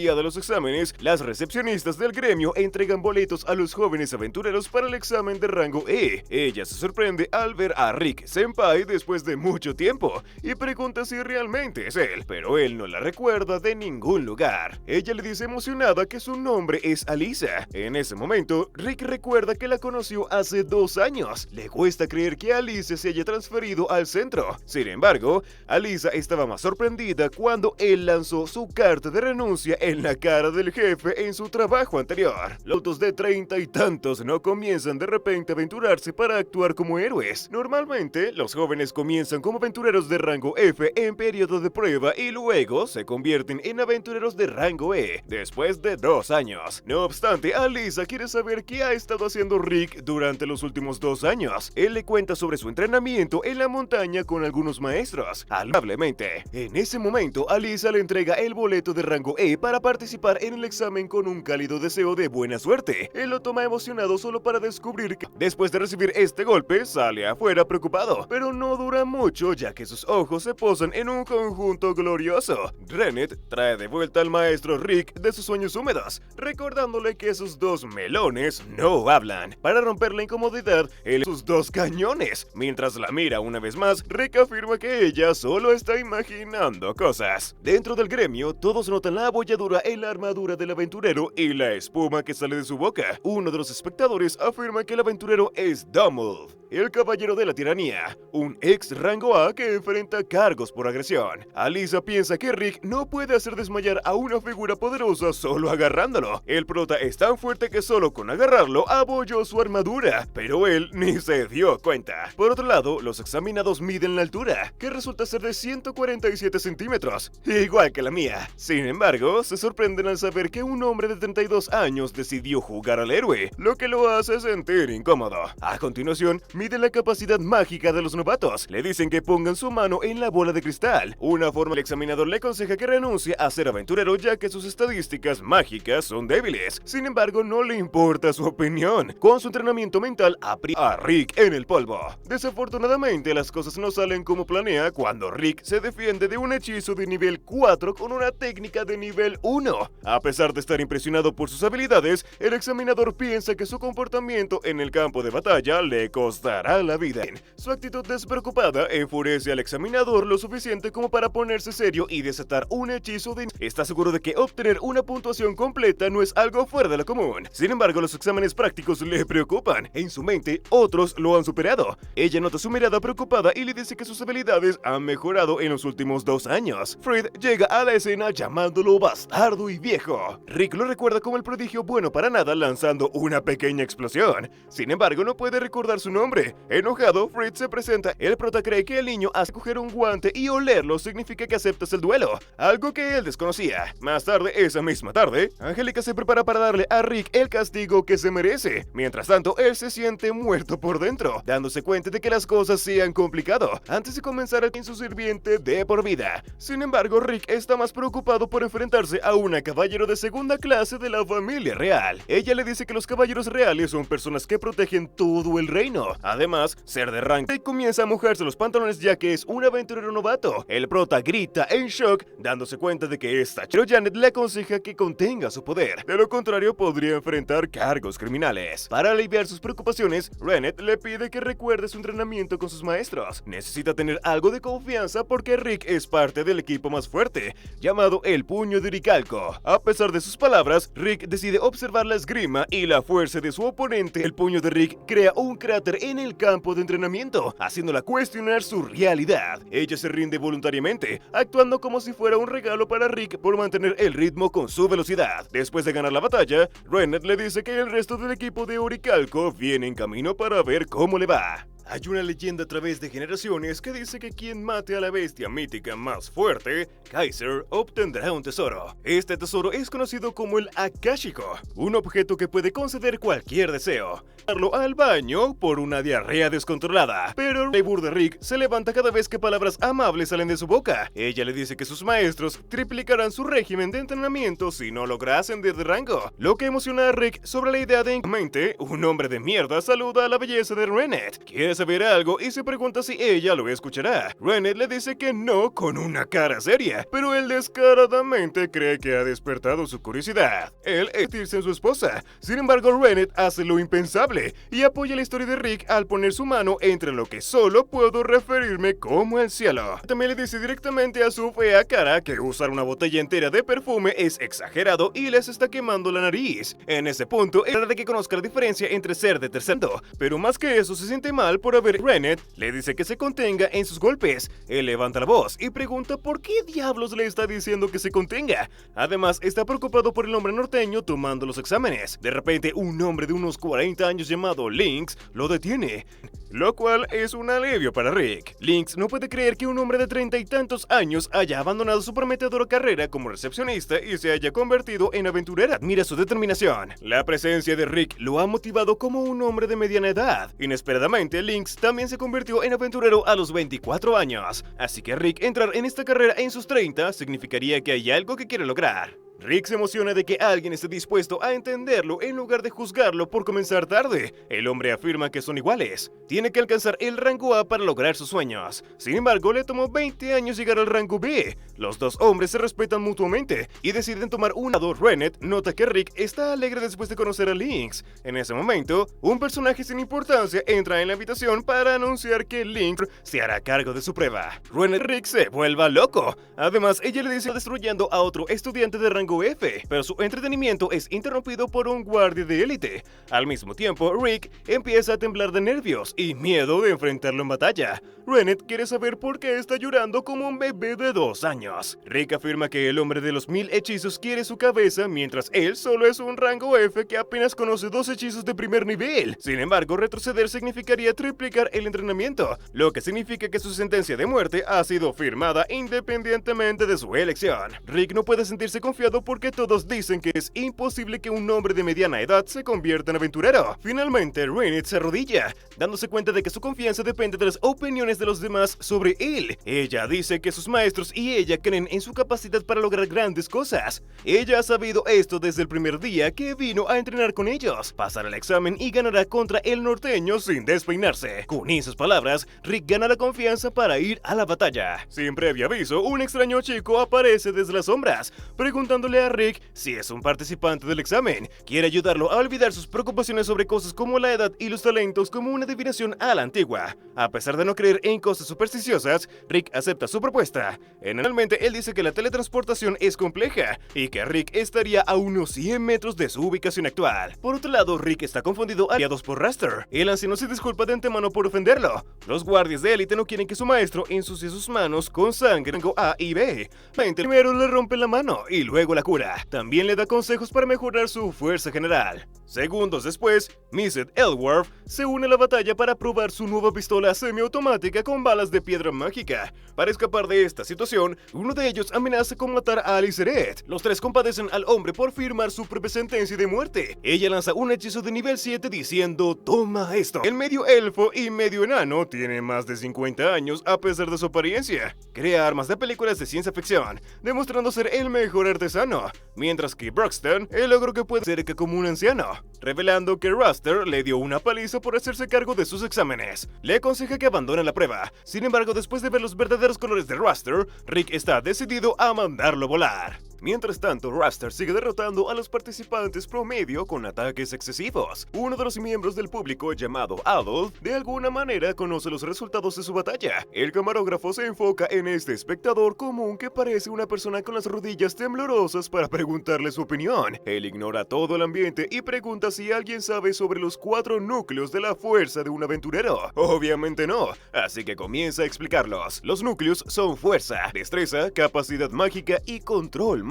día de los exámenes, las recepcionistas del gremio entregan boletos a los jóvenes aventureros para el examen de rango E. Ella se sorprende al ver a Rick Senpai después de mucho tiempo y pregunta si realmente es él, pero él no la recuerda de ningún lugar. Ella le dice emocionada que su nombre es Alisa. En ese momento, Rick recuerda que la conoció hace 2 años. Le cuesta creer que Alisa se haya transferido al centro. Sin embargo, Alisa estaba más sorprendida cuando él lanzó su carta de renuncia en la cara del jefe en su trabajo anterior. Los adultos de 30 y tantos no comienzan de repente a aventurarse para actuar como héroes. Normalmente, los jóvenes comienzan como aventureros de rango F en periodo de prueba y luego se convierten en aventureros de rango E después de 2 años. No obstante, Alisa quiere saber qué ha estado haciendo Rick durante los últimos 2 años. Él le cuenta sobre su entrenamiento en la montaña con algunos maestros. Amablemente, en ese momento, Alisa le entrega el boleto de rango E para participar en el examen con un cálido deseo de buena suerte. Él lo toma emocionado solo para descubrir que después de recibir este golpe sale afuera preocupado, pero no dura mucho ya que sus ojos se posan en un conjunto glorioso. Rennet trae de vuelta al maestro Rick de sus sueños húmedos, recordándole que sus 2 melones no hablan. Para romper la incomodidad, él sus 2 cañones. Mientras la mira una vez más, Rick afirma que ella solo está imaginando cosas. Dentro del gremio, todos notan la abolladura en la armadura del aventurero y la espuma que sale de su boca. Uno de los espectadores afirma que el aventurero es Dummel, el caballero de la tiranía, un ex rango A que enfrenta cargos por agresión. Alisa piensa que Rick no puede hacer desmayar a una figura poderosa solo agarrándolo. El prota es tan fuerte que solo con agarrarlo abolló su armadura, pero él ni se dio cuenta. Por otro lado, los examinados miden la altura, que resulta ser de 147 centímetros, igual que la mía. Sin embargo, se sorprenden al saber que un hombre de 32 años decidió jugar al héroe, lo que lo hace sentir incómodo. A continuación, miden la capacidad mágica de los novatos. Le dicen que pongan su mano en la bola de cristal. Una forma, el examinador le aconseja que renuncie a ser aventurero ya que sus estadísticas mágicas son débiles. Sin embargo, no le importa su opinión. Con su entrenamiento mental, a Rick en el polvo. Desafortunadamente, las cosas no salen como planea cuando Rick se defiende de un hechizo de nivel 4 con una técnica de nivel 1. A pesar de estar impresionado por sus habilidades, el examinador piensa que su comportamiento en el campo de batalla le costará la vida. Su actitud despreocupada enfurece al examinador lo suficiente como para ponerse serio y desatar un hechizo de... Está seguro de que obtener una puntuación completa no es algo fuera de lo común. Sin embargo, los exámenes prácticos le preocupan. En su mente, otros lo han superado. Ella nota su mirada preocupada y le dice que sus habilidades han mejorado en los últimos 2 años. Fred llega a la escena llamándolo bastardo y viejo. Rick lo recuerda como el prodigio bueno para nada lanzando una pequeña explosión. Sin embargo, no puede recordar su nombre. Enojado, Fred se presenta. El prota cree que el niño hace coger un guante y olerlo significa que aceptas el duelo, algo que él desconocía. Más tarde, esa misma tarde, Angélica se prepara para darle a Rick el castigo que se merece. Mientras tanto, él se siente muerto por dentro, dándose cuenta de que las cosas se han complicado antes de comenzar en su sirviente de por vida. Sin embargo, Rick está más preocupado por enfrentarse a una caballero de segunda clase de la familia real. Ella le dice que los caballeros reales son personas que protegen todo el reino. Además, ser de rango, Rick comienza a mojarse los pantalones ya que es un aventurero novato. El prota grita en shock, dándose cuenta de que esta, pero Janet le aconseja que contenga su poder. De lo contrario, podría enfrentar cargos criminales. Para aliviar sus preocupaciones, Rennet le pide que recuerde su entrenamiento con sus maestros. Necesita tener algo de confianza porque Rick es parte del equipo más fuerte, llamado el Puño de Oricalco. A pesar de sus palabras, Rick decide observar la esgrima y la fuerza de su oponente. El puño de Rick crea un cráter en el campo de entrenamiento, haciéndola cuestionar su realidad. Ella se rinde voluntariamente, actuando como si fuera un regalo para Rick por mantener el ritmo con su velocidad. Después de ganar la batalla, Rennet le dice que el resto del equipo de Oricalco viene en camino para ver cómo le va. Hay una leyenda a través de generaciones que dice que quien mate a la bestia mítica más fuerte, Kaiser, obtendrá un tesoro. Este tesoro es conocido como el Akashico, un objeto que puede conceder cualquier deseo. Darlo al baño por una diarrea descontrolada. Pero el Labor de Rick se levanta cada vez que palabras amables salen de su boca. Ella le dice que sus maestros triplicarán su régimen de entrenamiento si no logra ascender de rango, lo que emociona a Rick sobre la idea de en mente un hombre de mierda saluda a la belleza de Rennet. ¿Quieres saber algo y se pregunta si ella lo escuchará. Rennet le dice que no con una cara seria, pero él descaradamente cree que ha despertado su curiosidad. Él es convertirse en su esposa. Sin embargo, Rennet hace lo impensable y apoya la historia de Rick al poner su mano entre lo que solo puedo referirme como el cielo. También le dice directamente a su fea cara que usar una botella entera de perfume es exagerado y les está quemando la nariz. En ese punto, es hora de que conozca la diferencia entre ser de tercer mundo, pero más que eso se siente mal por haber. Rennet le dice que se contenga en sus golpes. Él levanta la voz y pregunta por qué diablos le está diciendo que se contenga. Además, está preocupado por el hombre norteño tomando los exámenes. De repente, un hombre de unos 40 años llamado Lynx lo detiene, lo cual es un alivio para Rick. Lynx no puede creer que un hombre de 30 y tantos años haya abandonado su prometedora carrera como recepcionista y se haya convertido en aventurera. Mira su determinación. La presencia de Rick lo ha motivado como un hombre de mediana edad. Inesperadamente, Lynx también se convirtió en aventurero a los 24 años. Así que Rick entrar en esta carrera en sus 30 significaría que hay algo que quiere lograr. Rick se emociona de que alguien esté dispuesto a entenderlo en lugar de juzgarlo por comenzar tarde. El hombre afirma que son iguales. Tiene que alcanzar el rango A para lograr sus sueños. Sin embargo, le tomó 20 años llegar al rango B. Los dos hombres se respetan mutuamente y deciden tomar un lado. Rennet nota que Rick está alegre después de conocer a Lynx. En ese momento, un personaje sin importancia entra en la habitación para anunciar que Lynx se hará cargo de su prueba. Rennet y Rick se vuelva loco. Además, ella le dice destruyendo a otro estudiante de rango F, pero su entretenimiento es interrumpido por un guardia de élite. Al mismo tiempo, Rick empieza a temblar de nervios y miedo de enfrentarlo en batalla. Rennet quiere saber por qué está llorando como un bebé de 2 años. Rick afirma que el hombre de los 1000 hechizos quiere su cabeza, mientras él solo es un rango F que apenas conoce 2 hechizos de primer nivel. Sin embargo, retroceder significaría triplicar el entrenamiento, lo que significa que su sentencia de muerte ha sido firmada independientemente de su elección. Rick no puede sentirse confiado porque todos dicen que es imposible que un hombre de mediana edad se convierta en aventurero. Finalmente, Rennet se arrodilla, dándose cuenta de que su confianza depende de las opiniones de los demás sobre él. Ella dice que sus maestros y ella creen en su capacidad para lograr grandes cosas. Ella ha sabido esto desde el primer día que vino a entrenar con ellos. Pasará el examen y ganará contra el norteño sin despeinarse. Con esas palabras, Rick gana la confianza para ir a la batalla. Sin previo aviso, un extraño chico aparece desde las sombras, preguntándole a Rick si es un participante del examen. Quiere ayudarlo a olvidar sus preocupaciones sobre cosas como la edad y los talentos como una adivinación a la antigua. A pesar de no creer en cosas supersticiosas, Rick acepta su propuesta. Finalmente, él dice que la teletransportación es compleja y que Rick estaría a unos 100 metros de su ubicación actual. Por otro lado, Rick está confundido aliados por Raster. El anciano se disculpa de antemano por ofenderlo. Los guardias de élite no quieren que su maestro ensucie sus manos con sangre rango A y B. Primero le rompe la mano y luego la cura. También le da consejos para mejorar su fuerza general. Segundos después, Mrs. Elworth se une a la batalla para probar su nueva pistola semiautomática con balas de piedra mágica. Para escapar de esta situación, uno de ellos amenaza con matar a Aliceret. Los tres compadecen al hombre por firmar su propia sentencia de muerte. Ella lanza un hechizo de nivel 7 diciendo: "Toma esto". El medio elfo y medio enano tiene más de 50 años a pesar de su apariencia. Crea armas de películas de ciencia ficción, demostrando ser el mejor artesano, mientras que Broxton, el ogro que puede ser como un anciano, revelando que Raster le dio una paliza por hacerse cargo de sus exámenes. Le aconseja que abandone la prueba. Sin embargo, después de ver los verdaderos colores de Raster, Rick está decidido a mandarlo volar. Mientras tanto, Raster sigue derrotando a los participantes promedio con ataques excesivos. Uno de los miembros del público, llamado Adolf, de alguna manera conoce los resultados de su batalla. El camarógrafo se enfoca en este espectador común que parece una persona con las rodillas temblorosas para preguntarle su opinión. Él ignora todo el ambiente y pregunta si alguien sabe sobre los 4 núcleos de la fuerza de un aventurero. Obviamente no, así que comienza a explicarlos. Los núcleos son fuerza, destreza, capacidad mágica y control mágico.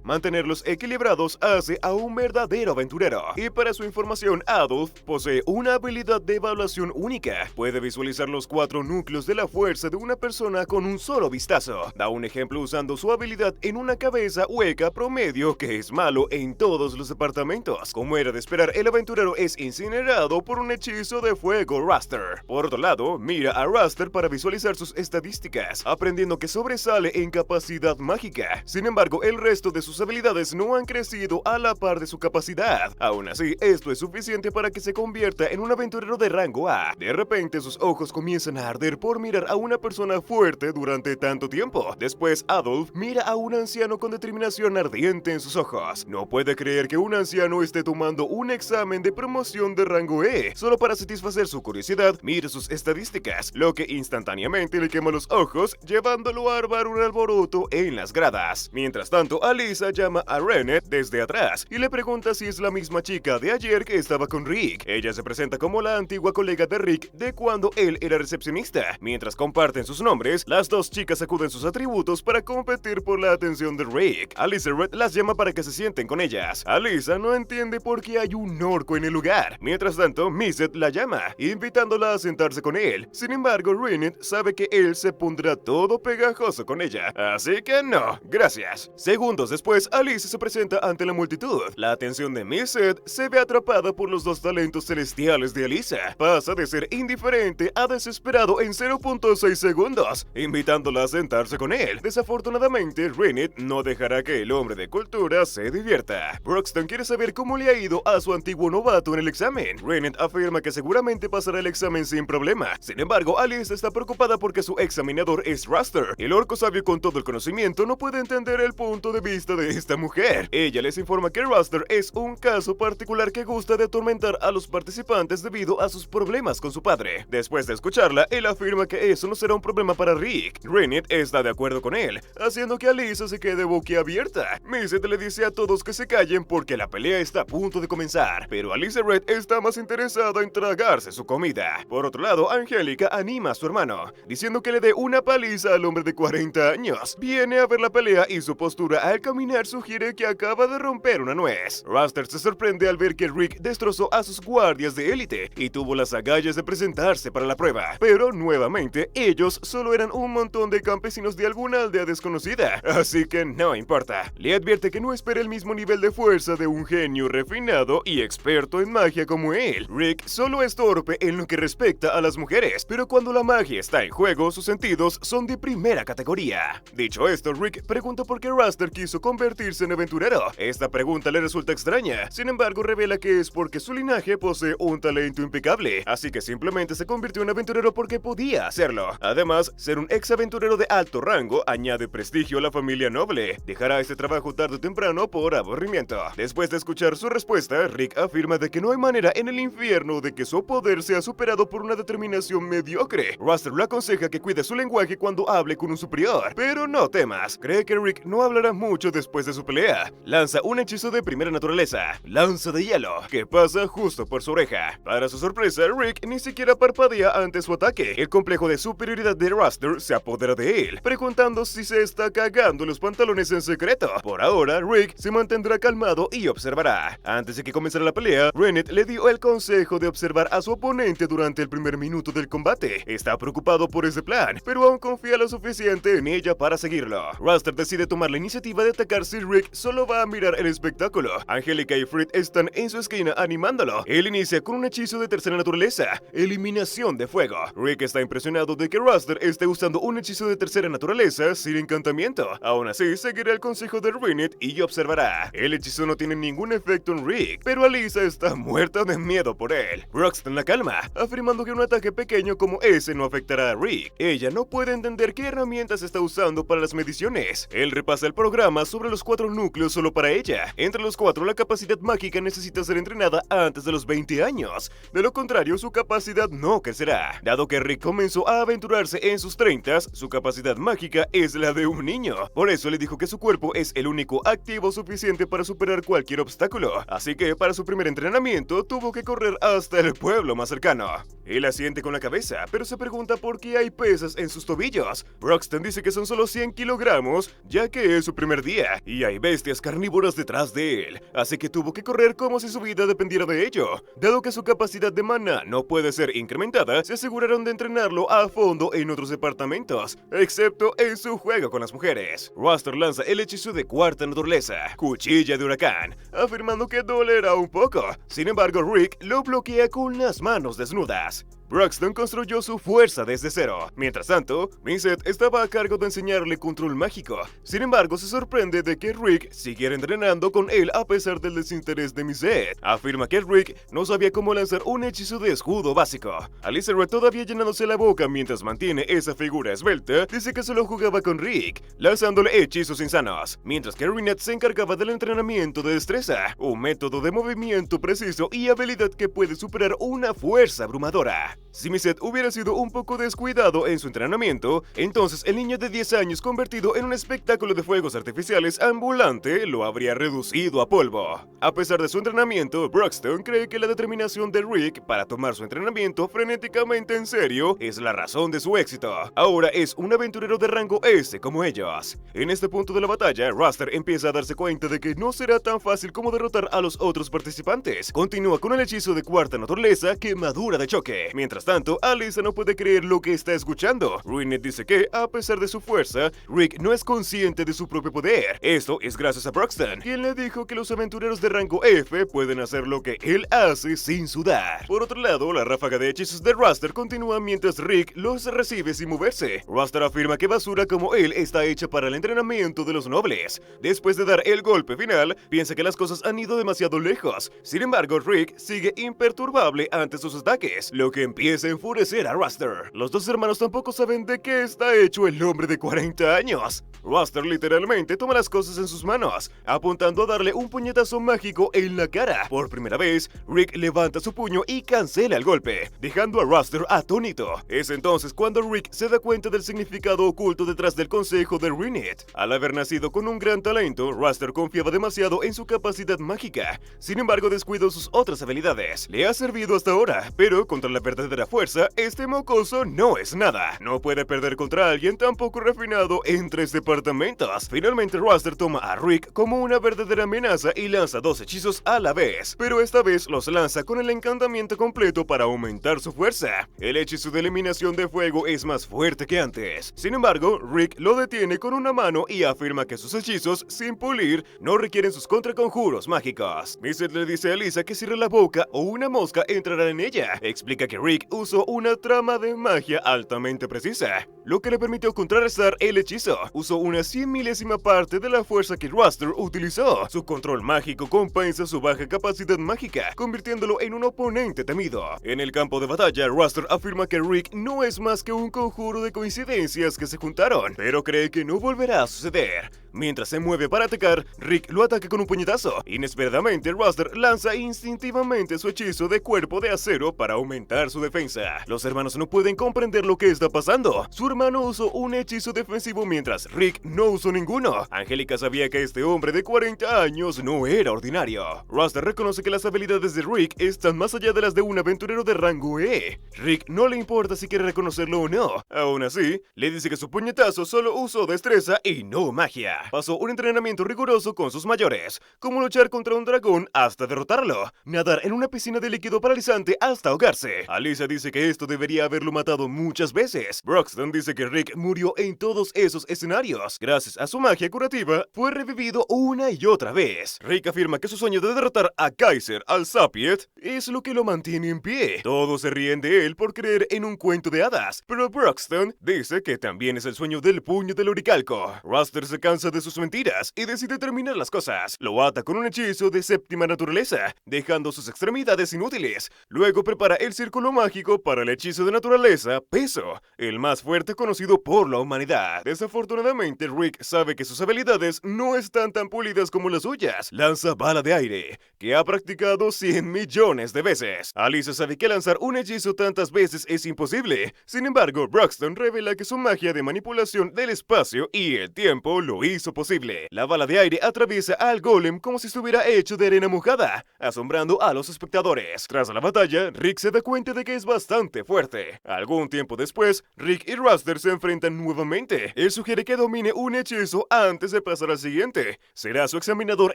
Mantenerlos equilibrados hace a un verdadero aventurero. Y para su información, Adolf posee una habilidad de evaluación única. Puede visualizar los 4 núcleos de la fuerza de una persona con un solo vistazo. Da un ejemplo usando su habilidad en una cabeza hueca promedio que es malo en todos los departamentos. Como era de esperar, esperar, el aventurero es incinerado por un hechizo de fuego Raster. Por otro lado, mira a Raster para visualizar sus estadísticas, aprendiendo que sobresale en capacidad mágica. Sin embargo, el resto de sus habilidades no han crecido a la par de su capacidad. Aún así, esto es suficiente para que se convierta en un aventurero de rango A. De repente, sus ojos comienzan a arder por mirar a una persona fuerte durante tanto tiempo. Después, Adolf mira a un anciano con determinación ardiente en sus ojos. No puede creer que un anciano esté tomando un examen de promoción de rango E. Solo para satisfacer su curiosidad, mira sus estadísticas, lo que instantáneamente le quema los ojos, llevándolo a armar un alboroto en las gradas. Mientras tanto, Alyssa llama a Rennet desde atrás y le pregunta si es la misma chica de ayer que estaba con Rick. Ella se presenta como la antigua colega de Rick de cuando él era recepcionista. Mientras comparten sus nombres, las dos chicas acuden sus atributos para competir por la atención de Rick. Alyssa Red las llama para que se sienten con ellas. Alyssa no entiende por qué hay un orco en el lugar. Mientras tanto, Missed la llama, invitándola a sentarse con él. Sin embargo, Rennet sabe que él se pondrá todo pegajoso con ella, así que no, gracias. Segundos después, Alyssa se presenta ante la multitud. La atención de Missed se ve atrapada por los dos talentos celestiales de Alyssa. Pasa de ser indiferente a desesperado en 0.6 segundos, invitándola a sentarse con él. Desafortunadamente, Rennet no dejará que el hombre de cultura se divierta. Broxton quiere saber cómo le ha ido a su antiguo novato en el examen. Rennet afirma que seguramente pasará el examen sin problema. Sin embargo, Alyssa está preocupada porque su examinador es Raster. El orco sabio con todo el conocimiento no puede entender el punto de vista de esta mujer. Ella les informa que Raster es un caso particular que gusta de atormentar a los participantes debido a sus problemas con su padre. Después de escucharla, él afirma que eso no será un problema para Rick. Rennet está de acuerdo con él, haciendo que Alyssa se quede boquiabierta. Missed le dice a todos que se callen porque la pelea está a punto de comenzar, pero Alyssa Red está más interesada en tragarse su comida. Por otro lado, Angélica anima a su hermano, diciendo que le dé una paliza al hombre de 40 años. Viene a ver la pelea y su postura al caminar sugiere que acaba de romper una nuez. Raster se sorprende al ver que Rick destrozó a sus guardias de élite y tuvo las agallas de presentarse para la prueba. Pero nuevamente, ellos solo eran un montón de campesinos de alguna aldea desconocida, así que no importa. Le advierte que no espera el mismo nivel de fuerza de un genio refinado y experto en magia como él. Rick solo es torpe en lo que respecta a las mujeres, pero cuando la magia está en juego, sus sentidos son de primera categoría. Dicho esto, Rick pregunta por qué Raster quiso convertirse en aventurero. Esta pregunta le resulta extraña, sin embargo revela que es porque su linaje posee un talento impecable, así que simplemente se convirtió en aventurero porque podía hacerlo. Además, ser un ex aventurero de alto rango añade prestigio a la familia noble. Dejará este trabajo tarde o temprano por aburrimiento. Después de escuchar su respuesta, Rick afirma de que no hay manera en el infierno de que su poder sea superado por una determinación mediocre. Raster le aconseja que cuide su lenguaje cuando hable con un superior, pero no temas. Cree que Rick no hablará mucho después de su pelea. Lanza un hechizo de primera naturaleza, lanza de hielo, que pasa justo por su oreja. Para su sorpresa, Rick ni siquiera parpadea ante su ataque. El complejo de superioridad de Raster se apodera de él, preguntando si se está cagando los pantalones en secreto. Por ahora, Rick se mantendrá calmado y observará. Antes de que comenzara la pelea, Rennet le dio el consejo de observar a su oponente durante el primer minuto del combate. Está preocupado por ese plan, pero aún confía lo suficiente en ella para seguirlo. Raster decide tomar la iniciativa de atacar si Rick solo va a mirar el espectáculo. Angélica y Fred están en su esquina animándolo. Él inicia con un hechizo de tercera naturaleza, eliminación de fuego. Rick está impresionado de que Raster esté usando un hechizo de tercera naturaleza sin encantamiento. Aún así, seguirá el consejo de Rennet y observará. El hechizo no tiene ningún efecto en Rick, pero Alyssa está muerta de miedo por él. Broxton la calma, afirmando que un ataque pequeño como ese no afectará a Rick. Ella no puede entender qué herramientas está usando para las mediciones. Él repasa el programa sobre los 4 núcleos solo para ella. Entre los 4, la capacidad mágica necesita ser entrenada antes de los 20 años. De lo contrario, su capacidad no crecerá. Dado que Rick comenzó a aventurarse en sus 30s, su capacidad mágica es la de un niño. Por eso le dijo que su cuerpo es el único activo suficiente para superar cualquier obstáculo. Así que para su primer entrenamiento tuvo que correr hasta el pueblo más cercano. Él asiente con la cabeza, pero se pregunta por qué hay pesas en sus tobillos. Broxton dice que son solo 100 kilogramos, ya que es su primer día, y hay bestias carnívoras detrás de él, así que tuvo que correr como si su vida dependiera de ello. Dado que su capacidad de maná no puede ser incrementada, se aseguraron de entrenarlo a fondo en otros departamentos, excepto en su juego con las mujeres. Raster lanza el hechizo de cuarta naturaleza, cuchilla de huracán, afirmando que dolerá costará un poco. Sin embargo, Rick lo bloquea con las manos desnudas. Braxton construyó su fuerza desde cero. Mientras tanto, Vincent estaba a cargo de enseñarle control mágico. Sin embargo, se sorprende de que Rick siguiera entrenando con él a pesar del desinterés de Vincent. Afirma que Rick no sabía cómo lanzar un hechizo de escudo básico. Alyssa, todavía llenándose la boca mientras mantiene esa figura esbelta, dice que solo jugaba con Rick, lanzándole hechizos insanos, mientras que Rinette se encargaba del entrenamiento de destreza, un método de movimiento preciso y habilidad que puede superar una fuerza abrumadora. Si Vincent hubiera sido un poco descuidado en su entrenamiento, entonces el niño de 10 años convertido en un espectáculo de fuegos artificiales ambulante lo habría reducido a polvo. A pesar de su entrenamiento, Braxton cree que la determinación de Rick para tomar su entrenamiento frenéticamente en serio es la razón de su éxito. Ahora es un aventurero de rango S como ellos. En este punto de la batalla, Raster empieza a darse cuenta de que no será tan fácil como derrotar a los otros participantes. Continúa con el hechizo de cuarta naturaleza, quemadura de choque. Mientras tanto, Alyssa no puede creer lo que está escuchando. Rinette dice que, a pesar de su fuerza, Rick no es consciente de su propio poder. Esto es gracias a Braxton, quien le dijo que los aventureros de rango F pueden hacer lo que él hace sin sudar. Por otro lado, la ráfaga de hechizos de Raster continúa mientras Rick los recibe sin moverse. Raster afirma que basura como él está hecha para el entrenamiento de los nobles. Después de dar el golpe final, piensa que las cosas han ido demasiado lejos. Sin embargo, Rick sigue imperturbable ante sus ataques, lo que empieza a enfurecer a Raster. Los dos hermanos tampoco saben de qué está hecho el hombre de 40 años. Raster literalmente toma las cosas en sus manos, apuntando a darle un puñetazo mágico en la cara. Por primera vez, Rick levanta su puño y cancela el golpe, dejando a Raster atónito. Es entonces cuando Rick se da cuenta del significado oculto detrás del consejo de Rinette. Al haber nacido con un gran talento, Raster confiaba demasiado en su capacidad mágica. Sin embargo, descuidó sus otras habilidades. Le ha servido hasta ahora, pero contra la verdadera fuerza, este mocoso no es nada. No puede perder contra alguien tan poco refinado en 3 departamentos. Finalmente, Raster toma a Rick como una verdadera amenaza y lanza 2 hechizos a la vez, pero esta vez los lanza con el encantamiento completo para aumentar su fuerza. El hechizo de eliminación de fuego es más fuerte que antes. Sin embargo, Rick lo detiene con una mano y afirma que sus hechizos, sin pulir, no requieren sus contraconjuros mágicos. Vincent le dice a Alyssa que cierre la boca o una mosca entrará en ella. Explica que Rick usó una trama de magia altamente precisa, lo que le permitió contrarrestar el hechizo. Usó una 100 milésima parte de la fuerza que Raster utilizó. Su control mágico compensa su baja capacidad mágica, convirtiéndolo en un oponente temido. En el campo de batalla, Raster afirma que Rick no es más que un conjuro de coincidencias que se juntaron, pero cree que no volverá a suceder. Mientras se mueve para atacar, Rick lo ataca con un puñetazo. Inesperadamente, Raster lanza instintivamente su hechizo de cuerpo de acero para aumentar su defensa. Los hermanos no pueden comprender lo que está pasando. Su hermano usó un hechizo defensivo mientras Rick no usó ninguno. Angélica sabía que este hombre de 40 años no era ordinario. Raster reconoce que las habilidades de Rick están más allá de las de un aventurero de rango E. Rick no le importa si quiere reconocerlo o no. Aún así, le dice que su puñetazo solo usó destreza y no magia. Pasó un entrenamiento riguroso con sus mayores, como luchar contra un dragón hasta derrotarlo, nadar en una piscina de líquido paralizante hasta ahogarse. Alyssa dice que esto debería haberlo matado muchas veces. Braxton dice que Rick murió en todos esos escenarios. Gracias a su magia curativa, fue revivido una y otra vez. Rick afirma que su sueño de derrotar a Kaiser al-Sapiet es lo que lo mantiene en pie. Todos se ríen de él por creer en un cuento de hadas, pero Braxton dice que también es el sueño del puño del oricalco. Raster se cansa de sus mentiras y decide terminar las cosas. Lo ata con un hechizo de séptima naturaleza, dejando sus extremidades inútiles. Luego prepara el círculo mágico para el hechizo de naturaleza, peso, el más fuerte conocido por la humanidad. Desafortunadamente, Rick sabe que sus habilidades no están tan pulidas como las suyas. Lanza bala de aire, que ha practicado 100 millones de veces. Alyssa sabe que lanzar un hechizo tantas veces es imposible. Sin embargo, Braxton revela que su magia de manipulación del espacio y el tiempo lo hizo posible. La bala de aire atraviesa al golem como si estuviera hecho de arena mojada, asombrando a los espectadores. Tras la batalla, Rick se da cuenta de que es bastante fuerte. Algún tiempo después, Rick y Raster se enfrentan nuevamente. Él sugiere que domine un hechizo antes de pasar al siguiente. Será su examinador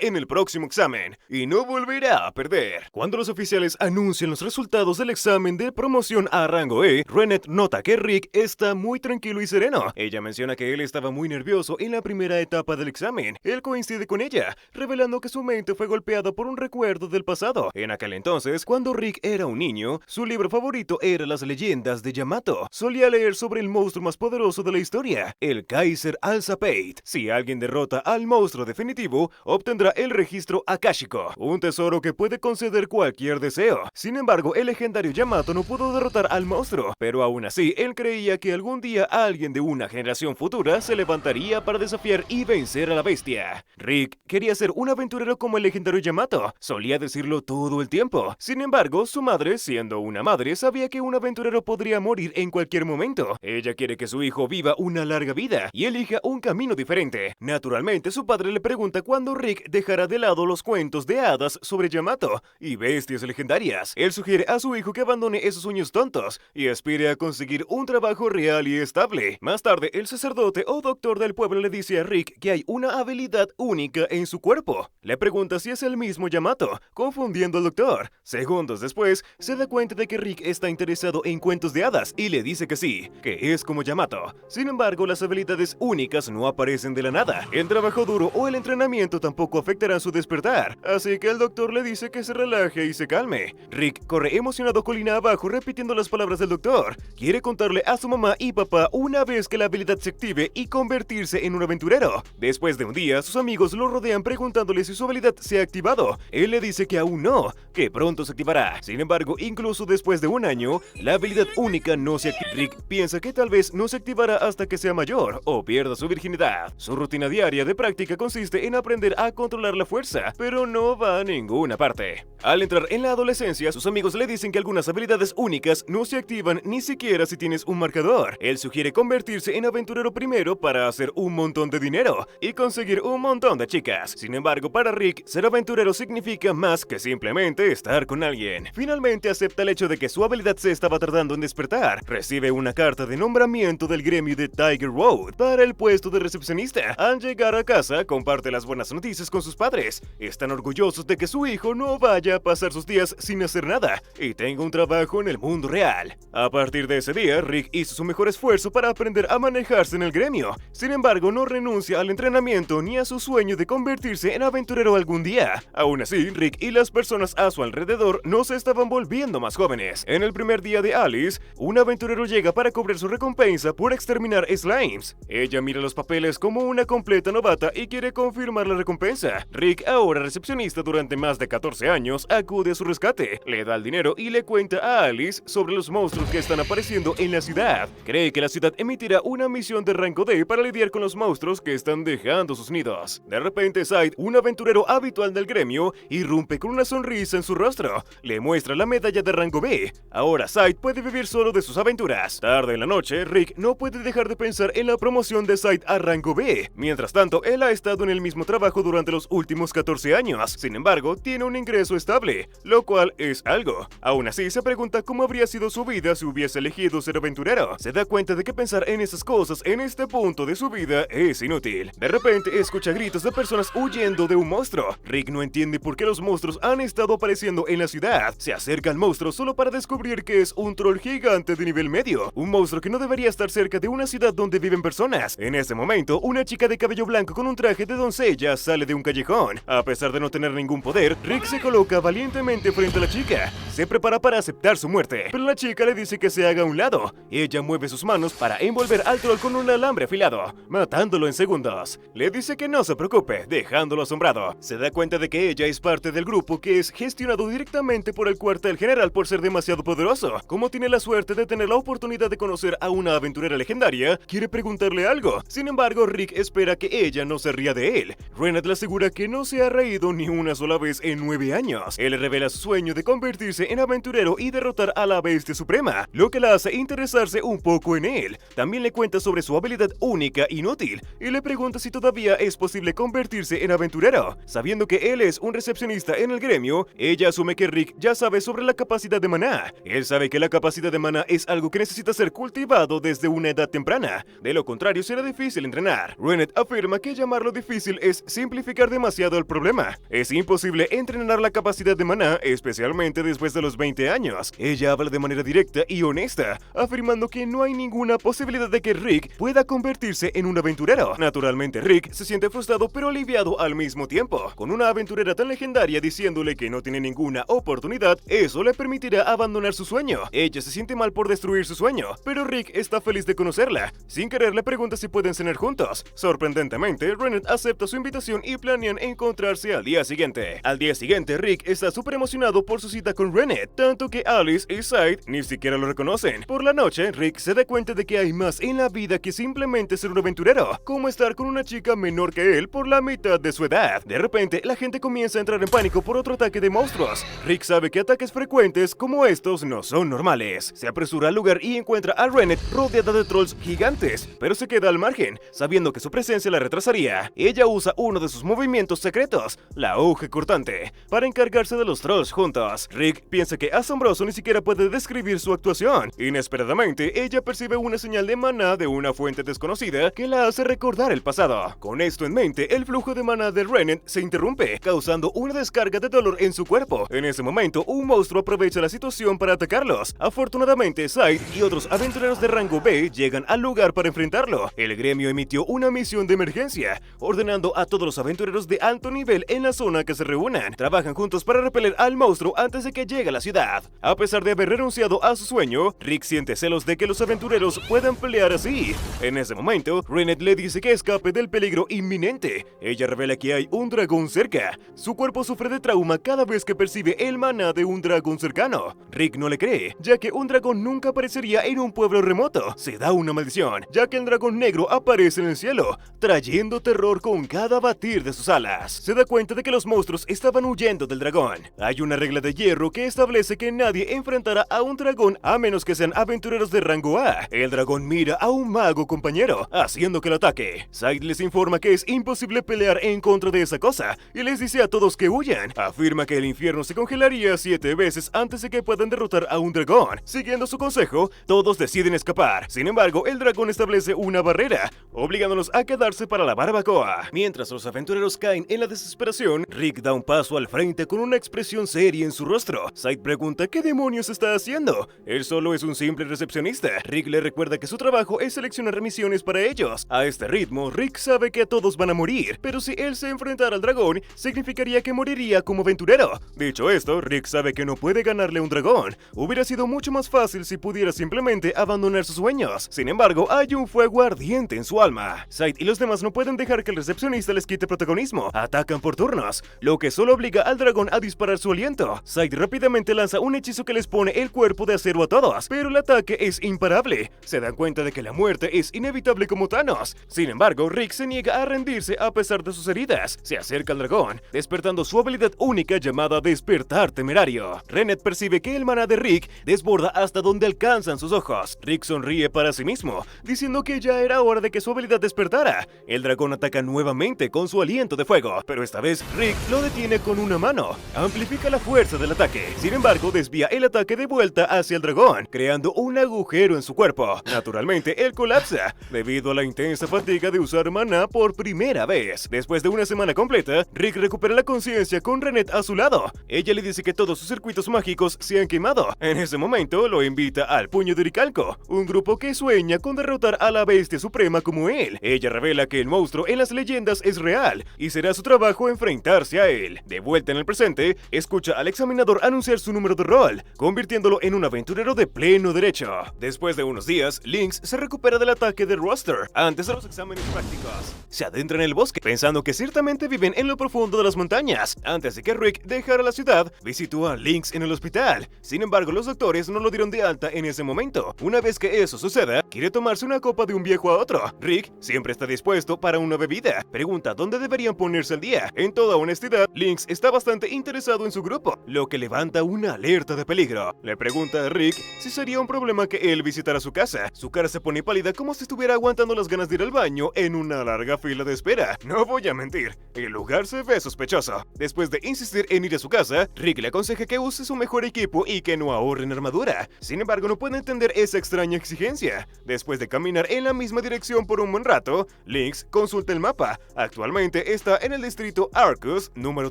en el próximo examen, y no volverá a perder. Cuando los oficiales anuncian los resultados del examen de promoción a rango E, Renette nota que Rick está muy tranquilo y sereno. Ella menciona que él estaba muy nervioso en la primera etapa del examen. Él coincide con ella, revelando que su mente fue golpeada por un recuerdo del pasado. En aquel entonces, cuando Rick era un niño, su libro favorito era Las leyendas de Yamato. Solía leer sobre el monstruo más poderoso de la historia, el Kaiser Alzapate. Si alguien derrota al monstruo definitivo, obtendrá el registro Akashico, un tesoro que puede conceder cualquier deseo. Sin embargo, el legendario Yamato no pudo derrotar al monstruo, pero aún así, él creía que algún día alguien de una generación futura se levantaría para desafiar y vencer a la bestia. Rick quería ser un aventurero como el legendario Yamato, solía decirlo todo el tiempo. Sin embargo, su madre, siendo una madre, sabía que un aventurero podría morir en cualquier momento. Ella quiere que su hijo viva una larga vida y elija un camino diferente. Naturalmente, su padre le pregunta cuándo Rick dejará de lado los cuentos de hadas sobre Yamato y bestias legendarias. Él sugiere a su hijo que abandone esos sueños tontos y aspire a conseguir un trabajo real y estable. Más tarde, el sacerdote o doctor del pueblo le dice a Rick que hay una habilidad única en su cuerpo. Le pregunta si es el mismo Yamato, confundiendo al doctor. Segundos después, se da cuenta de que Rick está interesado en cuentos de hadas y le dice que sí, que es como Yamato. Sin embargo, las habilidades únicas no aparecen de la nada. El trabajo duro o el entrenamiento tampoco afectarán su despertar, así que el doctor le dice que se relaje y se calme. Rick corre emocionado colina abajo repitiendo las palabras del doctor. Quiere contarle a su mamá y papá una vez que la habilidad se active y convertirse en un aventurero. Después de un día, sus amigos lo rodean preguntándole si su habilidad se ha activado. Él le dice que aún no, que pronto se activará. Sin embargo, incluso después de un año, la habilidad única no se activa. Rick piensa que tal vez no se activará hasta que sea mayor o pierda su virginidad. Su rutina diaria de práctica consiste en aprender a controlar la fuerza, pero no va a ninguna parte. Al entrar en la adolescencia, sus amigos le dicen que algunas habilidades únicas no se activan ni siquiera si tienes un marcador. Él sugiere convertirse en aventurero primero para hacer un montón de dinero y conseguir un montón de chicas. Sin embargo, para Rick, ser aventurero significa más que simplemente estar con alguien. Finalmente acepta el hecho de que su habilidad se estaba tardando en despertar. Recibe una carta de nombramiento del gremio de Tiger Road para el puesto de recepcionista. Al llegar a casa, comparte las buenas noticias con sus padres. Están orgullosos de que su hijo no vaya a pasar sus días sin hacer nada y tenga un trabajo en el mundo real. A partir de ese día, Rick hizo su mejor esfuerzo para aprender a manejarse en el gremio. Sin embargo, no renuncia al entrenamiento ni a su sueño de convertirse en aventurero algún día. Aún así, Rick y las personas a su alrededor no se estaban volviendo más jóvenes. En el primer día de Alice, un aventurero llega para cobrar su recompensa por exterminar slimes. Ella mira los papeles como una completa novata y quiere confirmar la recompensa. Rick, ahora recepcionista durante más de 14 años, acude a su rescate, le da el dinero y le cuenta a Alice sobre los monstruos que están apareciendo en la ciudad. Cree que la ciudad emitirá una misión de rango D para lidiar con los monstruos que están dejando sus nidos. De repente, Said, un aventurero habitual del gremio, irrumpe con una sonrisa en su rostro. Le muestra la medalla de rango B. Ahora Said puede vivir solo de sus aventuras. Tarde en la noche, Rick no puede dejar de pensar en la promoción de Said a rango B. Mientras tanto, él ha estado en el mismo trabajo durante los últimos 14 años. Sin embargo, tiene un ingreso estable, lo cual es algo. Aún así, se pregunta cómo habría sido su vida si hubiese elegido ser aventurero. Se da cuenta de que pensar en esas cosas en este punto de su vida es inútil. De repente, escucha gritos de personas huyendo de un monstruo. Rick no entiende por qué los monstruos han estado apareciendo en la ciudad. Se acerca al monstruo solo para descubrir que es un troll gigante de nivel medio. Un monstruo que no debería estar cerca de una ciudad donde viven personas. En ese momento, una chica de cabello blanco con un traje de doncella sale de un callejón. A pesar de no tener ningún poder, Rick se coloca valientemente frente a la chica. Se prepara para aceptar su muerte, pero la chica le dice que se haga a un lado. Ella mueve sus manos para envolver al troll con un alambre afilado, matándolo en segundos. Le dice que no se preocupe, dejándolo asombrado. Se da cuenta de que ella es parte del grupo que es gestionado directamente por el cuartel general por ser demasiado poderoso. Como tiene la suerte de tener la oportunidad de conocer a una aventurera legendaria, quiere preguntarle algo. Sin embargo, Rick espera que ella no se ría de él. Renette le asegura que no se ha reído ni una sola vez en 9 años. Él revela su sueño de convertirse convertirse en aventurero y derrotar a la Bestia Suprema, lo que la hace interesarse un poco en él. También le cuenta sobre su habilidad única e inútil, y le pregunta si todavía es posible convertirse en aventurero. Sabiendo que él es un recepcionista en el gremio, ella asume que Rick ya sabe sobre la capacidad de maná. Él sabe que la capacidad de maná es algo que necesita ser cultivado desde una edad temprana, de lo contrario será difícil entrenar. Rennet afirma que llamarlo difícil es simplificar demasiado el problema. Es imposible entrenar la capacidad de maná, especialmente después de los 20 años. Ella habla de manera directa y honesta, afirmando que no hay ninguna posibilidad de que Rick pueda convertirse en un aventurero. Naturalmente Rick se siente frustrado pero aliviado al mismo tiempo. Con una aventurera tan legendaria diciéndole que no tiene ninguna oportunidad, eso le permitirá abandonar su sueño. Ella se siente mal por destruir su sueño, pero Rick está feliz de conocerla. Sin querer le pregunta si pueden cenar juntos. Sorprendentemente, Rennet acepta su invitación y planean encontrarse al día siguiente. Al día siguiente, Rick está súper emocionado por su cita con Rennet, tanto que Alice y Syed ni siquiera lo reconocen. Por la noche, Rick se da cuenta de que hay más en la vida que simplemente ser un aventurero, como estar con una chica menor que él por la mitad de su edad. De repente, la gente comienza a entrar en pánico por otro ataque de monstruos. Rick sabe que ataques frecuentes como estos no son normales. Se apresura al lugar y encuentra a Rennet rodeada de trolls gigantes, pero se queda al margen, sabiendo que su presencia la retrasaría. Ella usa uno de sus movimientos secretos, la hoja cortante, para encargarse de los trolls juntos. Rick piensa que Asombroso ni siquiera puede describir su actuación. Inesperadamente, ella percibe una señal de maná de una fuente desconocida que la hace recordar el pasado. Con esto en mente, el flujo de maná de Rennet se interrumpe, causando una descarga de dolor en su cuerpo. En ese momento, un monstruo aprovecha la situación para atacarlos. Afortunadamente, Syed y otros aventureros de rango B llegan al lugar para enfrentarlo. El gremio emitió una misión de emergencia, ordenando a todos los aventureros de alto nivel en la zona que se reúnan. Trabajan juntos para repeler al monstruo antes de que llegue a la ciudad. A pesar de haber renunciado a su sueño, Rick siente celos de que los aventureros puedan pelear así. En ese momento, Rennet le dice que escape del peligro inminente. Ella revela que hay un dragón cerca. Su cuerpo sufre de trauma cada vez que percibe el maná de un dragón cercano. Rick no le cree, ya que un dragón nunca aparecería en un pueblo remoto. Se da una maldición, ya que el dragón negro aparece en el cielo, trayendo terror con cada batir de sus alas. Se da cuenta de que los monstruos estaban huyendo del dragón. Hay una regla de hierro que establece que nadie enfrentará a un dragón a menos que sean aventureros de rango A. El dragón mira a un mago compañero, haciendo que lo ataque. Syed les informa que es imposible pelear en contra de esa cosa, y les dice a todos que huyan. Afirma que el infierno se congelaría 7 veces antes de que puedan derrotar a un dragón. Siguiendo su consejo, todos deciden escapar. Sin embargo, el dragón establece una barrera, obligándolos a quedarse para la barbacoa. Mientras los aventureros caen en la desesperación, Rick da un paso al frente con una expresión seria en su rostro. Syed pregunta qué demonios está haciendo. Él solo es un simple recepcionista. Rick le recuerda que su trabajo es seleccionar misiones para ellos. A este ritmo, Rick sabe que todos van a morir, pero si él se enfrentara al dragón, significaría que moriría como aventurero. Dicho esto, Rick sabe que no puede ganarle a un dragón. Hubiera sido mucho más fácil si pudiera simplemente abandonar sus sueños. Sin embargo, hay un fuego ardiente en su alma. Syed y los demás no pueden dejar que el recepcionista les quite protagonismo. Atacan por turnos, lo que solo obliga al dragón a disparar su aliento. Syed rápidamente lanza un hechizo que les pone el cuerpo de acero a todos, pero el ataque es imparable. Se dan cuenta de que la muerte es inevitable como Thanos. Sin embargo, Rick se niega a rendirse a pesar de sus heridas. Se acerca al dragón, despertando su habilidad única llamada Despertar Temerario. Rennet percibe que el maná de Rick desborda hasta donde alcanzan sus ojos. Rick sonríe para sí mismo, diciendo que ya era hora de que su habilidad despertara. El dragón ataca nuevamente con su aliento de fuego, pero esta vez Rick lo detiene con una mano. Amplifica la fuerza del ataque. Sin embargo, desvía el ataque de vuelta hacia el dragón, creando un agujero en su cuerpo. Naturalmente, él colapsa, debido a la intensa fatiga de usar maná por primera vez. Después de una semana completa, Rick recupera la conciencia con Rennet a su lado. Ella le dice que todos sus circuitos mágicos se han quemado. En ese momento, lo invita al Puño de Oricalco, un grupo que sueña con derrotar a la Bestia Suprema como él. Ella revela que el monstruo en las leyendas es real, y será su trabajo enfrentarse a él. De vuelta en el presente, escucha al examinador anunciar su número de rol, convirtiéndolo en un aventurero de pleno derecho. Después de unos días, Lynx se recupera del ataque de Roster antes de los exámenes prácticos. Se adentra en el bosque, pensando que ciertamente viven en lo profundo de las montañas. Antes de que Rick dejara la ciudad, visitó a Lynx en el hospital. Sin embargo, los doctores no lo dieron de alta en ese momento. Una vez que eso suceda, quiere tomarse una copa de un viejo a otro. Rick siempre está dispuesto para una bebida. Pregunta dónde deberían ponerse al día. En toda honestidad, Lynx está bastante interesado en su grupo, lo que levanta levanta una alerta de peligro. Le pregunta a Rick si sería un problema que él visitara su casa. Su cara se pone pálida como si estuviera aguantando las ganas de ir al baño en una larga fila de espera. No voy a mentir, el lugar se ve sospechoso. Después de insistir en ir a su casa, Rick le aconseja que use su mejor equipo y que no ahorre en armadura. Sin embargo, no puede entender esa extraña exigencia. Después de caminar en la misma dirección por un buen rato, Lynx consulta el mapa. Actualmente está en el distrito Arcus número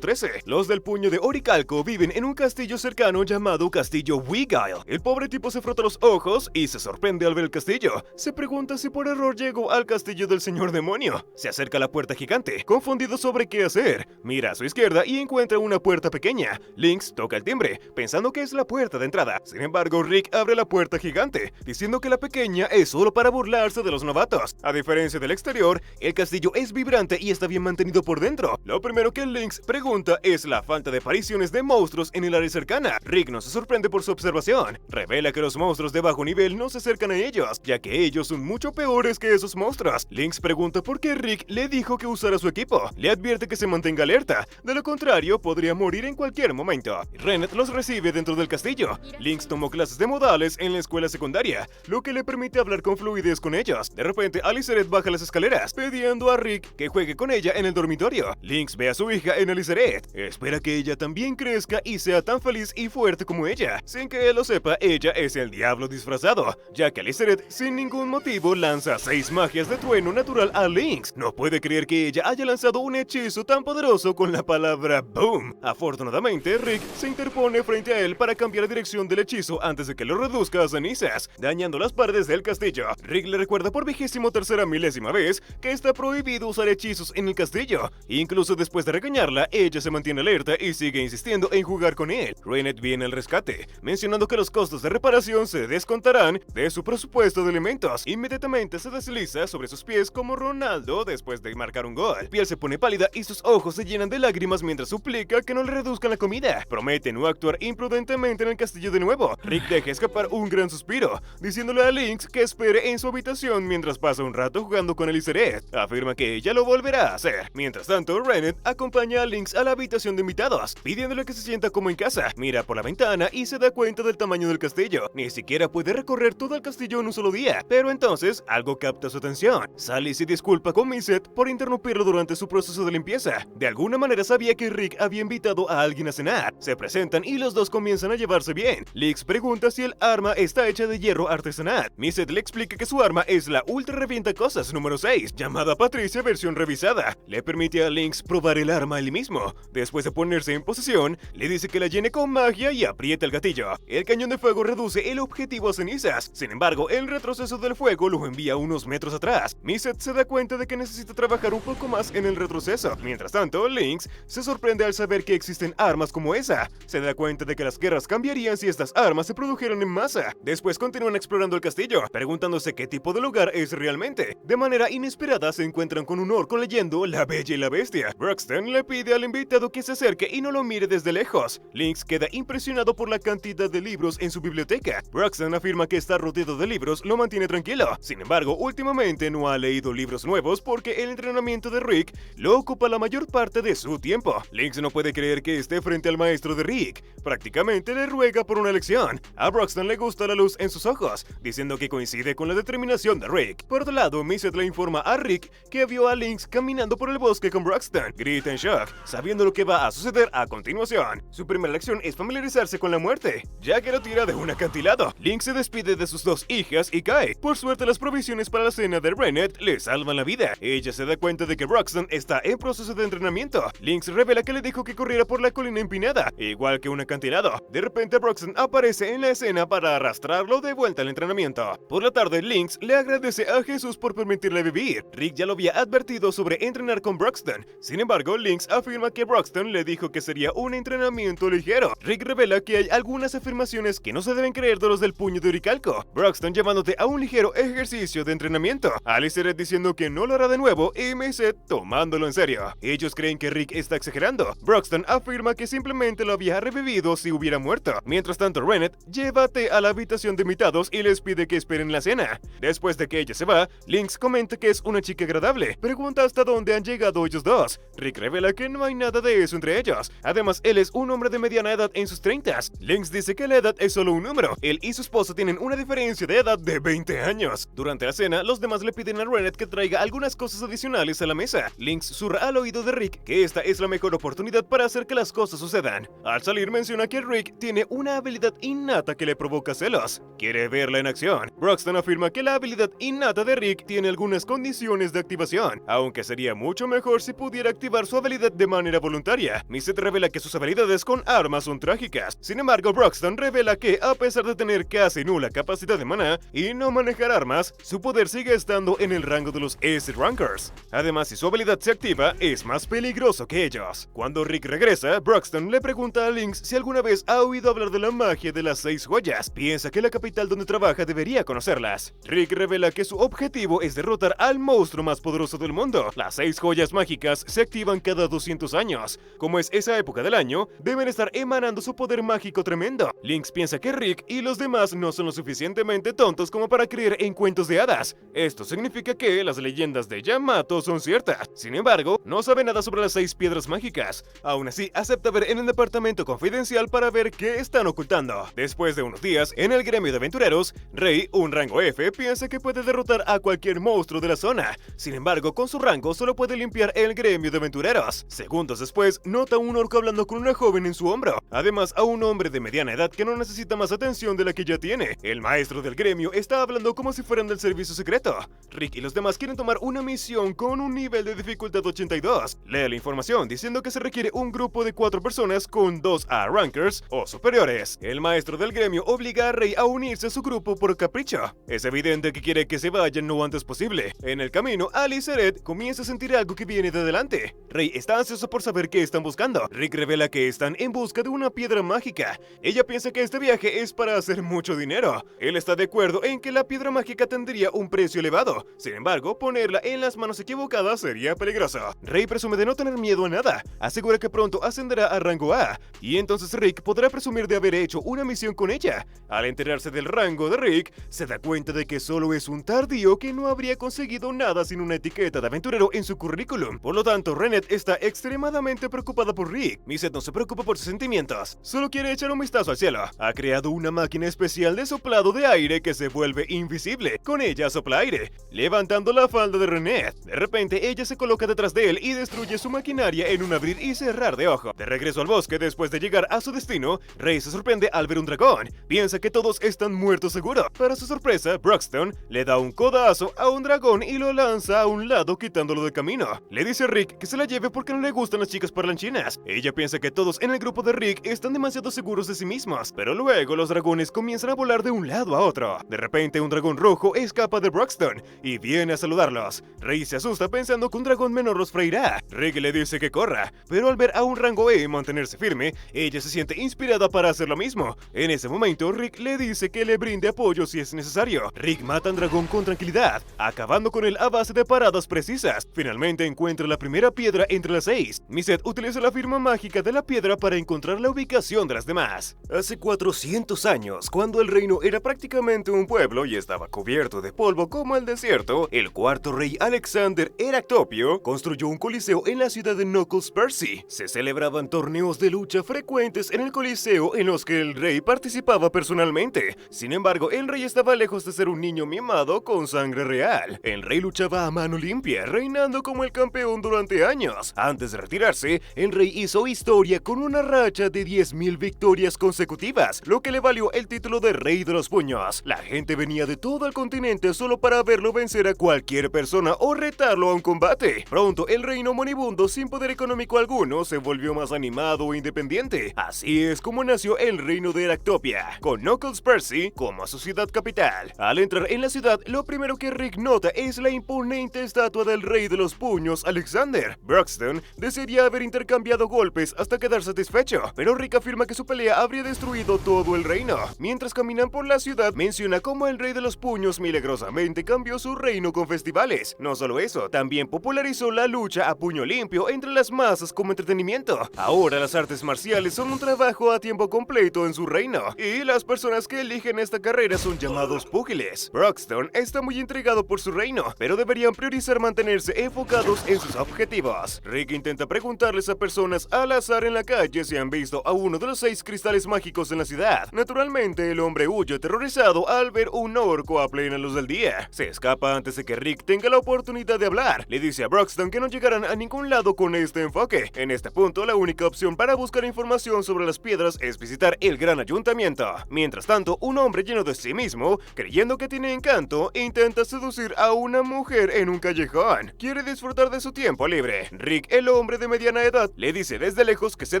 13. Los del puño de Orichalco viven en un castillo cercano llamado Castillo Weguile. El pobre tipo se frota los ojos y se sorprende al ver el castillo. Se pregunta si por error llegó al castillo del señor demonio. Se acerca a la puerta gigante, confundido sobre qué hacer. Mira a su izquierda y encuentra una puerta pequeña. Lynx toca el timbre, pensando que es la puerta de entrada. Sin embargo, Rick abre la puerta gigante, diciendo que la pequeña es solo para burlarse de los novatos. A diferencia del exterior, el castillo es vibrante y está bien mantenido por dentro. Lo primero que Lynx pregunta es la falta de apariciones de monstruos en el área cercana. Rick no se sorprende por su observación. Revela que los monstruos de bajo nivel no se acercan a ellos, ya que ellos son mucho peores que esos monstruos. Lynx pregunta por qué Rick le dijo que usara su equipo. Le advierte que se mantenga alerta, de lo contrario podría morir en cualquier momento. Rennet los recibe dentro del castillo. Lynx tomó clases de modales en la escuela secundaria, lo que le permite hablar con fluidez con ellos. De repente, Aliceret baja las escaleras, pidiendo a Rick que juegue con ella en el dormitorio. Lynx ve a su hija en Aliceret. Espera que ella también crezca y sea tan feliz y fuerte como ella. Sin que él lo sepa, ella es el diablo disfrazado, ya que Aliceret, sin ningún motivo, lanza 6 magias de trueno natural a Lynx. No puede creer que ella haya lanzado un hechizo tan poderoso con la palabra BOOM. Afortunadamente, Rick se interpone frente a él para cambiar la dirección del hechizo antes de que lo reduzca a cenizas, dañando las paredes del castillo. Rick le recuerda por 23ª milésima vez que está prohibido usar hechizos en el castillo. Incluso después de regañarla, ella se mantiene alerta y sigue insistiendo en jugar con él. Rennet viene al rescate, mencionando que los costos de reparación se descontarán de su presupuesto de elementos. Inmediatamente se desliza sobre sus pies como Ronaldo después de marcar un gol. Piel se pone pálida y sus ojos se llenan de lágrimas mientras suplica que no le reduzcan la comida. Promete no actuar imprudentemente en el castillo de nuevo. Rick deja escapar un gran suspiro, diciéndole a Lynx que espere en su habitación mientras pasa un rato jugando con Aliceret. Afirma que ella lo volverá a hacer. Mientras tanto, Rennet acompaña a Lynx a la habitación de invitados, pidiéndole que se sienta como en casa. Mira por la ventana y se da cuenta del tamaño del castillo. Ni siquiera puede recorrer todo el castillo en un solo día. Pero entonces, algo capta su atención. Sale y se disculpa con Miset por interrumpirlo durante su proceso de limpieza. De alguna manera sabía que Rick había invitado a alguien a cenar. Se presentan y los dos comienzan a llevarse bien. Lynx pregunta si el arma está hecha de hierro artesanal. Miset le explica que su arma es la Ultra Revienta Cosas número 6, llamada Patricia versión revisada. Le permite a Lynx probar el arma él mismo. Después de ponerse en posesión, le dice que la llene con magia y aprieta el gatillo. El cañón de fuego reduce el objetivo a cenizas. Sin embargo, el retroceso del fuego lo envía unos metros atrás. Miset se da cuenta de que necesita trabajar un poco más en el retroceso. Mientras tanto, Lynx se sorprende al saber que existen armas como esa. Se da cuenta de que las guerras cambiarían si estas armas se produjeran en masa. Después continúan explorando el castillo, preguntándose qué tipo de lugar es realmente. De manera inesperada se encuentran con un orco leyendo La Bella y la Bestia. Broxton le pide al invitado que se acerque y no lo mire desde lejos. Lynx queda impresionado por la cantidad de libros en su biblioteca. Broxton afirma que estar rodeado de libros lo mantiene tranquilo. Sin embargo, últimamente no ha leído libros nuevos porque el entrenamiento de Rick lo ocupa la mayor parte de su tiempo. Lynx no puede creer que esté frente al maestro de Rick. Prácticamente le ruega por una lección. A Broxton le gusta la luz en sus ojos, diciendo que coincide con la determinación de Rick. Por otro lado, Miset le informa a Rick que vio a Lynx caminando por el bosque con Broxton. Grita en shock, sabiendo lo que va a suceder a continuación. Su primera lección es familiarizarse con la muerte, ya que lo tira de un acantilado. Lynx se despide de sus 2 hijas y cae. Por suerte, las provisiones para la cena de Rennet le salvan la vida. Ella se da cuenta de que Broxton está en proceso de entrenamiento. Lynx revela que le dijo que corriera por la colina empinada, igual que un acantilado. De repente, Broxton aparece en la escena para arrastrarlo de vuelta al entrenamiento. Por la tarde, Lynx le agradece a Jesús por permitirle vivir. Rick ya lo había advertido sobre entrenar con Broxton. Sin embargo, Lynx afirma que Broxton le dijo que sería un entrenamiento ligero. Rick revela que hay algunas afirmaciones que no se deben creer de los del puño de Orichalco. Broxton llamándote a un ligero ejercicio de entrenamiento. Aliceret diciendo que no lo hará de nuevo y Miset tomándolo en serio. Ellos creen que Rick está exagerando. Broxton afirma que simplemente lo había revivido sucedido si hubiera muerto. Mientras tanto, Rennet lleva a T a la habitación de invitados y les pide que esperen la cena. Después de que ella se va, Lynx comenta que es una chica agradable. Pregunta hasta dónde han llegado ellos dos. Rick revela que no hay nada de eso entre ellos. Además, él es un hombre de mediana edad en sus 30s. Lynx dice que la edad es solo un número. Él y su esposa tienen una diferencia de edad de 20 años. Durante la cena, los demás le piden a Rennet que traiga algunas cosas adicionales a la mesa. Lynx zurra al oído de Rick que esta es la mejor oportunidad para hacer que las cosas sucedan. Al salir menciona que Rick tiene una habilidad innata que le provoca celos. Quiere verla en acción. Broxton afirma que la habilidad innata de Rick tiene algunas condiciones de activación, aunque sería mucho mejor si pudiera activar su habilidad de manera voluntaria. Missette revela que sus habilidades con armas son trágicas. Sin embargo, Broxton revela que, a pesar de tener casi nula capacidad de maná y no manejar armas, su poder sigue estando en el rango de los S-Rankers. Además, si su habilidad se activa, es más peligroso que ellos. Cuando Rick regresa, Broxton le pregunta a Lynx si alguna vez ha oído hablar de la magia de las 6 joyas. Piensa que la capital donde trabaja debería conocerlas. Rick revela que su objetivo es derrotar al monstruo más poderoso del mundo. Las 6 joyas mágicas se activan cada 200 años. Como es esa época del año, deben estar emanando su poder mágico tremendo. Lynx piensa que Rick y los demás no son lo suficientemente tontos como para creer en cuentos de hadas. Esto significa que las leyendas de Yamato son ciertas. Sin embargo, no sabe nada sobre las 6 piedras mágicas. Aún así, acepta ver en el departamento confidencial para ver qué están ocultando. Después de unos días, en el gremio de aventureros, Rey, un rango F, piensa que puede derrotar a cualquier monstruo de la zona. Sin embargo, con su rango solo puede limpiar el gremio de aventureros. Segundos después, nota a un orco hablando con una joven en su hombro. Además, a un hombre de mediana edad que no necesita más atención de la que ya tiene. El maestro del gremio está hablando como si fueran del servicio secreto. Rick y los demás quieren tomar una misión con un nivel de dificultad 82. Lee la información diciendo que se requiere un grupo de 4 personas con 2 A-Rankers o superiores. El maestro del gremio obliga a Rey a unirse a su grupo por capricho. Es evidente que quiere que se vayan lo antes posible. En el camino, Alice y Red comienza a sentir algo que viene de adelante. Rey está ansioso por saber qué están buscando. Rick revela que están en busca de una piedra mágica. Ella piensa que este viaje es para hacer mucho dinero. Él está de acuerdo en que la piedra mágica tendría un precio elevado. Sin embargo, ponerla en las manos equivocadas sería peligroso. Rey presume de no tener miedo a nada. Asegura que pronto ascenderá a rango A, y entonces Rick podrá presumir de haber hecho una misión con ella. Al enterarse del rango de Rick, se da cuenta de que solo es un tardío que no habría conseguido nada sin una etiqueta de aventurero en su currículum. Por lo tanto, Rennet está extremadamente preocupada por Rick. Missette no se preocupa por sus sentimientos, solo quiere echar un vistazo al cielo. Ha creado una máquina especial de soplado de aire que se vuelve invisible. Con ella sopla aire, levantando la falda de Rennet. De repente, ella se coloca detrás de él y destruye su maquinaria en un abrir y cerrar de ojo. De regreso al bosque, después de llegar a su destino, Rey se sorprende al ver un dragón. Piensa que todos están muertos seguro. Para su sorpresa, Broxton le da un codazo a un dragón y lo lanza a un lado quitándolo del camino. Le dice a Rick que se la lleve porque no le gustan las chicas parlanchinas. Ella piensa que todos en el grupo de Rick están demasiado seguros de sí mismos, pero luego los dragones comienzan a volar de un lado a otro. De repente, un dragón rojo escapa de Broxton y viene a saludarlos. Rey se asusta pensando que un dragón menor los freirá. Rick le dice que corra, pero al ver a un rango E mantenerse firme, ella se siente inspirada para hacer lo mismo. En ese momento, Rick le dice que le brinde apoyo si es necesario. Rick mata a un dragón con tranquilidad, acabando con él a base de paradas precisas. Finalmente encuentra la primera piedra entre las 6. Missette utiliza la firma mágica de la piedra para encontrar la ubicación de las demás. Hace 400 años, cuando el reino era prácticamente un pueblo y estaba cubierto de polvo como el desierto, el cuarto rey Alexander Heractopio construyó un coliseo en la ciudad de Knuckles Percy. Se celebraban torneos de lucha frecuentes en el coliseo en los que el rey participaba personalmente. Sin embargo, el rey estaba lejos de ser un niño mimado con sangre real. El rey luchaba a mano limpia, reinando como el campeón durante años. Antes de retirarse, el rey hizo historia con una racha de 10.000 victorias consecutivas, lo que le valió el título de Rey de los Puños. La gente venía de todo el continente solo para verlo vencer a cualquier persona o retarlo a un combate. Pronto, el reino moribundo, sin poder económico alguno, se volvió más animado e independiente. Así es como nació el reino de Heractopia, con Knuckles Percy como su ciudad capital. Al entrar en la ciudad, lo primero que Rick nota es la imponente estatua del Rey de los Puños, Alexander. Broxton desearía haber intercambiado golpes hasta quedar satisfecho, pero Rick afirma que su pelea habría destruido todo el reino. Mientras caminan por la ciudad, menciona cómo el Rey de los Puños milagrosamente cambió su reino con festivales. No solo eso, también popularizó la lucha a puño limpio entre las masas como entretenimiento. Ahora las artes marciales son un trabajo a tiempo completo en su reino, y las personas que eligen esta carrera son llamados púgiles. Broxton está muy intrigado por su reino, pero deberían priorizar mantenerse enfocados en sus objetivos. Rick intenta preguntarles a personas al azar en la calle si han visto a uno de los 6 cristales mágicos en la ciudad. Naturalmente, el hombre huye aterrorizado al ver un orco a plena luz del día. Se escapa antes de que Rick tenga la oportunidad de hablar. Le dice a Broxton que no llegarán a ningún lado con este enfoque. En este punto, la única opción para buscar información sobre las piedras es visitar el gran ayuntamiento. Mientras tanto, un hombre lleno de sí mismo, creyendo que tiene encanto, intenta seducir a una mujer en un callejón. Quiere disfrutar de su tiempo libre. Rick, el hombre de mediana edad, le dice desde lejos que se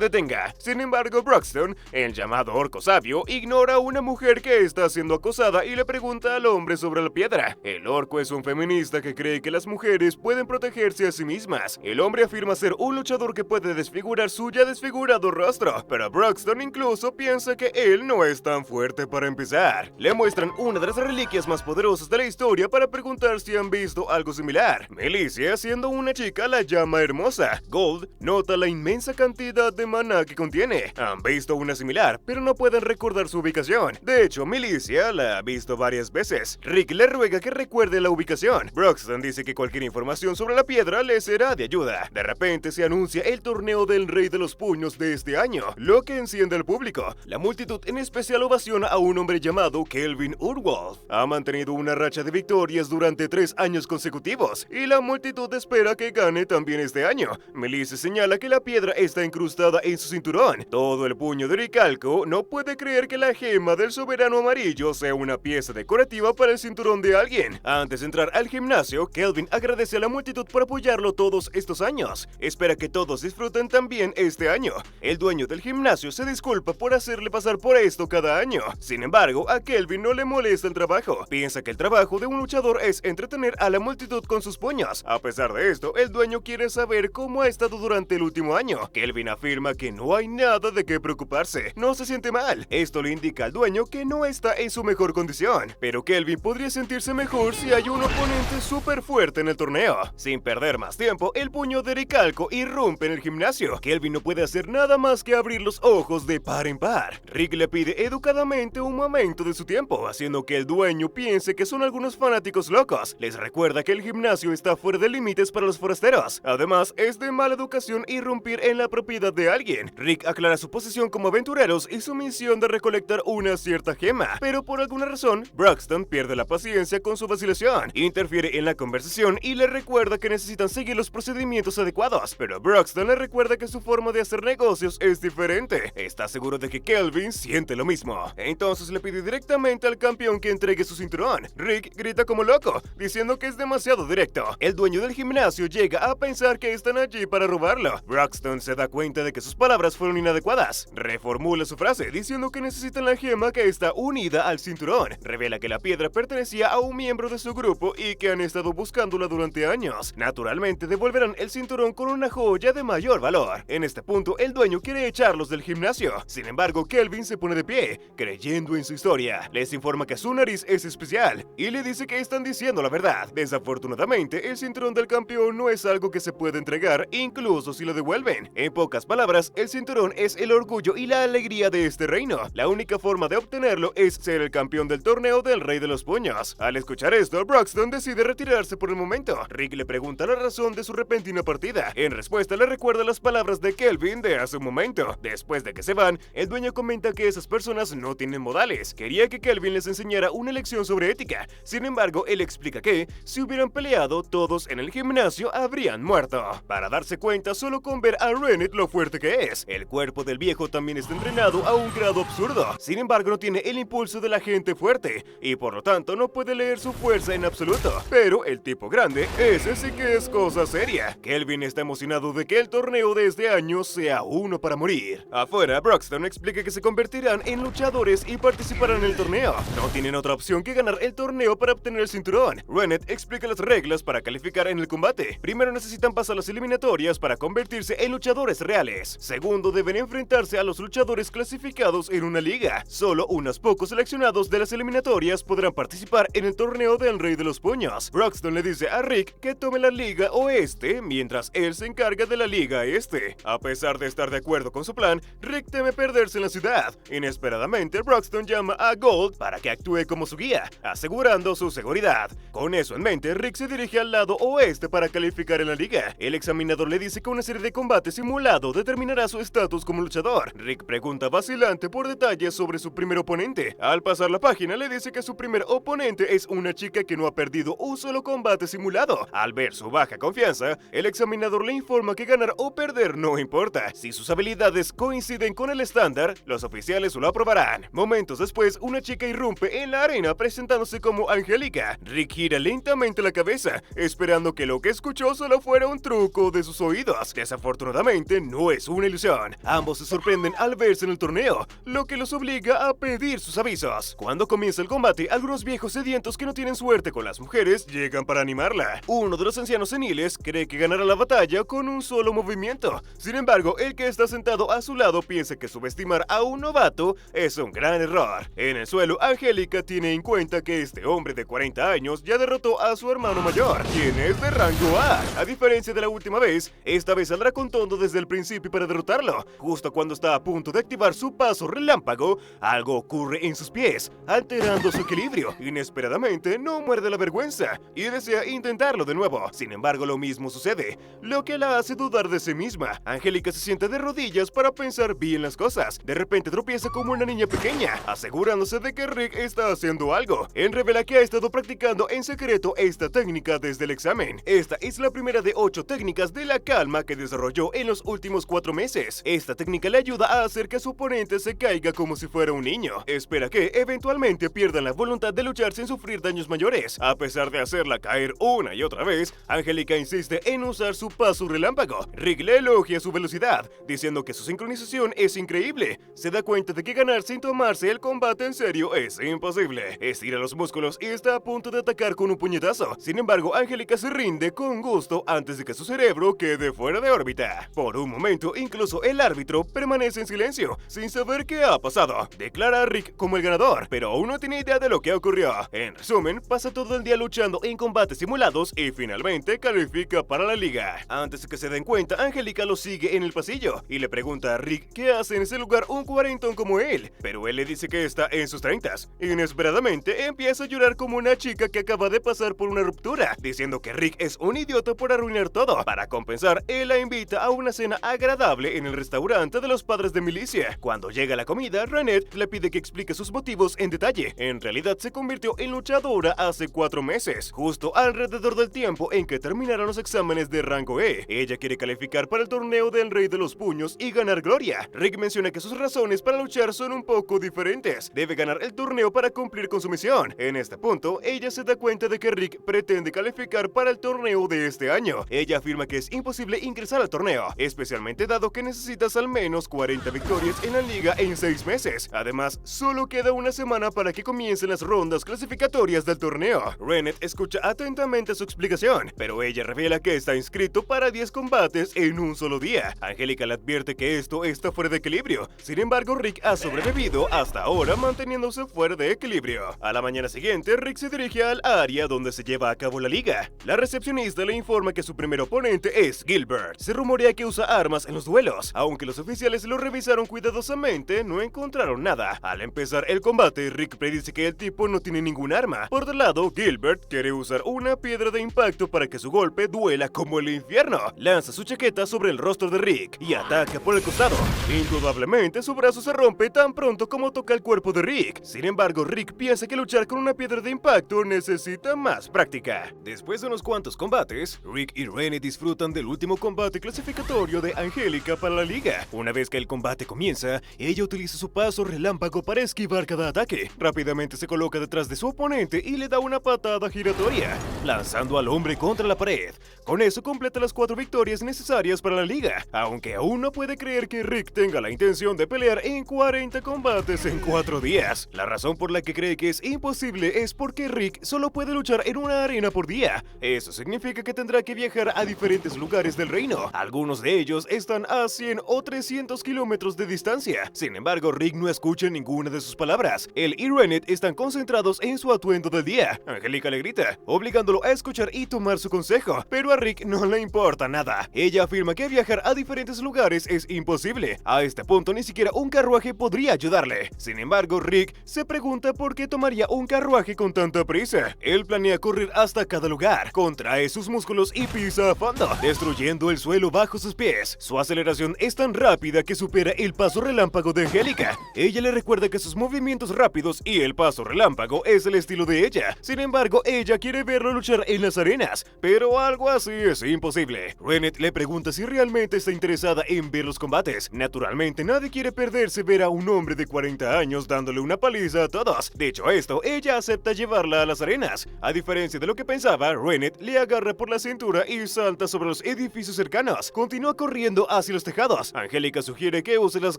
detenga. Sin embargo, Broxton, el llamado orco sabio, ignora a una mujer que está siendo acosada y le pregunta al hombre sobre la piedra. El orco es un feminista que cree que las mujeres pueden protegerse a sí mismas. El hombre afirma ser un luchador que puede desfigurar su ya desfigurado rostro, pero Broxton incluso piensa que él no es tan fuerte para empezar. Le muestran una de las reliquias más poderosas de la historia para preguntar si han visto algo similar. Melissa, siendo una chica, la llama hermosa. Gold nota la inmensa cantidad de maná que contiene. Han visto una similar, pero no pueden recordar su ubicación. De hecho, Melissa la ha visto varias veces. Rick le ruega que recuerde la ubicación. Broxton dice que cualquier información sobre la piedra le será de ayuda. De repente se anuncia el torneo del Rey de los Puños de este año, lo que enciende al público. La multitud en especial ovaciona a un hombre llamado Kelvin Urwolf. Ha mantenido una racha de victorias durante 3 años consecutivos, y la multitud espera que gane también este año. Melissa señala que la piedra está incrustada en su cinturón. Todo el puño de Ricalco no puede creer que la gema del soberano amarillo sea una pieza decorativa para el cinturón de alguien. Antes de entrar al gimnasio, Kelvin agradece a la multitud por apoyarlo todos estos años. Espera que todos disfruten también este año. El dueño del gimnasio se disculpa por hacerle pasar por esto cada año. Sin embargo, a Kelvin no le molesta el trabajo. Piensa que el trabajo de un luchador es entretener a la multitud con sus puños. A pesar de esto, el dueño quiere saber cómo ha estado durante el último año. Kelvin afirma que no hay nada de qué preocuparse. No se siente mal. Esto le indica al dueño que no está en su mejor condición. Pero Kelvin podría sentirse mejor si hay un oponente súper fuerte en el torneo. Sin perder más tiempo, el puño de Ricalco irrumpe en el gimnasio. Kelvin no puede hacer nada más que abrir los ojos de par en par. Rick le pide educadamente un momento de su tiempo, haciendo que el dueño piense que son algunos fanáticos locos. Les recuerda que el gimnasio está fuera de límites para los forasteros. Además, es de mala educación irrumpir en la propiedad de alguien. Rick aclara su posición como aventureros y su misión de recolectar una cierta gema, pero por alguna razón, Broxton pierde la paciencia con su vacilación, interfiere en la conversación y le recuerda que necesitan seguir los procedimientos adecuados, pero Broxton le recuerda que su forma de hacer negocios es diferente. Está seguro de que Kelvin siente lo mismo. Entonces le pide directamente al campeón que entregue su cinturón. Rick grita como loco, diciendo que es demasiado directo. El dueño del gimnasio llega a pensar que están allí para robarlo. Broxton se da cuenta de que sus palabras fueron inadecuadas. Reformula su frase, diciendo que necesitan la gema que está unida al cinturón. Revela que la piedra pertenecía a un miembro de su grupo y que han estado buscándola durante años. Naturalmente devolverán el cinturón con una joya de mayor valor. En este punto, el dueño quiere echarlos del gimnasio. Sin embargo, Kelvin se pone de pie, creyendo en su historia. Les informa que su nariz es especial y le dice que están diciendo la verdad. Desafortunadamente, el cinturón del campeón no es algo que se puede entregar, incluso si lo devuelven. En pocas palabras, el cinturón es el orgullo y la alegría de este reino. La única forma de obtenerlo es ser el campeón del torneo del Rey de los Puños. Al escuchar esto, Broxton decide retirarse por el momento. Rick le pregunta la razón de su repentina partida. En respuesta, le recuerda las palabras de Kelvin de hace un momento. Después de que se van, el dueño comenta que esas personas no tienen modales. Quería que Kelvin les enseñara una lección sobre ética. Sin embargo, él explica que, si hubieran peleado, todos en el gimnasio habrían muerto. Para darse cuenta solo con ver a Rennet lo fuerte que es. El cuerpo del viejo también está entrenado a un grado absurdo. Sin embargo, no tiene el impulso de la gente fuerte, y por lo tanto no puede leer su fuerza en absoluto. Pero el tipo grande, ese sí que es cosa seria. Kelvin está emocionado de que el torneo de este año sea uno para morir. Afuera, Broxton explica que se convertirán en luchadores y participarán en el torneo. No tienen otra opción que ganar el torneo para obtener el cinturón. Rennet explica las reglas para calificar en el combate. Primero necesitan pasar las eliminatorias para convertirse en luchadores reales. Segundo, deben enfrentarse a los luchadores clasificados en una liga. Solo unos pocos seleccionados de las eliminatorias podrán participar en el torneo del Rey de los Puños. Broxton le dice a Rick que tome la Liga Oeste mientras él se encarga de la Liga Este. A pesar de estar de acuerdo con su plan, plan, Rick teme perderse en la ciudad. Inesperadamente, Broxton llama a Gold para que actúe como su guía, asegurando su seguridad. Con eso en mente, Rick se dirige al lado oeste para calificar en la liga. El examinador le dice que una serie de combates simulado determinará su estatus como luchador. Rick pregunta vacilante por detalles sobre su primer oponente. Al pasar la página, le dice que su primer oponente es una chica que no ha perdido un solo combate simulado. Al ver su baja confianza, el examinador le informa que ganar o perder no importa. Si sus habilidades coinciden con el estándar, los oficiales lo aprobarán. Momentos después, una chica irrumpe en la arena presentándose como Angélica. Rick gira lentamente la cabeza, esperando que lo que escuchó solo fuera un truco de sus oídos. Desafortunadamente, no es una ilusión. Ambos se sorprenden al verse en el torneo, lo que los obliga a pedir sus avisos. Cuando comienza el combate, algunos viejos sedientos que no tienen suerte con las mujeres llegan para animarla. Uno de los ancianos seniles cree que ganará la batalla con un solo movimiento. Sin embargo, el que está sentado a su lado piensa que subestimar a un novato es un gran error. En el suelo, Angélica tiene en cuenta que este hombre de 40 años ya derrotó a su hermano mayor, quien es de rango A. A diferencia de la última vez, esta vez saldrá con todo desde el principio para derrotarlo. Justo cuando está a punto de activar su paso relámpago, algo ocurre en sus pies, alterando su equilibrio. Inesperadamente, no muerde la vergüenza y desea intentarlo de nuevo. Sin embargo, lo mismo sucede, lo que la hace dudar de sí misma. Angélica se sienta de rodillas para pensar bien las cosas. De repente tropieza como una niña pequeña, asegurándose de que Rick está haciendo algo. Él revela que ha estado practicando en secreto esta técnica desde el examen. Esta es la primera de 8 técnicas de la calma que desarrolló en los últimos 4 meses. Esta técnica le ayuda a hacer que su oponente se caiga como si fuera un niño. Espera que eventualmente pierdan la voluntad de luchar sin sufrir daños mayores. A pesar de hacerla caer una y otra vez, Angélica insiste en usar su paso relámpago. Rick le elogia su velocidad, diciendo que su sincronización es increíble. Se da cuenta de que ganar sin tomarse el combate en serio es imposible. Estira los músculos y está a punto de atacar con un puñetazo. Sin embargo, Angélica se rinde con gusto antes de que su cerebro quede fuera de órbita. Por un momento, incluso el árbitro permanece en silencio, sin saber qué ha pasado. Declara a Rick como el ganador, pero aún no tiene idea de lo que ocurrió. En resumen, pasa todo el día luchando en combates simulados y finalmente califica para la liga. Antes de que se den cuenta, Angélica lo sigue en el pasillo y le pregunta a Rick qué hace en ese lugar un cuarentón como él, pero él le dice que está en sus 30s. Inesperadamente empieza a llorar como una chica que acaba de pasar por una ruptura, diciendo que Rick es un idiota por arruinar todo. Para compensar, él la invita a una cena agradable en el restaurante de los padres de milicia. Cuando llega la comida, Renette le pide que explique sus motivos en detalle. En realidad se convirtió en luchadora hace 4 meses, justo alrededor del tiempo en que terminaron los exámenes de rango E. Ella quiere calificar para el torneo del Rey de los Puños y ganar gloria. Rick menciona que sus razones para luchar son un poco diferentes. Debe ganar el torneo para cumplir con su misión. En este punto, ella se da cuenta de que Rick pretende calificar para el torneo de este año. Ella afirma que es imposible ingresar al torneo, especialmente dado que necesitas al menos 40 victorias en la liga en 6 meses. Además, solo queda una semana para que comiencen las rondas clasificatorias del torneo. Renette escucha atentamente su explicación, pero ella revela que está inscrito para 10 combates en un solo día. Angélica le advierte que esto está fuera de equilibrio. Sin embargo, Rick ha sobrevivido hasta ahora manteniéndose fuera de equilibrio. A la mañana siguiente, Rick se dirige al área donde se lleva a cabo la liga. La recepcionista le informa que su primer oponente es Gilbert. Se rumorea que usa armas en los duelos. Aunque los oficiales lo revisaron cuidadosamente, no encontraron nada. Al empezar el combate, Rick predice que el tipo no tiene ningún arma. Por otro lado, Gilbert quiere usar una piedra de impacto para que su golpe duela como el infierno. Lanza su chaqueta sobre el rostro de Rick y ataca por el costado. Indudablemente, su brazo se rompe tan pronto como toca el cuerpo de Rick. Sin embargo, Rick piensa que luchar con una piedra de impacto necesita más práctica. Después de unos cuantos combates, Rick y Renette disfrutan del último combate clasificatorio de Angélica para la liga. Una vez que el combate comienza, ella utiliza su paso relámpago para esquivar cada ataque. Rápidamente se coloca detrás de su oponente y le da una patada giratoria, lanzando al hombre contra la pared. Con eso completa las 4 victorias necesarias para la liga, aunque aún no puede creer que Rick tenga la intención de pelear en 40 combates en 4 días. La razón por la que cree que es imposible es porque Rick solo puede luchar en una arena por día. Eso significa que tendrá que viajar a diferentes lugares del reino. Algunos de ellos están a 100 o 300 kilómetros de distancia. Sin embargo, Rick no escucha ninguna de sus palabras. Él y Renette están concentrados en su atuendo del día. Angélica le grita, obligándolo a escuchar y tomar su consejo, pero a Rick no le importa nada. Ella afirma que viajar a diferentes lugares es imposible imposible. A este punto ni siquiera un carruaje podría ayudarle. Sin embargo, Rick se pregunta por qué tomaría un carruaje con tanta prisa. Él planea correr hasta cada lugar, contrae sus músculos y pisa a fondo, destruyendo el suelo bajo sus pies. Su aceleración es tan rápida que supera el paso relámpago de Angélica. Ella le recuerda que sus movimientos rápidos y el paso relámpago es el estilo de ella. Sin embargo, ella quiere verlo luchar en las arenas, pero algo así es imposible. Rennet le pregunta si realmente está interesada en ver los combates. Naturalmente, nadie quiere perderse ver a un hombre de 40 años dándole una paliza a todos. Dicho esto, ella acepta llevarla a las arenas. A diferencia de lo que pensaba, Rennet le agarra por la cintura y salta sobre los edificios cercanos. Continúa corriendo hacia los tejados. Angélica sugiere que use las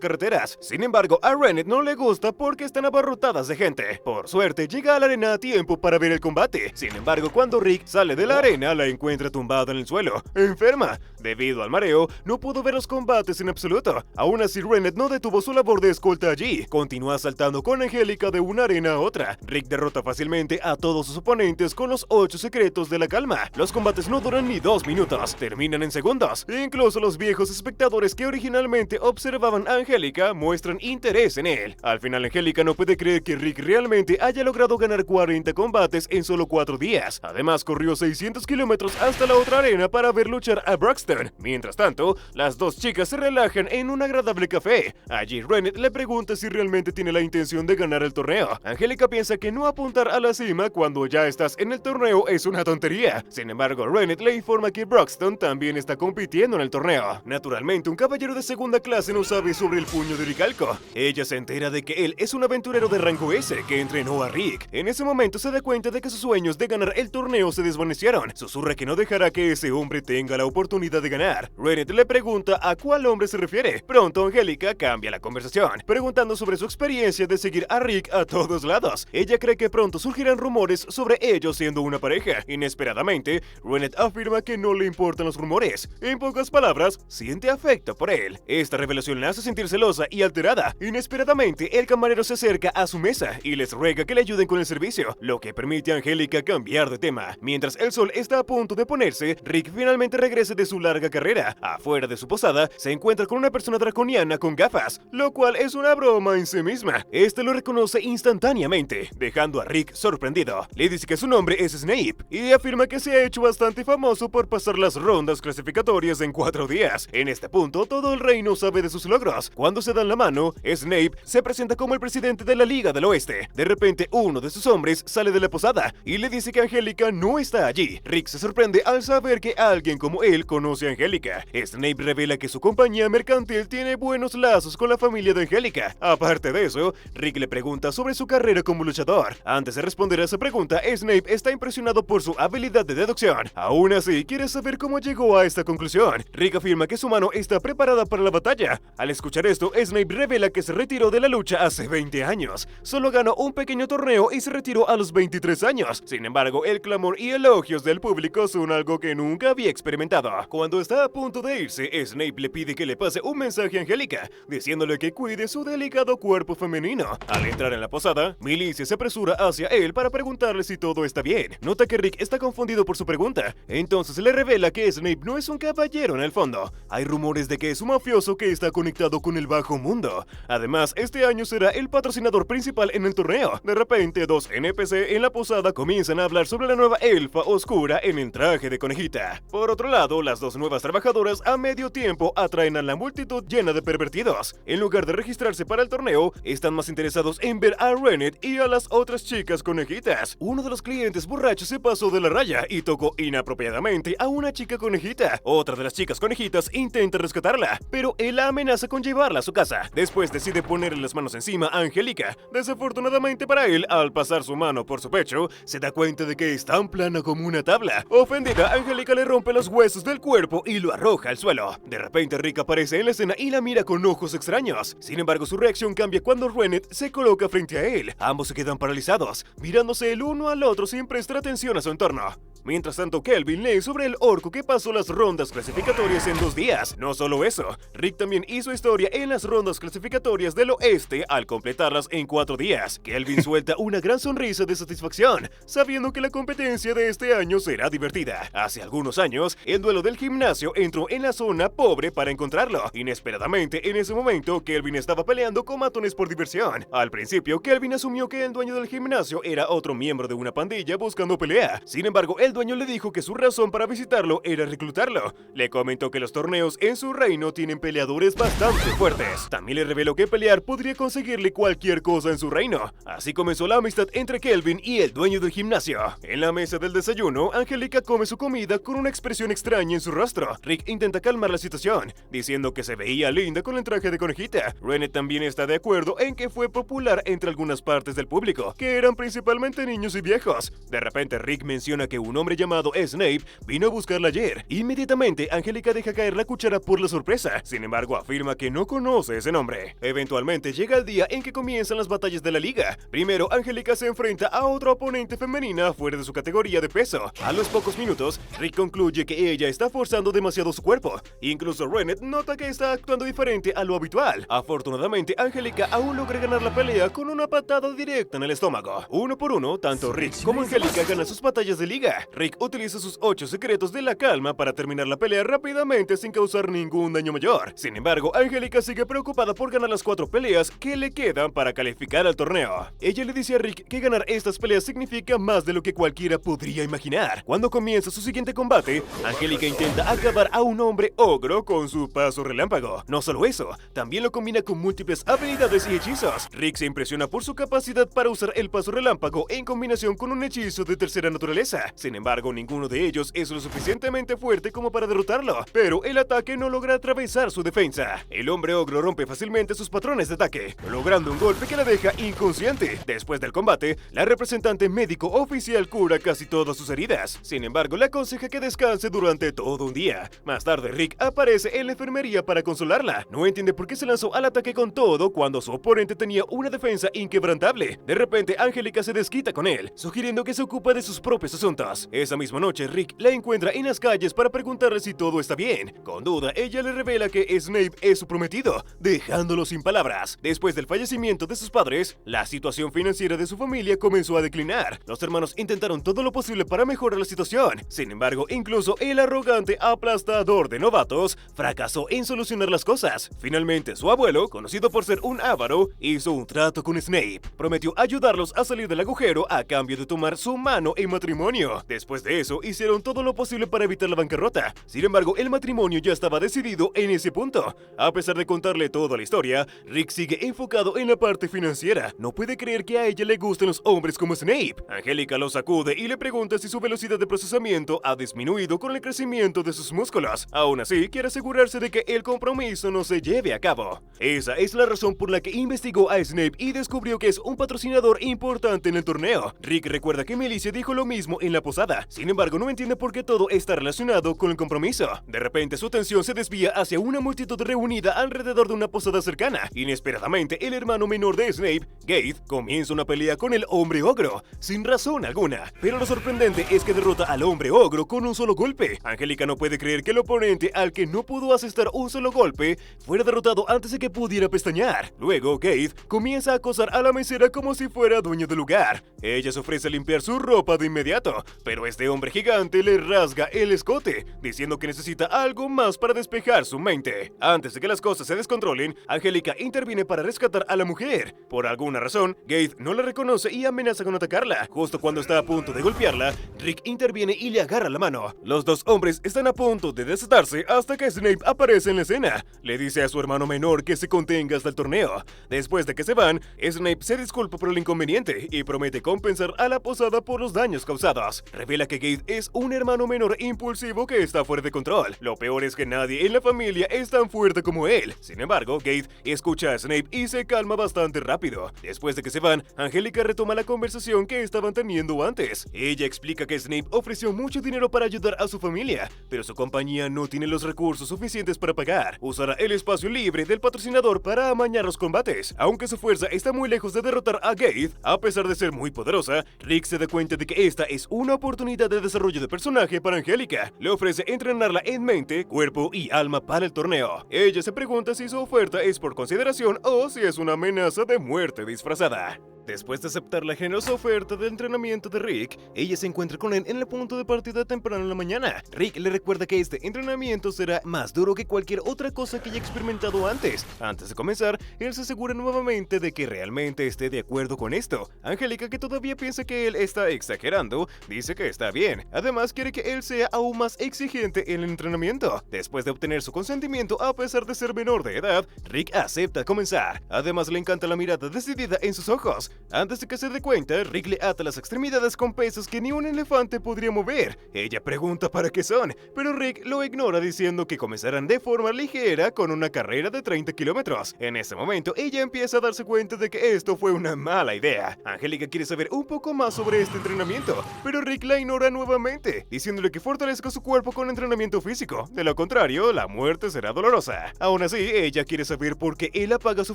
carreteras. Sin embargo, a Rennet no le gusta porque están abarrotadas de gente. Por suerte, llega a la arena a tiempo para ver el combate. Sin embargo, cuando Rick sale de la arena, la encuentra tumbada en el suelo, enferma. Debido al mareo, no pudo ver los combates en absoluto. Aún así, Rennet no detuvo su labor de escolta allí. Continúa saltando con Angélica de una arena a otra. Rick derrota fácilmente a todos sus oponentes con los 8 secretos de la calma. Los combates no duran ni 2 minutos, terminan en segundos. Incluso los viejos espectadores que originalmente observaban a Angélica muestran interés en él. Al final, Angélica no puede creer que Rick realmente haya logrado ganar 40 combates en solo 4 días. Además, corrió 600 kilómetros hasta la otra arena para ver luchar a Braxton. Mientras tanto, las dos chicas se relajan en un agradable café. Allí, Rennet le pregunta si realmente tiene la intención de ganar el torneo. Angélica piensa que no apuntar a la cima cuando ya estás en el torneo es una tontería. Sin embargo, Rennet le informa que Braxton también está compitiendo en el torneo. Naturalmente, un caballero de segunda clase no sabe sobre el puño de Ricalco. Ella se entera de que él es un aventurero de rango S que entrenó a Rick. En ese momento se da cuenta de que sus sueños de ganar el torneo se desvanecieron. Susurra que no dejará que ese hombre tenga la oportunidad de ganar. Rennet le pregunta a cuál hombre se refiere. Pronto Angélica cambia la conversación, preguntando sobre su experiencia de seguir a Rick a todos lados. Ella cree que pronto surgirán rumores sobre ellos siendo una pareja. Inesperadamente, Rennet afirma que no le importan los rumores. En pocas palabras, siente afecto por él. Esta revelación la hace sentir celosa y alterada. Inesperadamente, el camarero se acerca a su mesa y les ruega que le ayuden con el servicio, lo que permite a Angélica cambiar de tema. Mientras el sol está a punto de ponerse, Rick finalmente regresa de su larga carrera. Afuera de su posada, se encuentra con una persona draconiana con gafas, lo cual es una broma en sí misma. Este lo reconoce instantáneamente, dejando a Rick sorprendido. Le dice que su nombre es Snape y afirma que se ha hecho bastante famoso por pasar las rondas clasificatorias en 4 días. En este punto, todo el reino sabe de sus logros. Cuando se dan la mano, Snape se presenta como el presidente de la Liga del Oeste. De repente, uno de sus hombres sale de la posada y le dice que Angélica no está allí. Rick se sorprende al saber que alguien como él conoce a Angélica. Snape revela que su compañía mercantil tiene buenos lazos con la familia de Angélica. Aparte de eso, Rick le pregunta sobre su carrera como luchador. Antes de responder a esa pregunta, Snape está impresionado por su habilidad de deducción. Aún así, quiere saber cómo llegó a esta conclusión. Rick afirma que su mano está preparada para la batalla. Al escuchar esto, Snape revela que se retiró de la lucha hace 20 años. Solo ganó un pequeño torneo y se retiró a los 23 años. Sin embargo, el clamor y elogios del público son algo que nunca había experimentado. Cuando está a punto de irse, Snape le pide que le pase un mensaje a Angélica, diciéndole que cuide su delicado cuerpo femenino. Al entrar en la posada, Milicia se apresura hacia él para preguntarle si todo está bien. Nota que Rick está confundido por su pregunta. Entonces le revela que Snape no es un caballero en el fondo. Hay rumores de que es un mafioso que está conectado con el bajo mundo. Además, este año será el patrocinador principal en el torneo. De repente, 2 NPC en la posada comienzan a hablar sobre la nueva elfa oscura en el traje de conejita. Por otro lado, las 2 nuevas trabajadoras a medio tiempo atraen a la multitud llena de pervertidos. En lugar de registrarse para el torneo, están más interesados en ver a Rennet y a las otras chicas conejitas. Uno de los clientes borrachos se pasó de la raya y tocó inapropiadamente a una chica conejita. Otra de las chicas conejitas intenta rescatarla, pero él la amenaza con llevarla a su casa. Después decide ponerle las manos encima a Angélica. Desafortunadamente para él, al pasar su mano por su pecho, se da cuenta de que es tan plana como una tabla. Ofendida, Angélica le rompe los huesos del cuerpo y lo arroja al suelo. De repente, Rick aparece en la escena y la mira con ojos extraños. Sin embargo, su reacción cambia cuando Rennet se coloca frente a él. Ambos se quedan paralizados, mirándose el uno al otro sin prestar atención a su entorno. Mientras tanto, Kelvin lee sobre el orco que pasó las rondas clasificatorias en 2 días. No solo eso, Rick también hizo historia en las rondas clasificatorias del oeste al completarlas en 4 días. Kelvin suelta una gran sonrisa de satisfacción, sabiendo que la competencia de este año será divertida. Hace algunos años, el duelo del gimnasio entró en la zona pobre para encontrarlo. Inesperadamente, en ese momento, Kelvin estaba peleando con matones por diversión. Al principio, Kelvin asumió que el dueño del gimnasio era otro miembro de una pandilla buscando pelea. Sin embargo, el dueño le dijo que su razón para visitarlo era reclutarlo. Le comentó que los torneos en su reino tienen peleadores bastante fuertes. También le reveló que pelear podría conseguirle cualquier cosa en su reino. Así comenzó la amistad entre Kelvin y el dueño del gimnasio. En la mesa del desayuno, Angélica come su comida con una expresión extraña en su rostro. Rick intenta calmar la situación, diciendo que se veía linda con el traje de conejita. Rennet también está de acuerdo en que fue popular entre algunas partes del público, que eran principalmente niños y viejos. De repente, Rick menciona que un hombre llamado Snape vino a buscarla ayer. Inmediatamente, Angélica deja caer la cuchara por la sorpresa. Sin embargo, afirma que no conoce ese nombre. Eventualmente, llega el día en que comienzan las batallas de la liga. Primero, Angélica se enfrenta a otra oponente femenina fuera de su categoría de peso. A los pocos minutos, Rick concluye que ella está forzando demasiado su cuerpo. Incluso Rennet nota que está actuando diferente a lo habitual. Afortunadamente, Angélica aún logra ganar la pelea con una patada directa en el estómago. Uno por uno, tanto Rick como Angélica ganan sus batallas de liga. Rick utiliza sus 8 secretos de la calma para terminar la pelea rápidamente sin causar ningún daño mayor. Sin embargo, Angélica sigue preocupada por ganar las 4 peleas que le quedan para calificar al torneo. Ella le dice a Rick que ganar estas peleas significa más de lo que cualquiera podría imaginar. Cuando comienza su siguiente combate, Angélica intenta acabar a un hombre ogro con su paso relámpago. No solo eso, también lo combina con múltiples habilidades y hechizos. Rick se impresiona por su capacidad para usar el paso relámpago en combinación con un hechizo de tercera naturaleza. Sin embargo, ninguno de ellos es lo suficientemente fuerte como para derrotarlo, pero el ataque no logra atravesar su defensa. El hombre ogro rompe fácilmente sus patrones de ataque, logrando un golpe que la deja inconsciente. Después del combate, la representante médico oficial cura casi todas sus heridas. Sin embargo, le aconseja que descanse durante todo un día. Más tarde, Rick aparece en la enfermería para consolarla. No entiende por qué se lanzó al ataque con todo cuando su oponente tenía una defensa inquebrantable. De repente, Angélica se desquita con él, sugiriendo que se ocupe de sus propios asuntos. Esa misma noche, Rick la encuentra en las calles para preguntarle si todo está bien. Con duda, ella le revela que Snape es su prometido, dejándolo sin palabras. Después del fallecimiento de sus padres, la situación financiera de su familia comenzó a declinar. Los hermanos intentaron todo lo posible para mejorar la situación. Sin embargo, incluso el arrogante aplastador de novatos fracasó en solucionar las cosas. Finalmente, su abuelo, conocido por ser un avaro, hizo un trato con Snape. Prometió ayudarlos a salir del agujero a cambio de tomar su mano en matrimonio. Después de eso, hicieron todo lo posible para evitar la bancarrota. Sin embargo, el matrimonio ya estaba decidido en ese punto. A pesar de contarle toda la historia, Rick sigue enfocado en la parte financiera. No puede creer que a ella le gusten los hombres como Snape. Angélica lo sacude y le pregunta si su velocidad de procesamiento ha disminuido con el crecimiento de sus músculos. Aún así, quiere asegurarse de que el compromiso no se lleve a cabo. Esa es la razón por la que investigó a Snape y descubrió que es un patrocinador importante en el torneo. Rick recuerda que Melissa dijo lo mismo en la posada. Sin embargo, no entiende por qué todo está relacionado con el compromiso. De repente, su atención se desvía hacia una multitud reunida alrededor de una posada cercana. Inesperadamente, el hermano menor de Snape, Gaith, comienza una pelea con el hombre ogro, sin razón alguna. Pero lo sorprendente es que derrota al hombre ogro con un solo golpe. Angélica no puede creer que el oponente al que no pudo asestar un solo golpe fuera derrotado antes de que pudiera pestañear. Luego, Gaith comienza a acosar a la mesera como si fuera dueño del lugar. Ella se ofrece a limpiar su ropa de inmediato, pero este hombre gigante le rasga el escote, diciendo que necesita algo más para despejar su mente. Antes de que las cosas se descontrolen, Angélica interviene para rescatar a la mujer. Por alguna razón, Gaith no la reconoce y amenaza con atacarla. Justo cuando está a punto de golpearla, Rick interviene y le agarra la mano. Los dos hombres están a punto de desatarse hasta que Snape aparece en la escena. Le dice a su hermano menor que se contenga hasta el torneo. Después de que se van, Snape se disculpa por el inconveniente y promete compensar a la posada por los daños causados. Revela que Gaith es un hermano menor impulsivo que está fuera de control. Lo peor es que nadie en la familia es tan fuerte como él. Sin embargo, Gaith escucha a Snape y se calma bastante rápido. Después de que se van, Angélica retoma la conversación que estaban teniendo antes. Ella explica que Snape ofreció mucho dinero para ayudar a su familia, pero su compañía no tiene los recursos suficientes para pagar. Usará el espacio libre del patrocinador para amañar los combates. Aunque su fuerza está muy lejos de derrotar a Gaith, a pesar de ser muy poderosa, Rick se da cuenta de que esta es una oportunidad oportunidad de desarrollo de personaje para Angélica. Le ofrece entrenarla en mente, cuerpo y alma para el torneo. Ella se pregunta si su oferta es por consideración o si es una amenaza de muerte disfrazada. Después de aceptar la generosa oferta de entrenamiento de Rick, ella se encuentra con él en el punto de partida temprano en la mañana. Rick le recuerda que este entrenamiento será más duro que cualquier otra cosa que haya experimentado antes. Antes de comenzar, él se asegura nuevamente de que realmente esté de acuerdo con esto. Angélica, que todavía piensa que él está exagerando, dice que está bien. Además, quiere que él sea aún más exigente en el entrenamiento. Después de obtener su consentimiento a pesar de ser menor de edad, Rick acepta comenzar. Además, le encanta la mirada decidida en sus ojos. Antes de que se dé cuenta, Rick le ata las extremidades con pesas que ni un elefante podría mover. Ella pregunta para qué son, pero Rick lo ignora diciendo que comenzarán de forma ligera con una carrera de 30 kilómetros. En ese momento, ella empieza a darse cuenta de que esto fue una mala idea. Angélica quiere saber un poco más sobre este entrenamiento, pero Rick la ignora nuevamente, diciéndole que fortalezca su cuerpo con entrenamiento físico. De lo contrario, la muerte será dolorosa. Aún así, ella quiere saber por qué él apaga su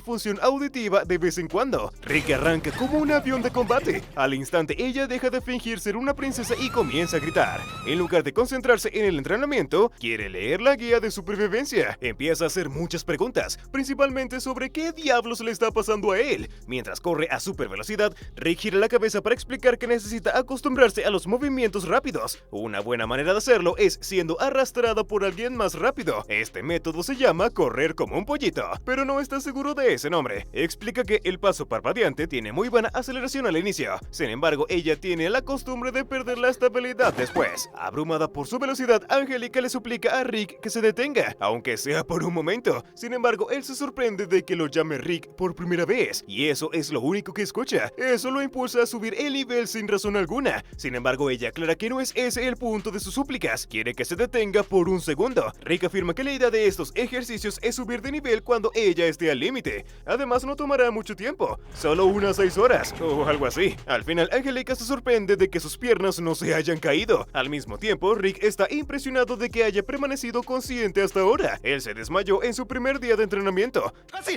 función auditiva de vez en cuando. Rick arranca como un avión de combate. Al instante, ella deja de fingir ser una princesa y comienza a gritar. En lugar de concentrarse en el entrenamiento, quiere leer la guía de supervivencia. Empieza a hacer muchas preguntas, principalmente sobre qué diablos le está pasando a él. Mientras corre a super velocidad, Rick gira la cabeza para explicar que necesita acostumbrarse a los movimientos rápidos. Una buena manera de hacerlo es siendo arrastrada por alguien más rápido. Este método se llama correr como un pollito, pero no está seguro de ese nombre. Explica que el paso parpadeante tiene muy buena aceleración al inicio. Sin embargo, ella tiene la costumbre de perder la estabilidad después. Abrumada por su velocidad, Angélica le suplica a Rick que se detenga, aunque sea por un momento. Sin embargo, él se sorprende de que lo llame Rick por primera vez, y eso es lo único que escucha. Eso lo impulsa a subir el nivel sin razón alguna. Sin embargo, ella aclara que no es ese el punto de sus súplicas. Quiere que se detenga por un segundo. Rick afirma que la idea de estos ejercicios es subir de nivel cuando ella esté al límite. Además, no tomará mucho tiempo, solo unas 6 horas o algo así. Al final, Angélica se sorprende de que sus piernas no se hayan caído. Al mismo tiempo, Rick está impresionado de que haya permanecido consciente hasta ahora. Él se desmayó en su primer día de entrenamiento. ¡Así!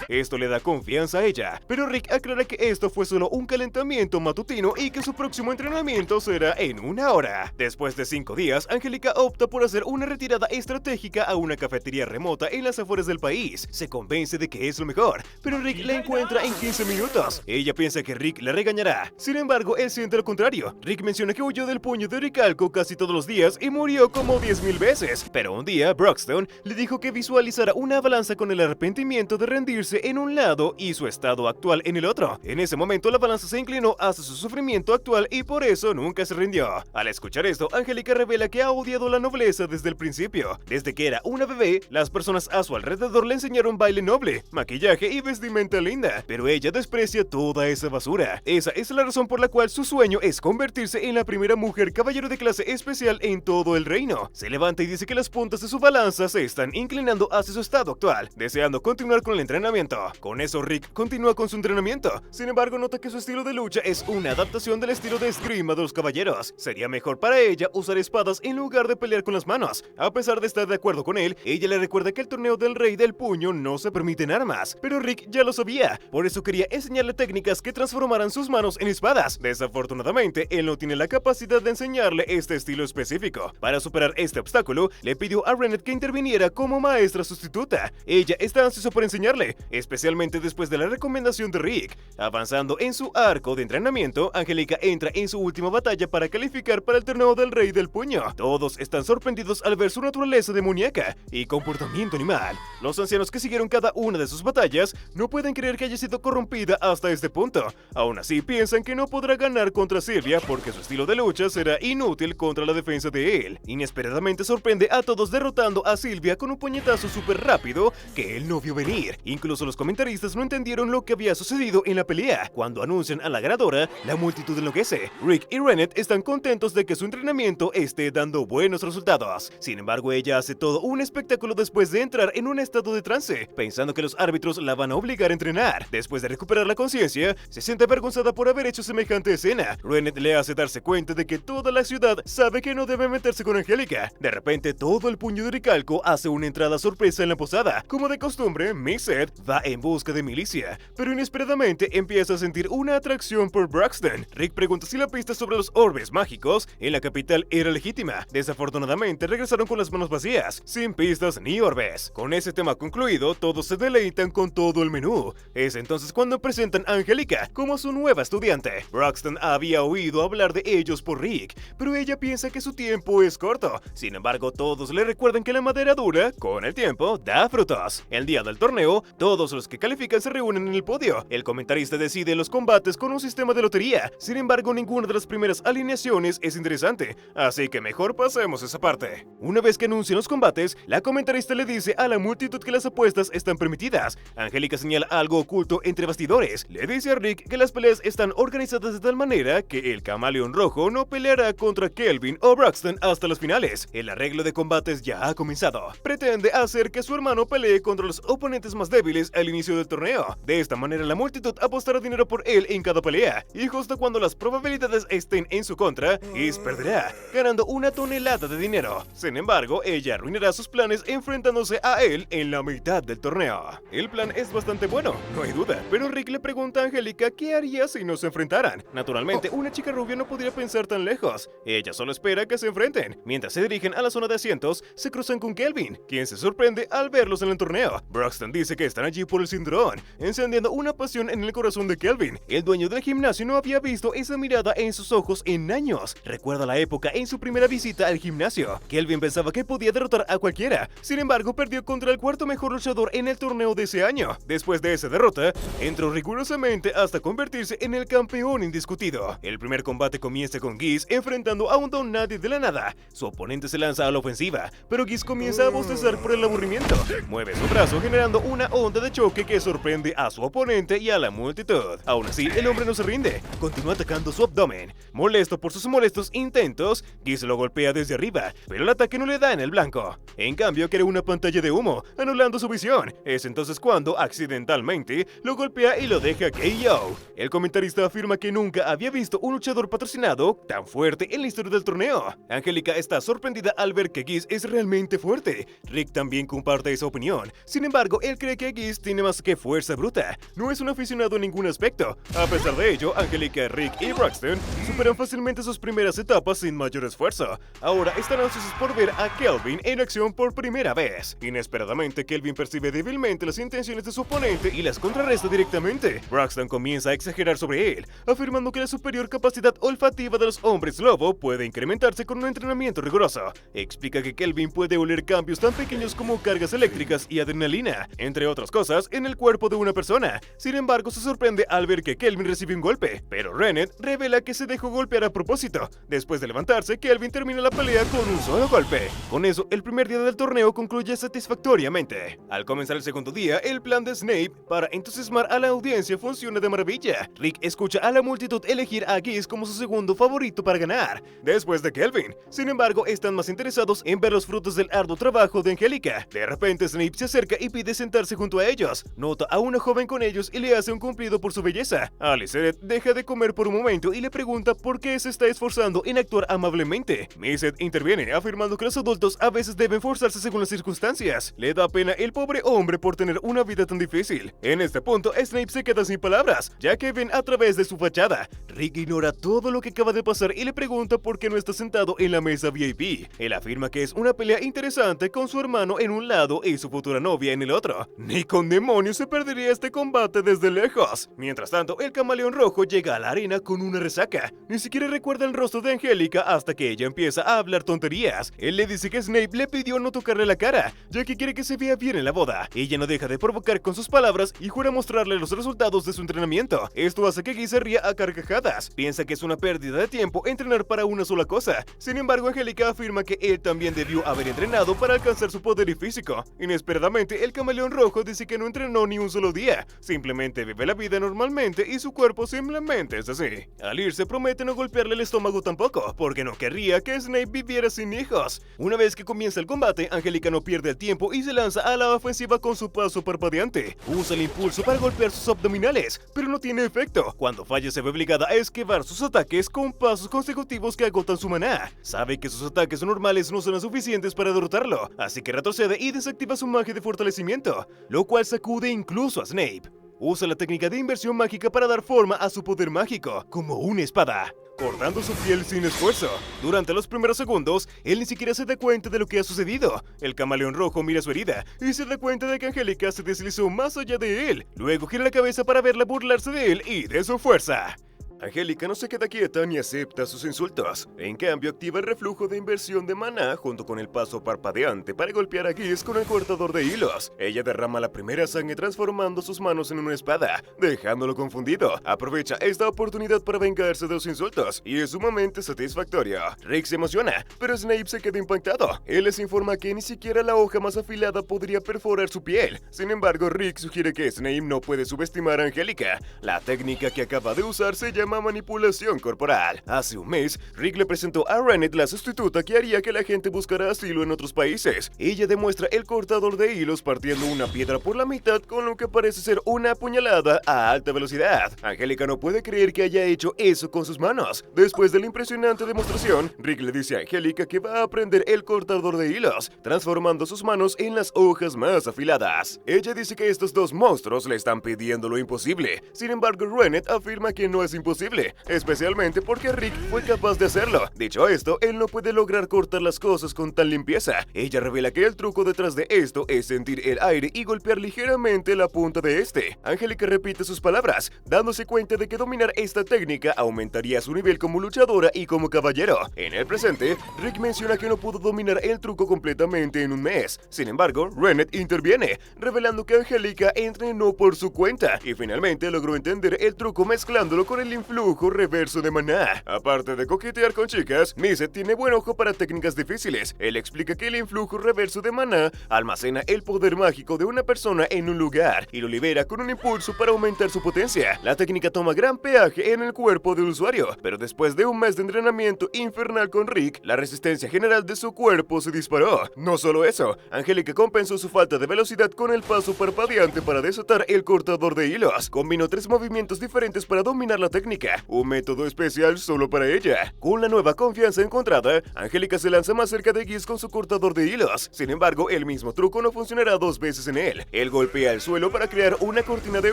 Esto le da confianza a ella, pero Rick aclara que esto fue solo un calentamiento matutino y que su próximo entrenamiento será en 1 hora. Después de 5 días, Angélica opta por hacer una retirada estratégica a una cafetería remota en las afueras del país. Se convence de que es lo mejor, pero Rick la encuentra en 15 minutos. Ella piensa que Rick la regañará. Sin embargo, él siente lo contrario. Rick menciona que huyó del puño de Orichalco casi todos los días y murió como 10,000 veces. Pero un día, Brockstone le dijo que visualizara una balanza con el arrepentimiento de rendirse en un lado y su estado actual en el otro. En ese momento, la balanza se inclinó hacia su sufrimiento actual y por eso nunca se rindió. Al escuchar esto, Angélica revela que ha odiado la nobleza desde el principio. Desde que era una bebé, las personas a su alrededor le enseñaron baile noble, maquillaje y vestimenta linda, pero ella desprecia toda esa basura. Esa es la razón por la cual su sueño es convertirse en la primera mujer caballero de clase especial en todo el reino. Se levanta y dice que las puntas de su balanza se están inclinando hacia su estado actual, deseando continuar con el entrenamiento. Con eso, Rick continúa con su entrenamiento. Sin embargo, nota que su estilo de lucha es una adaptación del estilo de esgrima de los caballeros. Sería mejor para ella usar espadas en lugar de pelear con las manos. A pesar de estar de acuerdo con él, ella le recuerda que el torneo del Rey del Puño no se permiten armas. Pero Rick ya lo sabía, por eso quería enseñarle técnicas que transformaran sus manos en espadas. Desafortunadamente, él no tiene la capacidad de enseñarle este estilo específico. Para superar este obstáculo, le pidió a Rennet que interviniera como maestra sustituta. Ella está ansiosa por enseñarle, especialmente después de la recomendación de Rick. Avanzando en su arco de entrenamiento, Angélica entra en su última batalla para calificar para el torneo del Rey del Puño. Todos están sorprendidos al ver su naturaleza demoníaca y comportamiento animal. Los ancianos que siguieron cada una de sus batallas no pueden creer que haya sido corrompida hasta este punto. Aún así, piensan que no podrá ganar contra Sylvia porque su estilo de lucha será inútil contra la defensa de él. Inesperadamente sorprende a todos derrotando a Sylvia con un puñetazo súper rápido que él no vio venir. Incluso los comentaristas no entendieron lo que había sucedido en la pelea. Cuando anuncian a la ganadora, la multitud enloquece. Rick y Rennet están contentos de que su entrenamiento esté dando buenos resultados. Sin embargo, ella hace todo un espectáculo después de entrar en un estado de trance, pensando que los árbitros la van a obligar a entrenar. Después de recuperar la conciencia, se siente avergonzada por haber hecho semejante escena. Rennet le hace darse cuenta de que toda la ciudad sabe que no debe meterse con Angélica. De repente, todo el puño de Orichalco hace una entrada sorpresa en la posada. Como de costumbre, Miss Ed va en busca de milicia, pero inesperadamente empieza a sentir una atracción por Braxton. Rick pregunta si la pista sobre los orbes mágicos en la capital era legítima. Desafortunadamente regresaron con las manos vacías, sin pistas ni orbes. Con ese tema concluido, todos se deleitan con todo el menú. Es entonces cuando presentan a Angélica como su nueva estudiante. Braxton había oído hablar de ellos por Rick, pero ella piensa que su tiempo es corto. Sin embargo, todos le recuerdan que la madera dura, con el tiempo, da frutos. El día del torneo, todos los que califican se reúnen en el podio. El comentarista decide los combates con un sistema de lotería. Sin embargo, ninguna de las primeras alineaciones es interesante, así que mejor pasemos esa parte. Una vez que anuncian los combates, la comentarista le dice a la multitud que las apuestas están permitidas. Angélica señala algo oculto entre bastidores. Le dice a Rick que las peleas están organizadas de tal manera que el camaleón rojo no peleará contra Kelvin o Braxton hasta las finales. El arreglo de combates ya ha comenzado. Pretende hacer que su hermano pelee contra los oponentes más débiles al inicio del torneo. De esta manera la multitud apostará dinero por él en cada pelea, y justo cuando las probabilidades estén en su contra, Giz perderá, ganando una tonelada de dinero. Sin embargo, ella arruinará sus planes enfrentándose a él en la mitad del torneo. El plan es bastante bueno, no hay duda, pero Rick le pregunta a Angélica qué haría si no se enfrentaran. Naturalmente, una chica rubia no podría pensar tan lejos. Ella solo espera que se enfrenten. Mientras se dirigen a la zona de asientos, se cruzan con Kelvin, quien se sorprende al verlos en el torneo. Braxton dice que están allí por el cinturón, encendiendo una pasión en el corazón de Kelvin. El dueño del gimnasio no había visto esa mirada en sus ojos en años. Recuerda la época en su primera visita al gimnasio. Kelvin pensaba que podía derrotar a cualquiera. Sin embargo, perdió contra el cuarto mejor luchador en el torneo de ese año. Después de esa derrota, entró rigurosamente hasta convertirse en el campeón indiscutido. El primer combate comienza con Giz enfrentando a un don nadie de la nada. Su oponente se lanza a la ofensiva, pero Giz comienza a bostezar por el aburrimiento. Mueve su brazo generando una onda de choque que sorprende a su oponente y a la multitud. Aún así, el hombre no se rinde. Continúa atacando su abdomen. Molesto por sus molestos intentos, Giz lo golpea desde arriba, pero el ataque no le da en el blanco. En cambio, crea una pantalla de humo, anulando su visión. Es entonces cuando, accidentalmente, lo golpea y lo deja KO. El comentarista afirma que nunca había visto un luchador patrocinado tan fuerte en la historia del torneo. Angélica está sorprendida al ver que Giz es realmente fuerte. Rick también comparte esa opinión. Sin embargo, él cree que Giz tiene más que fuerza bruta. No es un aficionado en ningún aspecto. A pesar de ello, Angélica, Rick y Braxton superan fácilmente sus primeras etapas sin mayor esfuerzo. Ahora están ansiosos por ver a Kelvin en acción por primera vez. Inesperadamente, Kelvin percibe débilmente las intenciones de su oponente y las contrarresta directamente. Braxton comienza a exagerar sobre él, afirmando que la superior capacidad olfativa de los hombres lobo puede incrementarse con un entrenamiento riguroso. Explica que Kelvin puede oler cambios tan pequeños como cargas eléctricas y adrenalina, entre otras cosas, en el cuerpo de una persona. Sin embargo, se sorprende al ver que Kelvin recibe un golpe, pero Rennet revela que se dejó golpear a propósito. Después de levantarse, Kelvin termina la pelea con un solo golpe. Con eso, el primer día del torneo concluye satisfactoriamente. Al comenzar el segundo día, el plan de Snape para entusiasmar a la audiencia funciona de maravilla. Rick escucha a la multitud elegir a Giz como su segundo favorito para ganar, después de Kelvin. Sin embargo, están más interesados en ver los frutos del arduo trabajo de Angélica. De repente, Snape se acerca y pide sentarse junto a ellos. Nota a una joven con ellos y le hace un cumplido por su belleza. Alicet deja de comer por un momento y le pregunta por qué se está esforzando en actuar amablemente. Missed interviene, afirmando que los adultos a veces deben forzarse según las circunstancias. Le da pena el pobre hombre por tener una vida tan difícil. En este punto, Snape se queda sin palabras, ya que ven a través de su fachada. Rick ignora todo lo que acaba de pasar y le pregunta por qué no está sentado en la mesa VIP. Él afirma que es una pelea interesante con su hermano en un lado y su futura novia en el otro. Ni con demonios se perdería este combate desde lejos. Mientras tanto, el camaleón rojo llega a la arena con una resaca. Ni siquiera recuerda el rostro de Angélica hasta que ella empieza a hablar tonterías. Él le dice que Snape le pidió no tocarle la cara, ya que quiere que se vea bien en la boda. Ella no deja de provocar con sus palabras y jura mostrarle los resultados de su entrenamiento. Esto hace que Giz se ría a carcajadas. Piensa que es una pérdida de tiempo entrenar para una sola cosa. Sin embargo, Angélica afirma que él también debió haber entrenado para alcanzar su poder físico. Inesperadamente, el camaleón rojo dice que no entrenó ni un solo día. Simplemente vive la vida normalmente y su cuerpo simplemente es así. Al irse, promete no golpearle el estómago tampoco, porque no querría que Snape viviera sin hijos. Una vez que comienza el combate, Angélica no pierde el tiempo y se lanza a la ofensiva con su paso parpadeante. Usa el impulso para golpear sus abdominales, pero no tiene efecto. Cuando falla, se ve obligada a esquivar sus ataques con pasos consecutivos que agotan su maná. Sabe que sus ataques normales no son suficientes para derrotarlo, así que retrocede y desactiva su magia de fortalecimiento, lo cual cual sacude incluso a Snape. Usa la técnica de inversión mágica para dar forma a su poder mágico, como una espada, cortando su piel sin esfuerzo. Durante los primeros segundos, él ni siquiera se da cuenta de lo que ha sucedido. El camaleón rojo mira su herida y se da cuenta de que Angélica se deslizó más allá de él. Luego gira la cabeza para verla burlarse de él y de su fuerza. Angélica no se queda quieta ni acepta sus insultos. En cambio, activa el reflujo de inversión de maná junto con el paso parpadeante para golpear a Geese con el cortador de hilos. Ella derrama la primera sangre transformando sus manos en una espada, dejándolo confundido. Aprovecha esta oportunidad para vengarse de los insultos y es sumamente satisfactorio. Rick se emociona, pero Snape se queda impactado. Él les informa que ni siquiera la hoja más afilada podría perforar su piel. Sin embargo, Rick sugiere que Snape no puede subestimar a Angélica. La técnica que acaba de usar se llama manipulación corporal. Hace un mes, Rick le presentó a Rennet la sustituta que haría que la gente buscara asilo en otros países. Ella demuestra el cortador de hilos partiendo una piedra por la mitad con lo que parece ser una puñalada a alta velocidad. Angélica no puede creer que haya hecho eso con sus manos. Después de la impresionante demostración, Rick le dice a Angélica que va a aprender el cortador de hilos, transformando sus manos en las hojas más afiladas. Ella dice que estos dos monstruos le están pidiendo lo imposible. Sin embargo, Rennet afirma que no es imposible, especialmente porque Rick fue capaz de hacerlo. Dicho esto, él no puede lograr cortar las cosas con tal limpieza. Ella revela que el truco detrás de esto es sentir el aire y golpear ligeramente la punta de este. Angélica repite sus palabras, dándose cuenta de que dominar esta técnica aumentaría su nivel como luchadora y como caballero. En el presente, Rick menciona que no pudo dominar el truco completamente en un mes. Sin embargo, Rennet interviene, revelando que Angélica entrenó por su cuenta y finalmente logró entender el truco mezclándolo con el influjo reverso de maná. Aparte de coquetear con chicas, Missed tiene buen ojo para técnicas difíciles. Él explica que el influjo reverso de maná almacena el poder mágico de una persona en un lugar y lo libera con un impulso para aumentar su potencia. La técnica toma gran peaje en el cuerpo del usuario, pero después de un mes de entrenamiento infernal con Rick, la resistencia general de su cuerpo se disparó. No solo eso, Angélica compensó su falta de velocidad con el paso parpadeante para desatar el cortador de hilos. Combinó 3 movimientos diferentes para dominar la técnica, un método especial solo para ella. Con la nueva confianza encontrada, Angélica se lanza más cerca de Geese con su cortador de hilos. Sin embargo, el mismo truco no funcionará 2 veces en él. Él golpea el suelo para crear una cortina de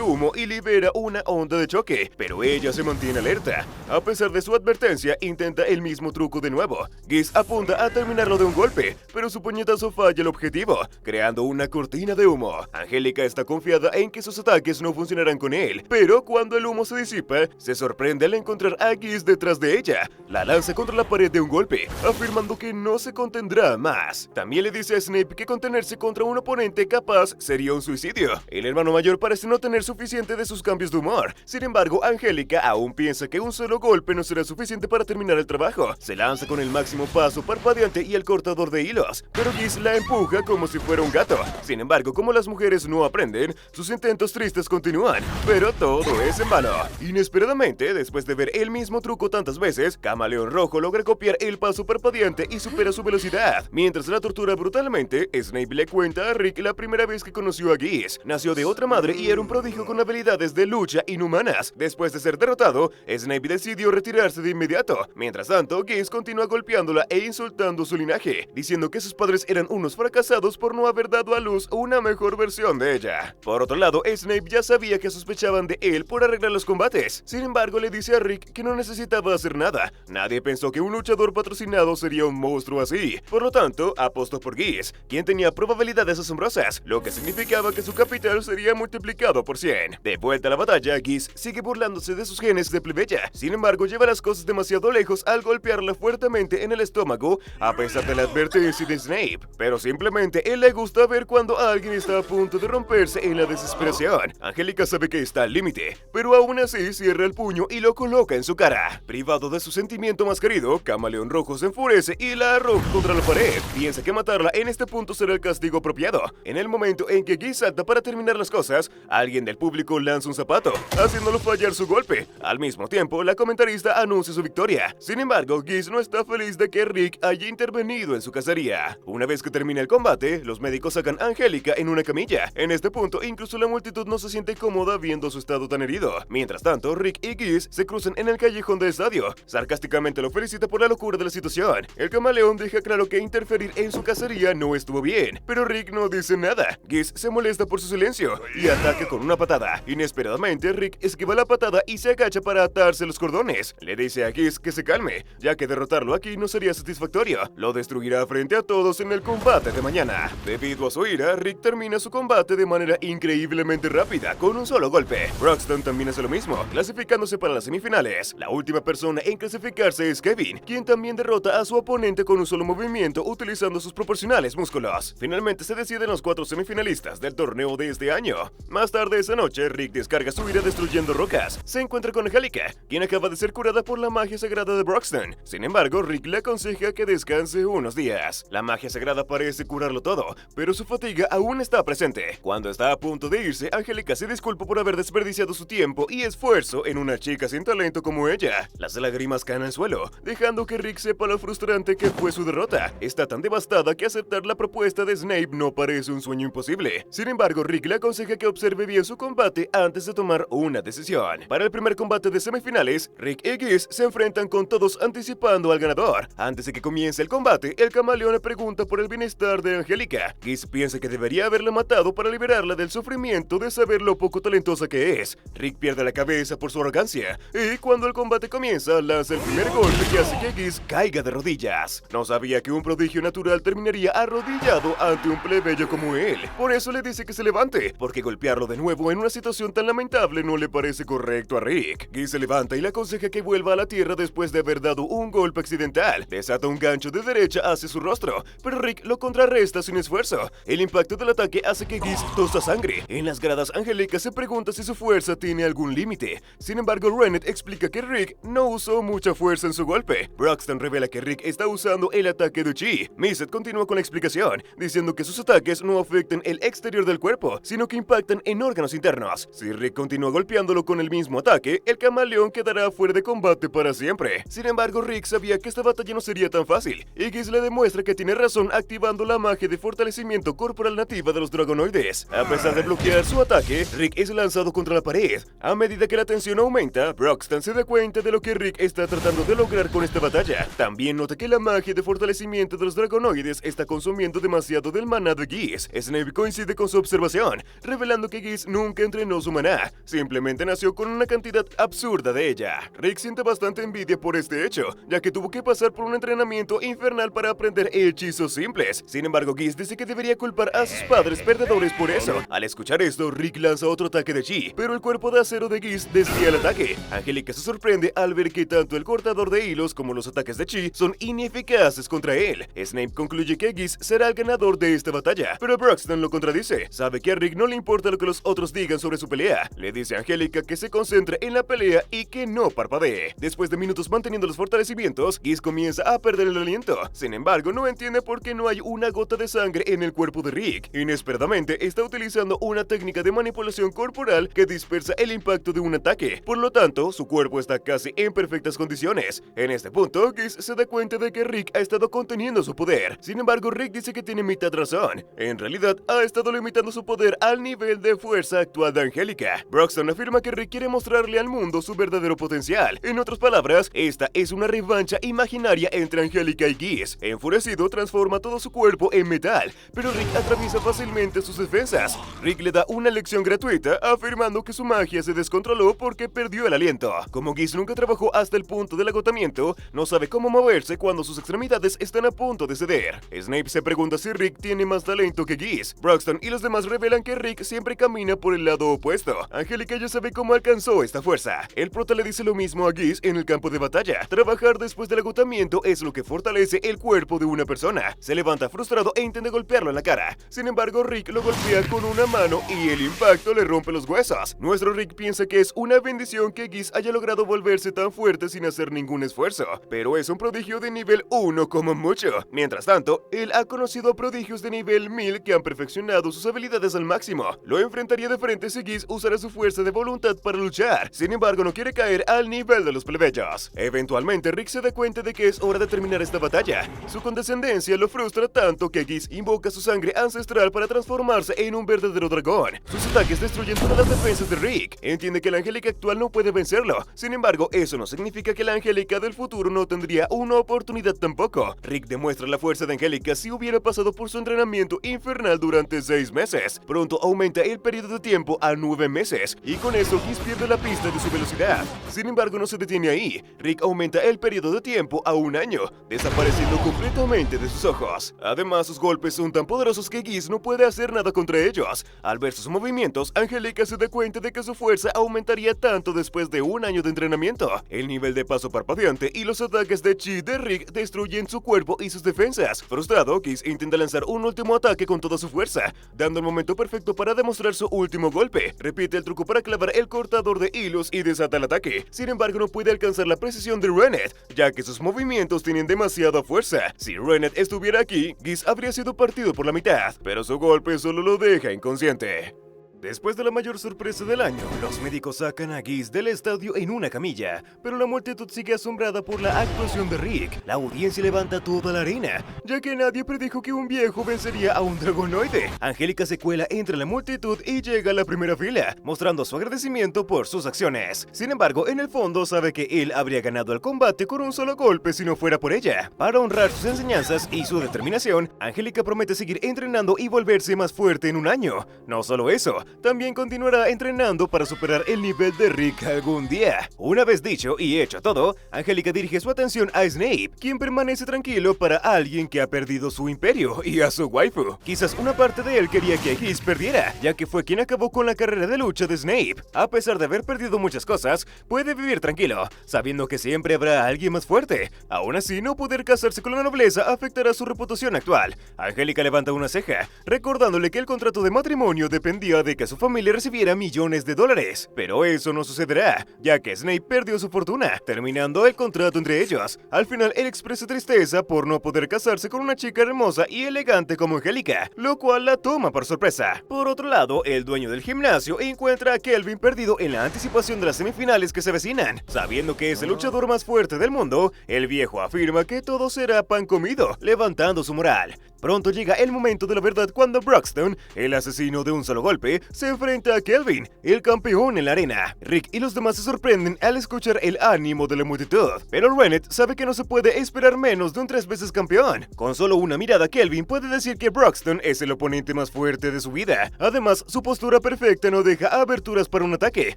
humo y libera una onda de choque, pero ella se mantiene alerta. A pesar de su advertencia, intenta el mismo truco de nuevo. Geese apunta a terminarlo de un golpe, pero su puñetazo falla el objetivo, creando una cortina de humo. Angélica está confiada en que sus ataques no funcionarán con él, pero cuando el humo se disipa, se sorprende al encontrar a Geese detrás de ella. La lanza contra la pared de un golpe, afirmando que no se contendrá más. También le dice a Snape que contenerse contra un oponente capaz sería un suicidio. El hermano mayor parece no tener suficiente de sus cambios de humor. Sin embargo, Angélica aún piensa que un solo golpe no será suficiente para terminar el trabajo. Se lanza con el máximo paso parpadeante y el cortador de hilos, pero Geese la empuja como si fuera un gato. Sin embargo, como las mujeres no aprenden, sus intentos tristes continúan, pero todo es en vano. Inesperadamente, después de ver el mismo truco tantas veces, Camaleón Rojo logra copiar el paso parpadeante y supera su velocidad. Mientras la tortura brutalmente, Snape le cuenta a Rick la primera vez que conoció a Geese. Nació de otra madre y era un prodigio con habilidades de lucha inhumanas. Después de ser derrotado, Snape decidió retirarse de inmediato. Mientras tanto, Geese continúa golpeándola e insultando su linaje, diciendo que sus padres eran unos fracasados por no haber dado a luz una mejor versión de ella. Por otro lado, Snape ya sabía que sospechaban de él por arreglar los combates. Sin embargo, le dice a Rick que no necesitaba hacer nada. Nadie pensó que un luchador patrocinado sería un monstruo así. Por lo tanto, apostó por Geese, quien tenía probabilidades asombrosas, lo que significaba que su capital sería multiplicado por 100. De vuelta a la batalla, Geese sigue burlándose de sus genes de plebeya. Sin embargo, lleva las cosas demasiado lejos al golpearla fuertemente en el estómago, a pesar de la advertencia de Snape. Pero simplemente él le gusta ver cuando alguien está a punto de romperse en la desesperación. Angélica sabe que está al límite, pero aún así cierra el puño y lo coloca en su cara. Privado de su sentimiento más querido, Camaleón Rojo se enfurece y la arroja contra la pared. Piensa que matarla en este punto será el castigo apropiado. En el momento en que Geese salta para terminar las cosas, alguien del público lanza un zapato, haciéndolo fallar su golpe. Al mismo tiempo, la comentarista anuncia su victoria. Sin embargo, Geese no está feliz de que Rick haya intervenido en su cacería. Una vez que termina el combate, los médicos sacan a Angélica en una camilla. En este punto, incluso la multitud no se siente cómoda viendo su estado tan herido. Mientras tanto, Rick y Geese se cruzan en el callejón del estadio. Sarcásticamente lo felicita por la locura de la situación. El camaleón deja claro que interferir en su cacería no estuvo bien, pero Rick no dice nada. Geese se molesta por su silencio y ataca con una patada. Inesperadamente, Rick esquiva la patada y se agacha para atarse los cordones. Le dice a Geese que se calme, ya que derrotarlo aquí no sería satisfactorio. Lo destruirá frente a todos en el combate de mañana. Debido a su ira, Rick termina su combate de manera increíblemente rápida, con un solo golpe. Broxton también hace lo mismo, clasificándose para las semifinales. La última persona en clasificarse es Kevin, quien también derrota a su oponente con un solo movimiento utilizando sus proporcionales músculos. Finalmente se deciden los 4 semifinalistas del torneo de este año. Más tarde esa noche, Rick descarga su ira destruyendo rocas. Se encuentra con Angélica, quien acaba de ser curada por la magia sagrada de Broxton. Sin embargo, Rick le aconseja que descanse unos días. La magia sagrada parece curarlo todo, pero su fatiga aún está presente. Cuando está a punto de irse, Angélica se disculpa por haber desperdiciado su tiempo y esfuerzo en una chica sin talento como ella. Las lágrimas caen al suelo, dejando que Rick sepa lo frustrante que fue su derrota. Está tan devastada que aceptar la propuesta de Snape no parece un sueño imposible. Sin embargo, Rick le aconseja que observe bien su combate antes de tomar una decisión. Para el primer combate de semifinales, Rick y Geese se enfrentan con todos anticipando al ganador. Antes de que comience el combate, el camaleón le pregunta por el bienestar de Angélica. Geese piensa que debería haberla matado para liberarla del sufrimiento de saber lo poco talentosa que es. Rick pierde la cabeza por su arrogancia, y cuando el combate comienza, lanza el primer golpe que hace que Geese caiga de rodillas. No sabía que un prodigio natural terminaría arrodillado ante un plebeyo como él. Por eso le dice que se levante, porque golpearlo de nuevo en una situación tan lamentable no le parece correcto a Rick. Geese se levanta y le aconseja que vuelva a la tierra después de haber dado un golpe accidental. Desata un gancho de derecha hacia su rostro, pero Rick lo contrarresta sin esfuerzo. El impacto del ataque hace que Geese tosa sangre. En las gradas, Angélica se pregunta si su fuerza tiene algún límite. Sin embargo, Rennet explica que Rick no usó mucha fuerza en su golpe. Broxton revela que Rick está usando el ataque de Chi. Missed continúa con la explicación, diciendo que sus ataques no afectan el exterior del cuerpo, sino que impactan en órganos internos. Si Rick continúa golpeándolo con el mismo ataque, el camaleón quedará fuera de combate para siempre. Sin embargo, Rick sabía que esta batalla no sería tan fácil, y Geese le demuestra que tiene razón activando la magia de fortalecimiento corporal nativa de los dragonoides. A pesar de bloquear su ataque, Rick es lanzado contra la pared. A medida que la tensión aumenta, Broxton se da cuenta de lo que Rick está tratando de lograr con esta batalla. También nota que la magia de fortalecimiento de los dragonoides está consumiendo demasiado del maná de Geese. Snape coincide con su observación, revelando que Geese nunca entrenó su maná, simplemente nació con una cantidad absurda de ella. Rick siente bastante envidia por este hecho, ya que tuvo que pasar por un entrenamiento infernal para aprender hechizos simples. Sin embargo, Geese dice que debería culpar a sus padres perdedores por eso. Al escuchar esto, Rick lanza otro ataque de Chi, pero el cuerpo de acero de Geese desvía el ataque. Angélica se sorprende al ver que tanto el cortador de hilos como los ataques de Chi son ineficaces contra él. Snape concluye que Geese será el ganador de esta batalla, pero Broxton lo contradice. Sabe que a Rick no le importa lo que los otros digan sobre su pelea. Le dice a Angélica que se concentre en la pelea y que no parpadee. Después de minutos manteniendo los fortalecimientos, Geese comienza a perder el aliento. Sin embargo, no entiende por qué no hay una gota de sangre en el cuerpo de Rick. Inesperadamente, está utilizando una técnica de manipulación corporal que dispersa el impacto de un ataque. Por lo tanto, su cuerpo está casi en perfectas condiciones. En este punto, Geese se da cuenta de que Rick ha estado conteniendo su poder. Sin embargo, Rick dice que tiene mitad razón. En realidad, ha estado limitando su poder al nivel de fuerza actual de Angélica. Broxton afirma que Rick quiere mostrarle al mundo su verdadero potencial. En otras palabras, esta es una revancha imaginaria entre Angélica y Geese. Enfurecido, transforma todo su cuerpo en metal, pero Rick atraviesa fácilmente sus defensas. Rick le da una lección gratuita, afirmando que su magia se descontroló porque perdió el aliento. Como Geese nunca trabajó hasta el punto del agotamiento, no sabe cómo moverse cuando sus extremidades están a punto de ceder. Snape se pregunta si Rick tiene más talento que Geese. Broxton y los demás revelan que Rick siempre camina por el lado opuesto. Angélica ya sabe cómo alcanzó esta fuerza. El prota le dice lo mismo a Geese en el campo de batalla. Trabajar después del agotamiento es lo que fortalece el cuerpo de una persona. Se levanta frustrado e intenta golpearlo en la cara. Sin embargo, Rick lo golpea con una mano y el impacto le rompe los huesos. Nuestro Rick piensa que es una bendición que Geese haya logrado volverse tan fuerte sin hacer ningún esfuerzo, pero es un prodigio de nivel 1 como mucho. Mientras tanto, él ha conocido a prodigios de nivel 1000 que han perfeccionado sus habilidades al máximo. Lo enfrentaría de frente si Geese usara su fuerza de voluntad para luchar. Sin embargo, no quiere caer al nivel de los plebeyos. Eventualmente, Rick se da cuenta de que es hora de terminar esta batalla. Su condescendencia lo frustra tanto que Geese invoca su sangre ancestral para transformarse en un verdadero dragón. Sus ataques destruyen todas las defensas de Rick. Entiende que la Angélica actual no puede vencerlo. Sin embargo, eso no significa que la Angélica del futuro no tendría una oportunidad tampoco. Rick demuestra la fuerza de Angélica si hubiera pasado por su entrenamiento infernal durante 6 meses. Pronto aumenta el periodo de tiempo a 9 meses, y con eso Geese pierde la pista de su velocidad. Sin embargo, no se detiene ahí. Rick aumenta el periodo de tiempo a 1 año, desapareciendo completamente de sus ojos. Además, sus golpes son tan poderosos que Geese no puede hacer nada contra ellos. Al ver sus movimientos, Angélica se da cuenta de que su fuerza aumentaría tanto después de 1 año de entrenamiento. El nivel de paso parpadeante y los ataques de chi de Rick destruyen su cuerpo y sus defensas. Frustrado, Geese intenta lanzar un último ataque con toda su fuerza, dando el momento perfecto para demostrar su último golpe. Repite el truco para clavar el cortador de hilos y desata el ataque. Sin embargo, no puede alcanzar la precisión de Rennet, ya que sus movimientos tienen demasiada fuerza. Si Rennet estuviera aquí, Geese habría sido partido por la mitad, pero su golpe solo lo deja inconsciente. Después de la mayor sorpresa del año, los médicos sacan a Geese del estadio en una camilla, pero la multitud sigue asombrada por la actuación de Rick. La audiencia levanta toda la arena, ya que nadie predijo que un viejo vencería a un dragonoide. Angélica se cuela entre la multitud y llega a la primera fila, mostrando su agradecimiento por sus acciones. Sin embargo, en el fondo sabe que él habría ganado el combate con un solo golpe si no fuera por ella. Para honrar sus enseñanzas y su determinación, Angélica promete seguir entrenando y volverse más fuerte en 1 año. No solo eso, también continuará entrenando para superar el nivel de Rick algún día. Una vez dicho y hecho todo, Angélica dirige su atención a Snape, quien permanece tranquilo para alguien que ha perdido su imperio y a su waifu. Quizás una parte de él quería que Geese perdiera, ya que fue quien acabó con la carrera de lucha de Snape. A pesar de haber perdido muchas cosas, puede vivir tranquilo, sabiendo que siempre habrá alguien más fuerte. Aún así, no poder casarse con la nobleza afectará su reputación actual. Angélica levanta una ceja, recordándole que el contrato de matrimonio dependía de que su familia recibiera millones de dólares. Pero eso no sucederá, ya que Snape perdió su fortuna, terminando el contrato entre ellos. Al final, él expresa tristeza por no poder casarse con una chica hermosa y elegante como Angélica, lo cual la toma por sorpresa. Por otro lado, el dueño del gimnasio encuentra a Kelvin perdido en la anticipación de las semifinales que se avecinan. Sabiendo que es el luchador más fuerte del mundo, el viejo afirma que todo será pan comido, levantando su moral. Pronto llega el momento de la verdad cuando Broxton, el asesino de un solo golpe, se enfrenta a Kelvin, el campeón en la arena. Rick y los demás se sorprenden al escuchar el ánimo de la multitud, pero Rennet sabe que no se puede esperar menos de un 3 veces campeón. Con solo una mirada, Kelvin puede decir que Broxton es el oponente más fuerte de su vida. Además, su postura perfecta no deja aberturas para un ataque.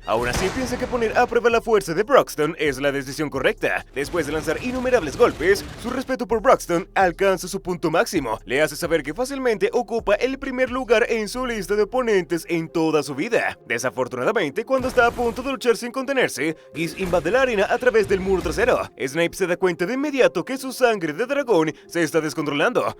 Aún así, piensa que poner a prueba la fuerza de Broxton es la decisión correcta. Después de lanzar innumerables golpes, su respeto por Broxton alcanza su punto máximo. Le hace saber que fácilmente ocupa el primer lugar en su lista de oponentes en toda su vida. Desafortunadamente, cuando está a punto de luchar sin contenerse, Geese invade la arena a través del muro trasero. Snape se da cuenta de inmediato que su sangre de dragón se está descontrolando,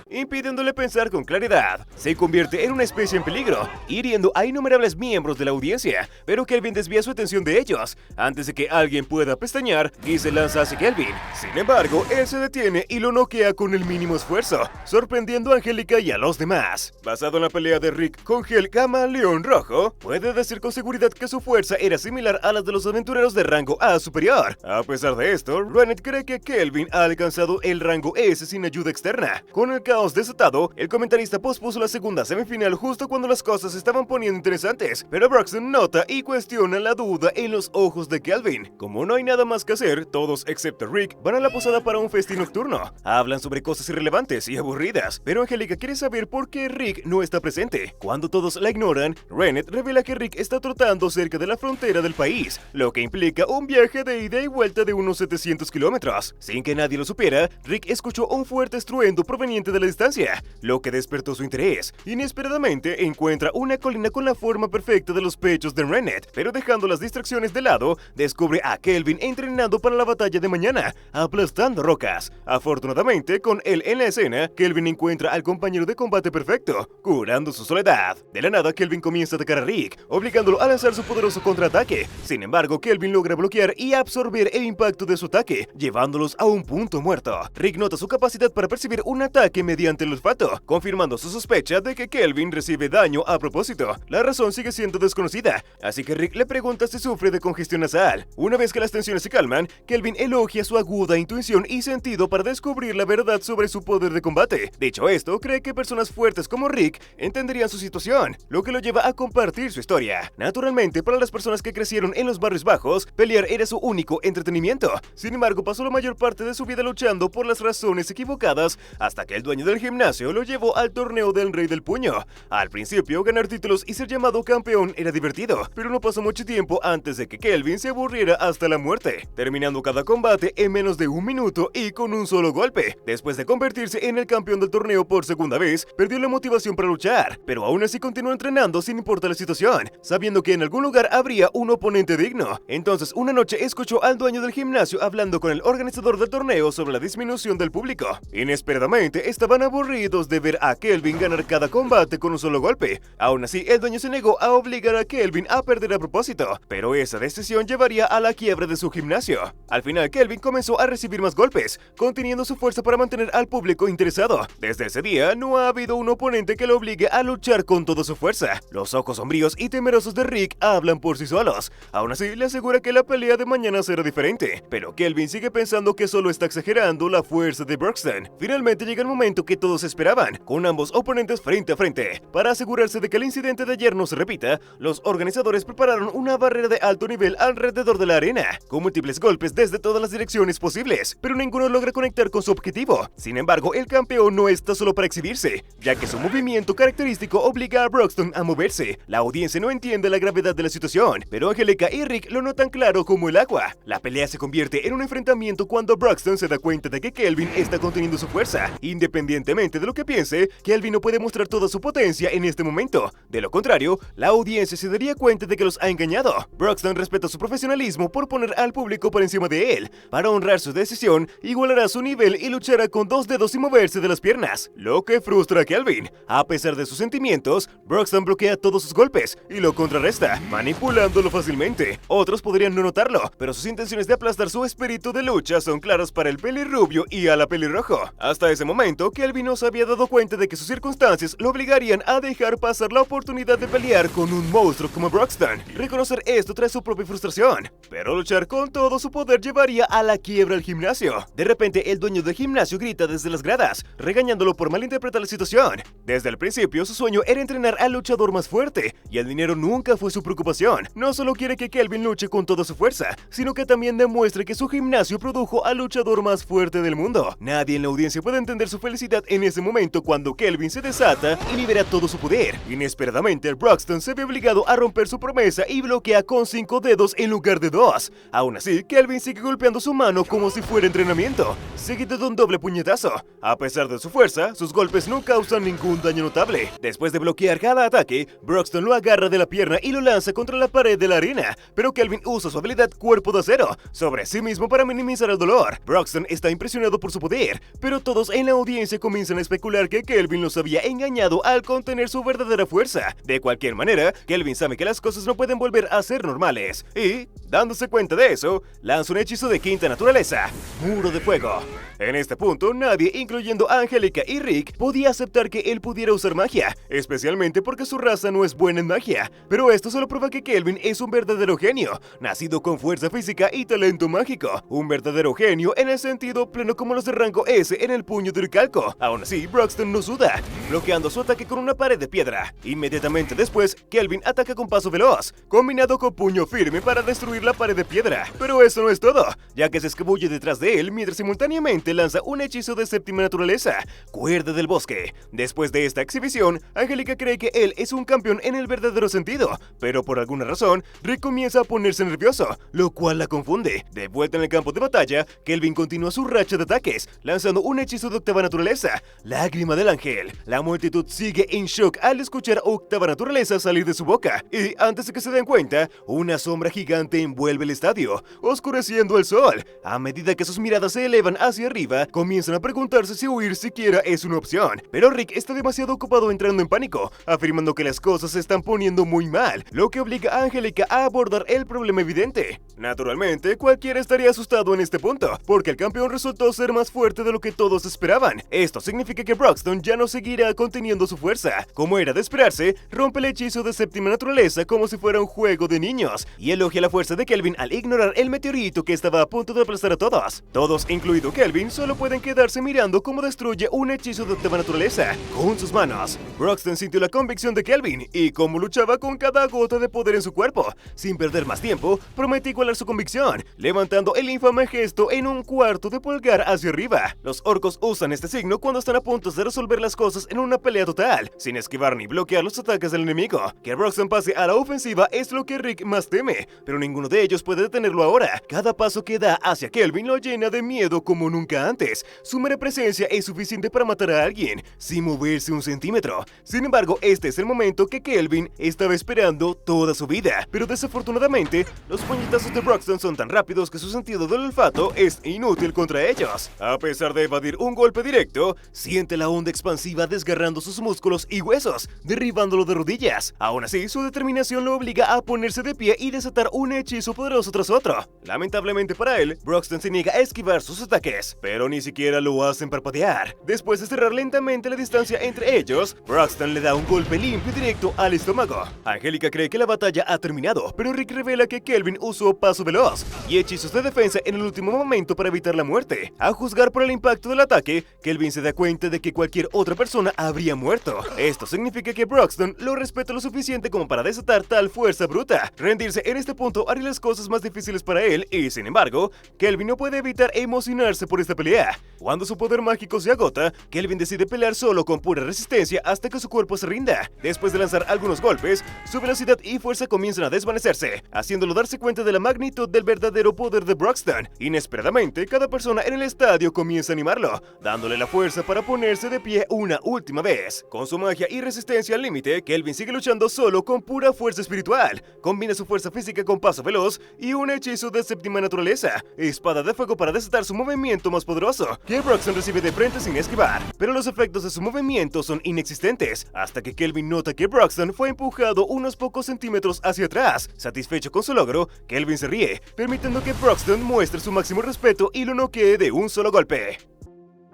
impidiéndole pensar con claridad. Se convierte en una especie en peligro, hiriendo a innumerables miembros de la audiencia, pero Kelvin desvía su atención de ellos. Antes de que alguien pueda pestañear, Geese se lanza hacia Kelvin. Sin embargo, él se detiene y lo noquea con el mínimo esfuerzo, sorprendiendo a Angélica y a los demás. Basado en la pelea de Rick con el Camaleón Rojo, puede decir con seguridad que su fuerza era similar a la de los aventureros de rango A superior. A pesar de esto, Rennet cree que Kelvin ha alcanzado el rango S sin ayuda externa. Con el caos desatado, el comentarista pospuso la segunda semifinal justo cuando las cosas se estaban poniendo interesantes, pero Broxton nota y cuestiona la duda en los ojos de Kelvin. Como no hay nada más que hacer, todos excepto Rick van a la posada para un festín nocturno. Hablan sobre cosas irrelevantes y aburridas, pero Angélica quiere saber por qué Rick no está presente. Cuando todos la ignoran, Rennet revela que Rick está trotando cerca de la frontera del país, lo que implica un viaje de ida y vuelta de unos 700 kilómetros. Sin que nadie lo supiera, Rick escuchó un fuerte estruendo proveniente de la distancia, lo que despertó su interés. Inesperadamente encuentra una colina con la forma perfecta de los pechos de Rennet, pero dejando las distracciones de lado, descubre a Kelvin entrenando para la batalla de mañana, aplastando rocas. Afortunadamente, con él en la escena, Kelvin encuentra al compañero de combate perfecto, curando su soledad. De la nada, Kelvin comienza a atacar a Rick, obligándolo a lanzar su poderoso contraataque. Sin embargo, Kelvin logra bloquear y absorber el impacto de su ataque, llevándolos a un punto muerto. Rick nota su capacidad para percibir un ataque mediante mediante el olfato, confirmando su sospecha de que Kelvin recibe daño a propósito. La razón sigue siendo desconocida, así que Rick le pregunta si sufre de congestión nasal. Una vez que las tensiones se calman, Kelvin elogia su aguda intuición y sentido para descubrir la verdad sobre su poder de combate. Dicho esto, cree que personas fuertes como Rick entenderían su situación, lo que lo lleva a compartir su historia. Naturalmente, para las personas que crecieron en los barrios bajos, pelear era su único entretenimiento. Sin embargo, pasó la mayor parte de su vida luchando por las razones equivocadas, hasta que el dueño del gimnasio lo llevó al torneo del Rey del Puño. Al principio, ganar títulos y ser llamado campeón era divertido, pero no pasó mucho tiempo antes de que Kelvin se aburriera hasta la muerte, terminando cada combate en menos de un minuto y con un solo golpe. Después de convertirse en el campeón del torneo por segunda vez, perdió la motivación para luchar, pero aún así continuó entrenando sin importar la situación, sabiendo que en algún lugar habría un oponente digno. Entonces, una noche escuchó al dueño del gimnasio hablando con el organizador del torneo sobre la disminución del público. Inesperadamente, estaban aburridos de ver a Kelvin ganar cada combate con un solo golpe. Aún así, el dueño se negó a obligar a Kelvin a perder a propósito, pero esa decisión llevaría a la quiebra de su gimnasio. Al final, Kelvin comenzó a recibir más golpes, conteniendo su fuerza para mantener al público interesado. Desde ese día, no ha habido un oponente que lo obligue a luchar con toda su fuerza. Los ojos sombríos y temerosos de Rick hablan por sí solos. Aún así, le asegura que la pelea de mañana será diferente, pero Kelvin sigue pensando que solo está exagerando la fuerza de Broxton. Finalmente llega el momento que todos esperaban, con ambos oponentes frente a frente. Para asegurarse de que el incidente de ayer no se repita, los organizadores prepararon una barrera de alto nivel alrededor de la arena, con múltiples golpes desde todas las direcciones posibles, pero ninguno logra conectar con su objetivo. Sin embargo, el campeón no está solo para exhibirse, ya que su movimiento característico obliga a Broxton a moverse. La audiencia no entiende la gravedad de la situación, pero Angelica y Rick lo notan claro como el agua. La pelea se convierte en un enfrentamiento cuando Broxton se da cuenta de que Kelvin está conteniendo su fuerza. Independientemente de lo que piense, Kelvin no puede mostrar toda su potencia en este momento. De lo contrario, la audiencia se daría cuenta de que los ha engañado. Broxton respeta su profesionalismo por poner al público por encima de él. Para honrar su decisión, igualará su nivel y luchará con dos dedos sin moverse de las piernas, lo que frustra a Kelvin. A pesar de sus sentimientos, Broxton bloquea todos sus golpes y lo contrarresta, manipulándolo fácilmente. Otros podrían no notarlo, pero sus intenciones de aplastar su espíritu de lucha son claras para el pelirrubio y a la pelirrojo. Hasta ese momento, Kelvin no se había dado cuenta de que sus circunstancias lo obligarían a dejar pasar la oportunidad de pelear con un monstruo como Broxton. Reconocer esto trae su propia frustración, pero luchar con todo su poder llevaría a la quiebra del gimnasio. De repente, el dueño del gimnasio grita desde las gradas, regañándolo por malinterpretar la situación. Desde el principio, su sueño era entrenar al luchador más fuerte, y el dinero nunca fue su preocupación. No solo quiere que Kelvin luche con toda su fuerza, sino que también demuestre que su gimnasio produjo al luchador más fuerte del mundo. Nadie en la audiencia puede entender su felicidad en ese momento cuando Kelvin se desata y libera todo su poder. Inesperadamente, Broxton se ve obligado a romper su promesa y bloquea con 5 dedos en lugar de 2. Aún así, Kelvin sigue golpeando su mano como si fuera entrenamiento, seguido de un doble puñetazo. A pesar de su fuerza, sus golpes no causan ningún daño notable. Después de bloquear cada ataque, Broxton lo agarra de la pierna y lo lanza contra la pared de la arena, pero Kelvin usa su habilidad cuerpo de acero sobre sí mismo para minimizar el dolor. Broxton está impresionado por su poder, pero todos en la audiencia comienzan a especular que Kelvin los había engañado al contener su verdadera fuerza. De cualquier manera, Kelvin sabe que las cosas no pueden volver a ser normales, y, dándose cuenta de eso, lanza un hechizo de quinta naturaleza, Muro de Fuego. En este punto, nadie, incluyendo a Angelica y Rick, podía aceptar que él pudiera usar magia, especialmente porque su raza no es buena en magia. Pero esto solo prueba que Kelvin es un verdadero genio, nacido con fuerza física y talento mágico. Un verdadero genio en el sentido pleno como los de rango S en el puño de Urcalco. Aún así, Broxton no suda, bloqueando su ataque con una pared de piedra. Inmediatamente después, Kelvin ataca con paso veloz, combinado con puño firme para destruir la pared de piedra. Pero eso no es todo, ya que se escabulle detrás de él mientras simultáneamente lanza un hechizo de séptima naturaleza, Cuerda del Bosque. Después de esta exhibición, Angelica cree que él es un campeón en el verdadero sentido, pero por alguna razón, Rick comienza a ponerse nervioso, lo cual la confunde. De vuelta en el campo de batalla, Kelvin continúa su racha de ataques, lanzando un hechizo de octava naturaleza, Lágrima del Ángel. La multitud sigue en shock al escuchar octava naturaleza salir de su boca, y antes de que se den cuenta, una sombra gigante envuelve el estadio, oscureciendo el sol. A medida que sus miradas se elevan hacia arriba, comienzan a preguntarse si huir siquiera es una opción. Pero Rick está demasiado ocupado entrando en pánico, afirmando que las cosas se están poniendo muy mal, lo que obliga a Angelica a abordar el problema evidente. Naturalmente, cualquiera estaría asustado en este punto, porque el campeón resultó ser más fuerte de lo que todos esperaban. Esto significa que Broxton ya no seguirá conteniendo su fuerza. Como era de esperarse, rompe el hechizo de séptima naturaleza como si fuera un juego de niños, y elogia la fuerza de Kelvin al ignorar el meteorito que estaba a punto de aplastar a todos. Todos, incluido Kelvin, solo pueden quedarse mirando cómo destruye un hechizo de octava naturaleza con sus manos. Broxton sintió la convicción de Kelvin y cómo luchaba con cada gota de poder en su cuerpo. Sin perder más tiempo, promete igualar su convicción, levantando el infame gesto en un cuarto de pulgar hacia arriba. Los orcos usan este signo cuando están a punto de resolver las cosas en una pelea total, sin esquivar ni bloquear los ataques del enemigo. Que Broxton pase a la ofensiva es lo que Rick más teme, pero ninguno de ellos puede detenerlo ahora. Cada paso que da hacia Kelvin lo llena de miedo como nunca antes. Su mera presencia es suficiente para matar a alguien, sin moverse un centímetro. Sin embargo, este es el momento que Kelvin estaba esperando toda su vida, pero desafortunadamente, los puñetazos de Broxton son tan rápidos que su sentido del olfato es inútil contra ellos. A pesar de evadir un golpe directo, siente la onda expansiva desgarrando sus músculos y huesos, derribándolo de rodillas. Aún así, su determinación lo obliga a ponerse de pie y desatar un hechizo poderoso tras otro. Lamentablemente para él, Broxton se niega a esquivar sus ataques, pero ni siquiera lo hacen parpadear. Después de cerrar lentamente la distancia entre ellos, Broxton le da un golpe limpio y directo al estómago. Angélica cree que la batalla ha terminado, pero Rick revela que Kelvin usó paso veloz y hechizos de defensa en el último momento para evitar la muerte. A juzgar por el impacto del ataque, Kelvin se da cuenta de que cualquier otra persona habría muerto. Esto significa que Broxton lo respeta lo suficiente como para desatar tal fuerza bruta. Rendirse en este punto haría las cosas más difíciles para él y, sin embargo, Kelvin no puede evitar emocionarse por esta pelea. Cuando su poder mágico se agota, Kelvin decide pelear solo con pura resistencia hasta que su cuerpo se rinda. Después de lanzar algunos golpes, su velocidad y fuerza comienzan a desvanecerse, haciéndolo darse cuenta de la magnitud del verdadero poder de Broxton. Inesperadamente, cada persona en el estadio comienza a animarlo, dándole la fuerza para ponerse de pie una última vez. Con su magia y resistencia al límite, Kelvin sigue luchando solo con pura fuerza espiritual. Combina su fuerza física con paso veloz y un hechizo de séptima naturaleza, espada de fuego para desatar su movimiento más poderoso, que Broxton recibe de frente sin esquivar. Pero los efectos de su movimiento son inexistentes, hasta que Kelvin nota que Broxton fue empujado unos pocos centímetros hacia atrás. Satisfecho con su logro, Kelvin se ríe, permitiendo que Broxton muestre su máximo respeto y lo noquee de un solo golpe.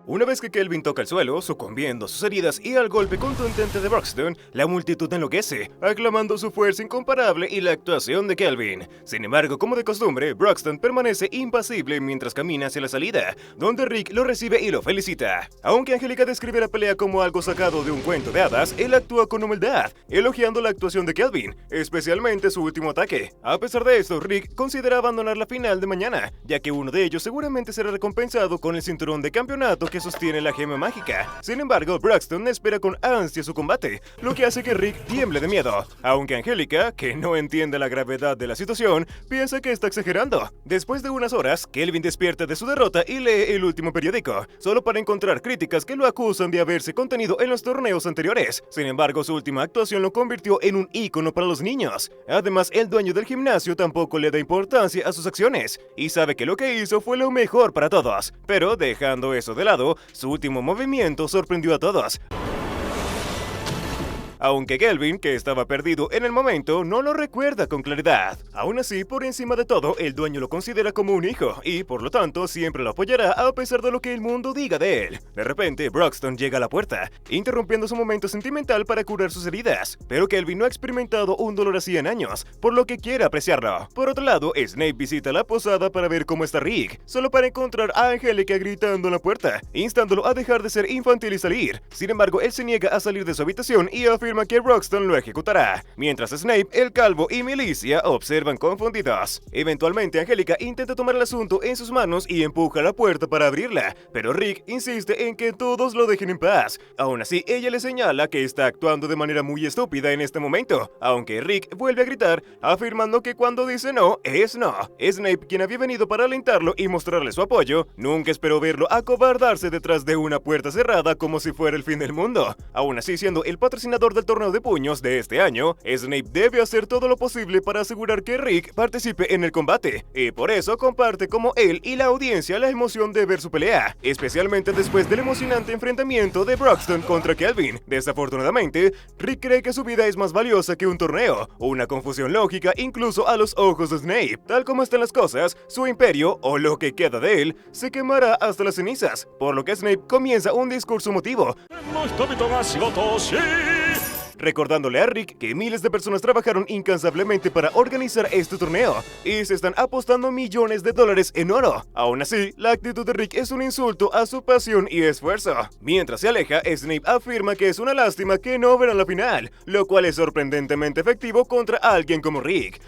Una vez que Kelvin toca el suelo, sucumbiendo a sus heridas y al golpe contundente de Broxton, la multitud enloquece, aclamando su fuerza incomparable y la actuación de Kelvin. Sin embargo, como de costumbre, Broxton permanece impasible mientras camina hacia la salida, donde Rick lo recibe y lo felicita. Aunque Angélica describe la pelea como algo sacado de un cuento de hadas, él actúa con humildad, elogiando la actuación de Kelvin, especialmente su último ataque. A pesar de esto, Rick considera abandonar la final de mañana, ya que uno de ellos seguramente será recompensado con el cinturón de campeonato que sostiene la gema mágica. Sin embargo, Broxton espera con ansia su combate, lo que hace que Rick tiemble de miedo, aunque Angélica, que no entiende la gravedad de la situación, piensa que está exagerando. Después de unas horas, Kelvin despierta de su derrota y lee el último periódico, solo para encontrar críticas que lo acusan de haberse contenido en los torneos anteriores. Sin embargo, su última actuación lo convirtió en un ícono para los niños. Además, el dueño del gimnasio tampoco le da importancia a sus acciones, y sabe que lo que hizo fue lo mejor para todos. Pero dejando eso de lado, su último movimiento sorprendió a todos. Aunque Kelvin, que estaba perdido en el momento, no lo recuerda con claridad. Aún así, por encima de todo, el dueño lo considera como un hijo y, por lo tanto, siempre lo apoyará a pesar de lo que el mundo diga de él. De repente, Broxton llega a la puerta, interrumpiendo su momento sentimental para curar sus heridas, pero Kelvin no ha experimentado un dolor así en años, por lo que quiere apreciarlo. Por otro lado, Snape visita la posada para ver cómo está Rick, solo para encontrar a Angélica gritando en la puerta, instándolo a dejar de ser infantil y salir. Sin embargo, él se niega a salir de su habitación y afirma que Broxton lo ejecutará, mientras Snape, el Calvo y Milicia observan confundidos. Eventualmente, Angélica intenta tomar el asunto en sus manos y empuja la puerta para abrirla, pero Rick insiste en que todos lo dejen en paz. Aún así, ella le señala que está actuando de manera muy estúpida en este momento, aunque Rick vuelve a gritar, afirmando que cuando dice no, es no. Snape, quien había venido para alentarlo y mostrarle su apoyo, nunca esperó verlo acobardarse detrás de una puerta cerrada como si fuera el fin del mundo. Aún así, siendo el patrocinador del del torneo de puños de este año, Snape debe hacer todo lo posible para asegurar que Rick participe en el combate, y por eso comparte como él y la audiencia la emoción de ver su pelea, especialmente después del emocionante enfrentamiento de Broxton contra Kelvin. Desafortunadamente, Rick cree que su vida es más valiosa que un torneo, una confusión lógica incluso a los ojos de Snape. Tal como están las cosas, su imperio, o lo que queda de él, se quemará hasta las cenizas, por lo que Snape comienza un discurso emotivo, recordándole a Rick que miles de personas trabajaron incansablemente para organizar este torneo y se están apostando millones de dólares en oro. Aún así, la actitud de Rick es un insulto a su pasión y esfuerzo. Mientras se aleja, Snape afirma que es una lástima que no verán la final, lo cual es sorprendentemente efectivo contra alguien como Rick.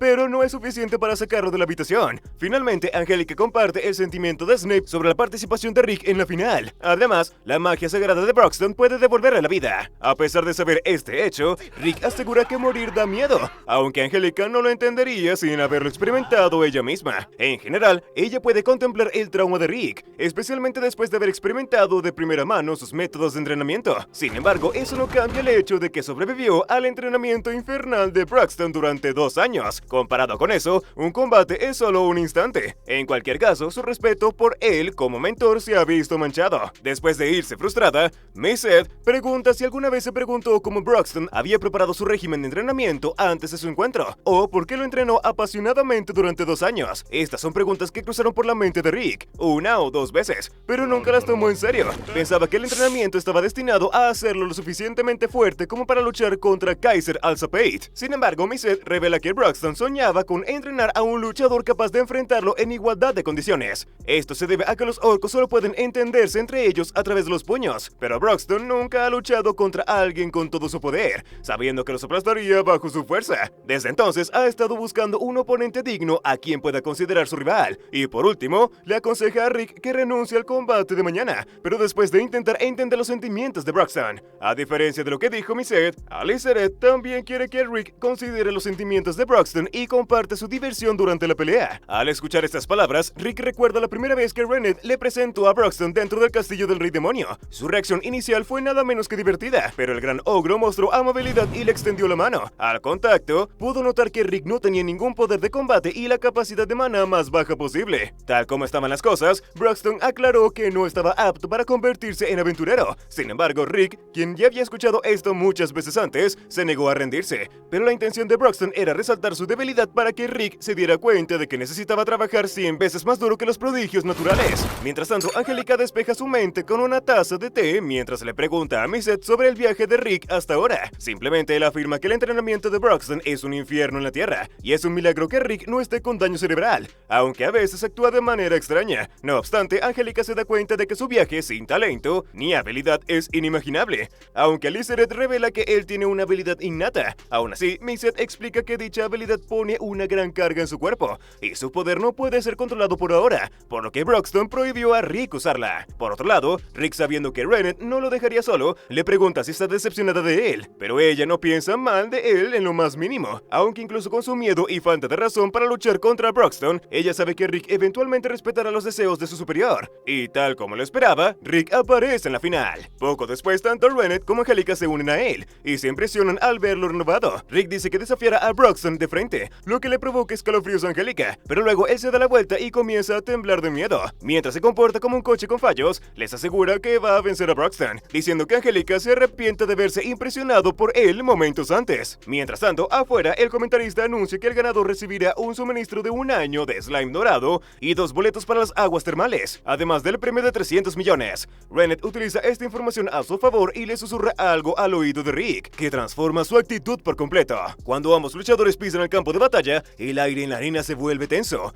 Pero no es suficiente para sacarlo de la habitación. Finalmente, Angélica comparte el sentimiento de Snape sobre la participación de Rick en la final. Además, la magia sagrada de Broxton puede devolverle la vida. A pesar de saber este hecho, Rick asegura que morir da miedo, aunque Angélica no lo entendería sin haberlo experimentado ella misma. En general, ella puede contemplar el trauma de Rick, especialmente después de haber experimentado de primera mano sus métodos de entrenamiento. Sin embargo, eso no cambia el hecho de que sobrevivió al entrenamiento infernal de Broxton durante 2 años. Comparado con eso, un combate es solo un instante. En cualquier caso, su respeto por él como mentor se ha visto manchado. Después de irse frustrada, Missed pregunta si alguna vez se preguntó cómo Broxton había preparado su régimen de entrenamiento antes de su encuentro, o por qué lo entrenó apasionadamente durante 2 años. Estas son preguntas que cruzaron por la mente de Rick, 1 o 2 veces, pero nunca las tomó en serio. Pensaba que el entrenamiento estaba destinado a hacerlo lo suficientemente fuerte como para luchar contra Kaiser Alzapate. Sin embargo, Missed revela que Broxton soñaba con entrenar a un luchador capaz de enfrentarlo en igualdad de condiciones. Esto se debe a que los orcos solo pueden entenderse entre ellos a través de los puños, pero Broxton nunca ha luchado contra alguien con todo su poder, sabiendo que los aplastaría bajo su fuerza. Desde entonces ha estado buscando un oponente digno a quien pueda considerar su rival, y por último, le aconseja a Rick que renuncie al combate de mañana, pero después de intentar entender los sentimientos de Broxton. A diferencia de lo que dijo Missed, Aliceret también quiere que Rick considere los sentimientos de Broxton y comparte su diversión durante la pelea. Al escuchar estas palabras, Rick recuerda la primera vez que Rennet le presentó a Broxton dentro del castillo del Rey Demonio. Su reacción inicial fue nada menos que divertida, pero el gran ogro mostró amabilidad y le extendió la mano. Al contacto, pudo notar que Rick no tenía ningún poder de combate y la capacidad de maná más baja posible. Tal como estaban las cosas, Broxton aclaró que no estaba apto para convertirse en aventurero. Sin embargo, Rick, quien ya había escuchado esto muchas veces antes, se negó a rendirse, pero la intención de Broxton era resaltar su debilidad para que Rick se diera cuenta de que necesitaba trabajar 100 veces más duro que los prodigios naturales. Mientras tanto, Angélica despeja su mente con una taza de té mientras le pregunta a Missed sobre el viaje de Rick hasta ahora. Simplemente él afirma que el entrenamiento de Broxton es un infierno en la tierra, y es un milagro que Rick no esté con daño cerebral, aunque a veces actúa de manera extraña. No obstante, Angélica se da cuenta de que su viaje sin talento ni habilidad es inimaginable, aunque Aliceret revela que él tiene una habilidad innata. Aún así, Missed explica que dicha habilidad pone una gran carga en su cuerpo, y su poder no puede ser controlado por ahora, por lo que Broxton prohibió a Rick usarla. Por otro lado, Rick, sabiendo que Rennet no lo dejaría solo, le pregunta si está decepcionada de él, pero ella no piensa mal de él en lo más mínimo, aunque incluso con su miedo y falta de razón para luchar contra Broxton, ella sabe que Rick eventualmente respetará los deseos de su superior, y tal como lo esperaba, Rick aparece en la final. Poco después, tanto Rennet como Angélica se unen a él, y se impresionan al verlo renovado. Rick dice que desafiará a Broxton de frente, lo que le provoca escalofríos a Angélica, pero luego él se da la vuelta y comienza a temblar de miedo. Mientras se comporta como un coche con fallos, les asegura que va a vencer a Broxton, diciendo que Angélica se arrepiente de haberse impresionado por él momentos antes. Mientras tanto, afuera, el comentarista anuncia que el ganador recibirá un suministro de 1 año de slime dorado y 2 boletos para las aguas termales, además del premio de 300 millones. Rennet utiliza esta información a su favor y le susurra algo al oído de Rick, que transforma su actitud por completo. Cuando ambos luchadores pisan el campo de batalla, el aire en la arena se vuelve tenso,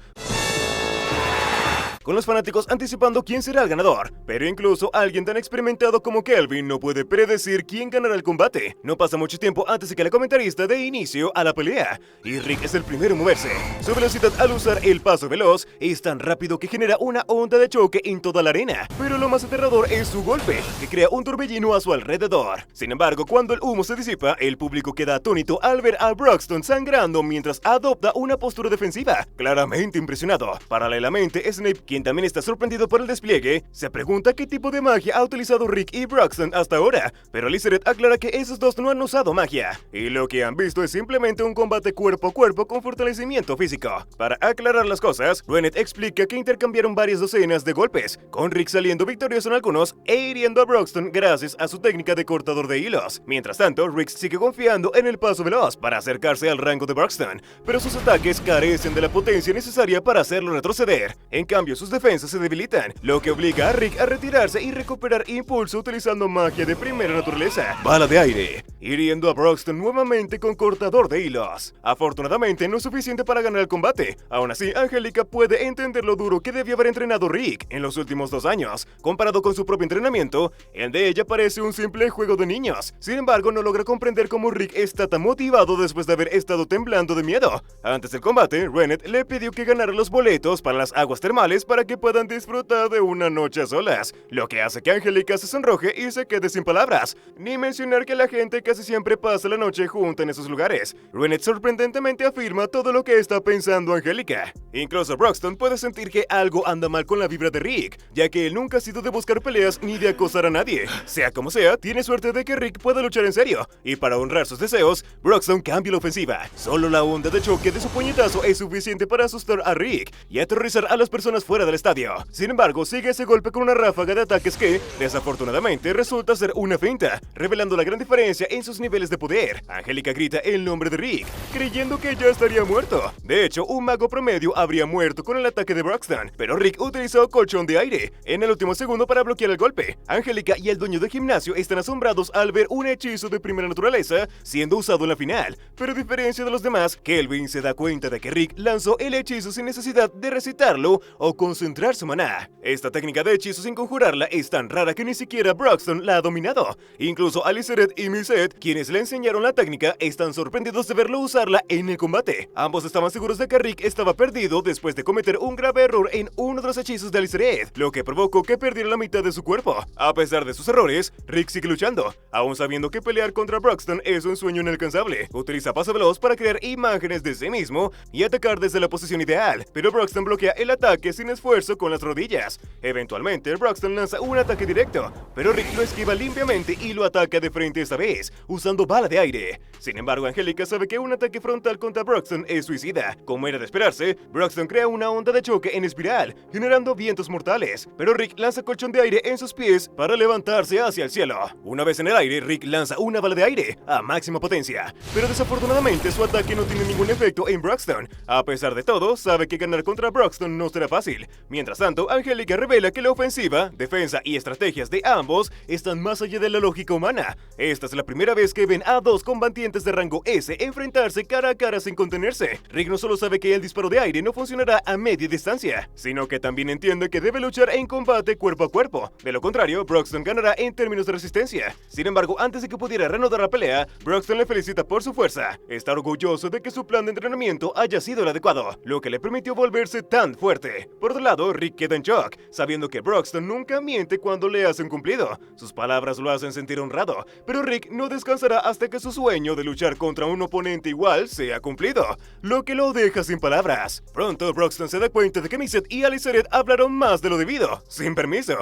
con los fanáticos anticipando quién será el ganador. Pero incluso alguien tan experimentado como Kelvin no puede predecir quién ganará el combate. No pasa mucho tiempo antes de que la comentarista dé inicio a la pelea, y Rick es el primero en moverse. Su velocidad al usar el paso veloz es tan rápido que genera una onda de choque en toda la arena, pero lo más aterrador es su golpe, que crea un torbellino a su alrededor. Sin embargo, cuando el humo se disipa, el público queda atónito al ver a Broxton sangrando mientras adopta una postura defensiva, claramente impresionado. Paralelamente, Snape quien también está sorprendido por el despliegue, se pregunta qué tipo de magia ha utilizado Rick y Broxton hasta ahora, pero Elizabeth aclara que esos dos no han usado magia, y lo que han visto es simplemente un combate cuerpo a cuerpo con fortalecimiento físico. Para aclarar las cosas, Rennet explica que intercambiaron varias docenas de golpes, con Rick saliendo victorioso en algunos e hiriendo a Broxton gracias a su técnica de cortador de hilos. Mientras tanto, Rick sigue confiando en el paso veloz para acercarse al rango de Broxton, pero sus ataques carecen de la potencia necesaria para hacerlo retroceder. En cambio, sus defensas se debilitan, lo que obliga a Rick a retirarse y recuperar impulso utilizando magia de primera naturaleza, bala de aire, hiriendo a Broxton nuevamente con cortador de hilos. Afortunadamente, no es suficiente para ganar el combate. Aún así, Angélica puede entender lo duro que debió haber entrenado Rick en los últimos 2 años. Comparado con su propio entrenamiento, el de ella parece un simple juego de niños. Sin embargo, no logra comprender cómo Rick está tan motivado después de haber estado temblando de miedo. Antes del combate, Rennet le pidió que ganara los boletos para las aguas termales para que puedan disfrutar de una noche a solas, lo que hace que Angélica se sonroje y se quede sin palabras. Ni mencionar que la gente casi siempre pasa la noche junta en esos lugares. Rennet sorprendentemente afirma todo lo que está pensando Angélica. Incluso Broxton puede sentir que algo anda mal con la vibra de Rick, ya que él nunca ha sido de buscar peleas ni de acosar a nadie. Sea como sea, tiene suerte de que Rick pueda luchar en serio, y para honrar sus deseos, Broxton cambia la ofensiva. Solo la onda de choque de su puñetazo es suficiente para asustar a Rick y aterrorizar a las personas fuera del estadio. Sin embargo, sigue ese golpe con una ráfaga de ataques que, desafortunadamente, resulta ser una finta, revelando la gran diferencia en sus niveles de poder. Angélica grita el nombre de Rick, creyendo que ya estaría muerto. De hecho, un mago promedio habría muerto con el ataque de Broxton, pero Rick utilizó colchón de aire en el último segundo para bloquear el golpe. Angélica y el dueño del gimnasio están asombrados al ver un hechizo de primera naturaleza siendo usado en la final, pero a diferencia de los demás, Kelvin se da cuenta de que Rick lanzó el hechizo sin necesidad de recitarlo o concentrar su maná. Esta técnica de hechizo sin conjurarla es tan rara que ni siquiera Broxton la ha dominado. Incluso Aliceret y Miset, quienes le enseñaron la técnica, están sorprendidos de verlo usarla en el combate. Ambos estaban seguros de que Rick estaba perdido después de cometer un grave error en uno de los hechizos de Aliceret, lo que provocó que perdiera la mitad de su cuerpo. A pesar de sus errores, Rick sigue luchando, aún sabiendo que pelear contra Broxton es un sueño inalcanzable. Utiliza paso veloz para crear imágenes de sí mismo y atacar desde la posición ideal, pero Broxton bloquea el ataque sin esfuerzo con las rodillas. Eventualmente, Broxton lanza un ataque directo, pero Rick lo esquiva limpiamente y lo ataca de frente esta vez, usando bala de aire. Sin embargo, Angélica sabe que un ataque frontal contra Broxton es suicida. Como era de esperarse, Broxton crea una onda de choque en espiral, generando vientos mortales, pero Rick lanza colchón de aire en sus pies para levantarse hacia el cielo. Una vez en el aire, Rick lanza una bala de aire a máxima potencia, pero desafortunadamente su ataque no tiene ningún efecto en Broxton. A pesar de todo, sabe que ganar contra Broxton no será fácil. Mientras tanto, Angélica revela que la ofensiva, defensa y estrategias de ambos están más allá de la lógica humana. Esta es la primera vez que ven a dos combatientes de rango S enfrentarse cara a cara sin contenerse. Rick no solo sabe que el disparo de aire no funcionará a media distancia, sino que también entiende que debe luchar en combate cuerpo a cuerpo. De lo contrario, Broxton ganará en términos de resistencia. Sin embargo, antes de que pudiera reanudar la pelea, Broxton le felicita por su fuerza. Está orgulloso de que su plan de entrenamiento haya sido el adecuado, lo que le permitió volverse tan fuerte. Por otro lado, Rick queda en shock, sabiendo que Broxton nunca miente cuando le hacen cumplido. Sus palabras lo hacen sentir honrado, pero Rick no descansará hasta que su sueño de luchar contra un oponente igual sea cumplido, lo que lo deja sin palabras. Pronto, Broxton se da cuenta de que Miset y Aliceret hablaron más de lo debido, sin permiso.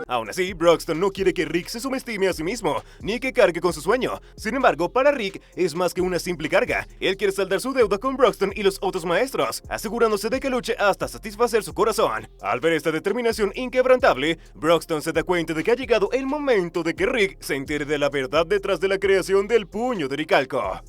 Aún así, Broxton no quiere que Rick se subestime a sí mismo, ni que cargue con su sueño. Sin embargo, para Rick es más que una simple carga. Él quiere saldar su deuda con Broxton y los otros maestros, asegurándose de que luche hasta satisfacer su corazón. Al ver esta determinación inquebrantable, Broxton se da cuenta de que ha llegado el momento de que Rick se entere de la verdad detrás de la creación del puño de Ricalco.